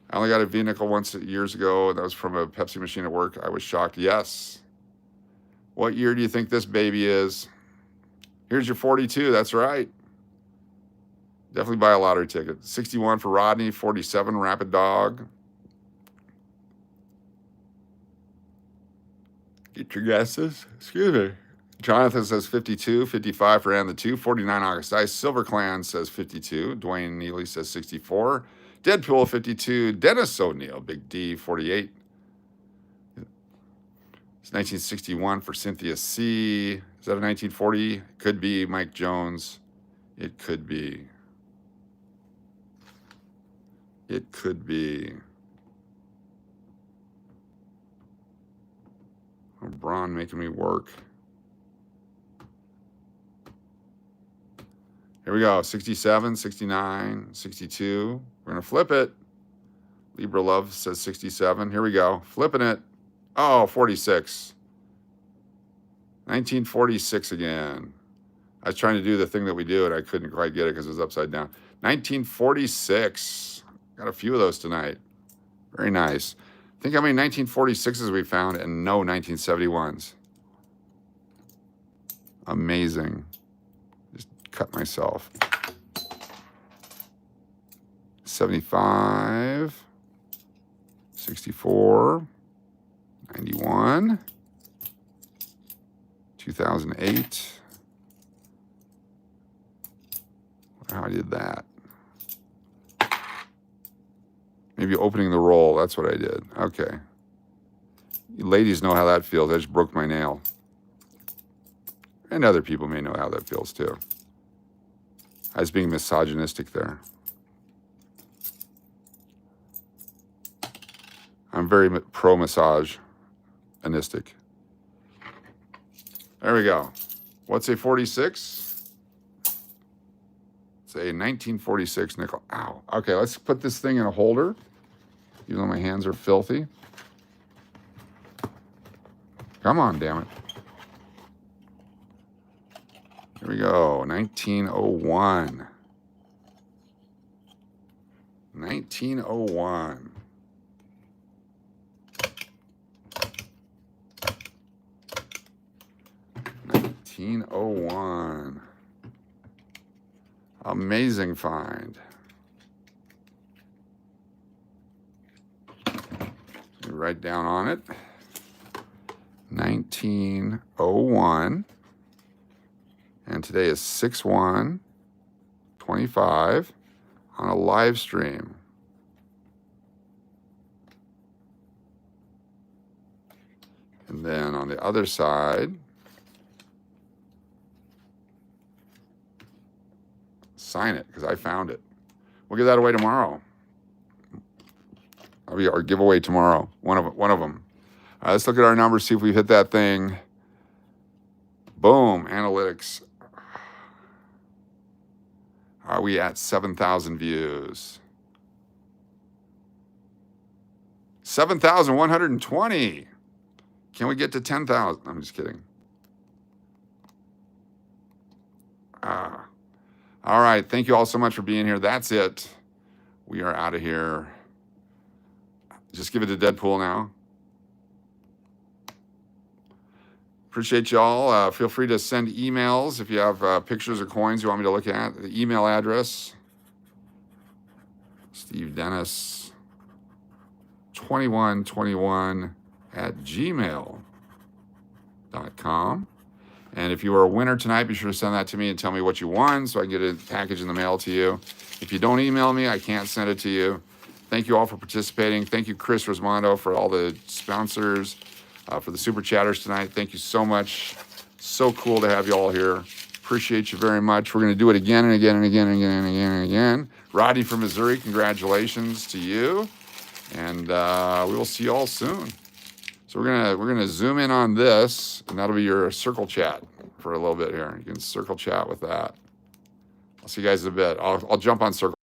Speaker 1: I only got a V-nickel once years ago, and that was from a Pepsi machine at work. I was shocked. Yes. What year do you think this baby is? Here's your 42. That's right. Definitely buy a lottery ticket. 61 for Rodney. 47, Rapid Dog. Get your guesses. Excuse me. Jonathan says 52. 55 for Ann the 2. 49 August Ice. Silver Clan says 52. Dwayne Neely says 64. Deadpool 52. Dennis O'Neill. Big D 48. It's 1961 for Cynthia C. Is that a 1940? Could be Mike Jones. It could be. It could be. Oh, Braun making me work. Here we go. 67, 69, 62. We're going to flip it. Libra Love says 67. Here we go. Flipping it. Oh, 46. 1946 again. I was trying to do the thing that we do, and I couldn't quite get it because it was upside down. 1946. Got a few of those tonight. Very nice. Think how many 1946s we found and no 1971s. Amazing. Just cut myself. 75. 64. 91, 2008. How I did that. Maybe opening the roll, that's what I did. Okay. You ladies know how that feels. I just broke my nail. And other people may know how that feels too. I was being misogynistic there. I'm very pro-misogynistic. There we go. What's a 46? It's a 1946 nickel. Ow. Okay, let's put this thing in a holder, even though my hands are filthy. Come on, damn it. Here we go, 1901. 1901. Amazing find. Write down on it. 1901. And today is 6/1/25 on a live stream. And then on the other side, sign it because I found it. We'll give that away tomorrow. That'll be our giveaway tomorrow. One of them. All right, let's look at our numbers, see if we've hit that thing. Boom, analytics. Are we at 7,000 views? 7,120. Can we get to 10,000? I'm just kidding. All right, thank you all so much for being here. That's it. We are out of here. Just give it to Deadpool now. Appreciate y'all. Feel free to send emails if you have pictures or coins you want me to look at. The email address, Steve Dennis 2121@gmail.com. And if you are a winner tonight, be sure to send that to me and tell me what you won so I can get a package in the mail to you. If you don't email me, I can't send it to you. Thank you all for participating. Thank you, Chris Rosmondo, for all the sponsors. For the super chatters tonight, thank you so much. So cool to have you all here. Appreciate you very much. We're going to do it again and again and again and again and again and again. Rodney from Missouri, congratulations to you. And we will see you all soon. So we're gonna zoom in on this, and that'll be your circle chat for a little bit here. You can circle chat with that. I'll see you guys in a bit. I'll jump on circle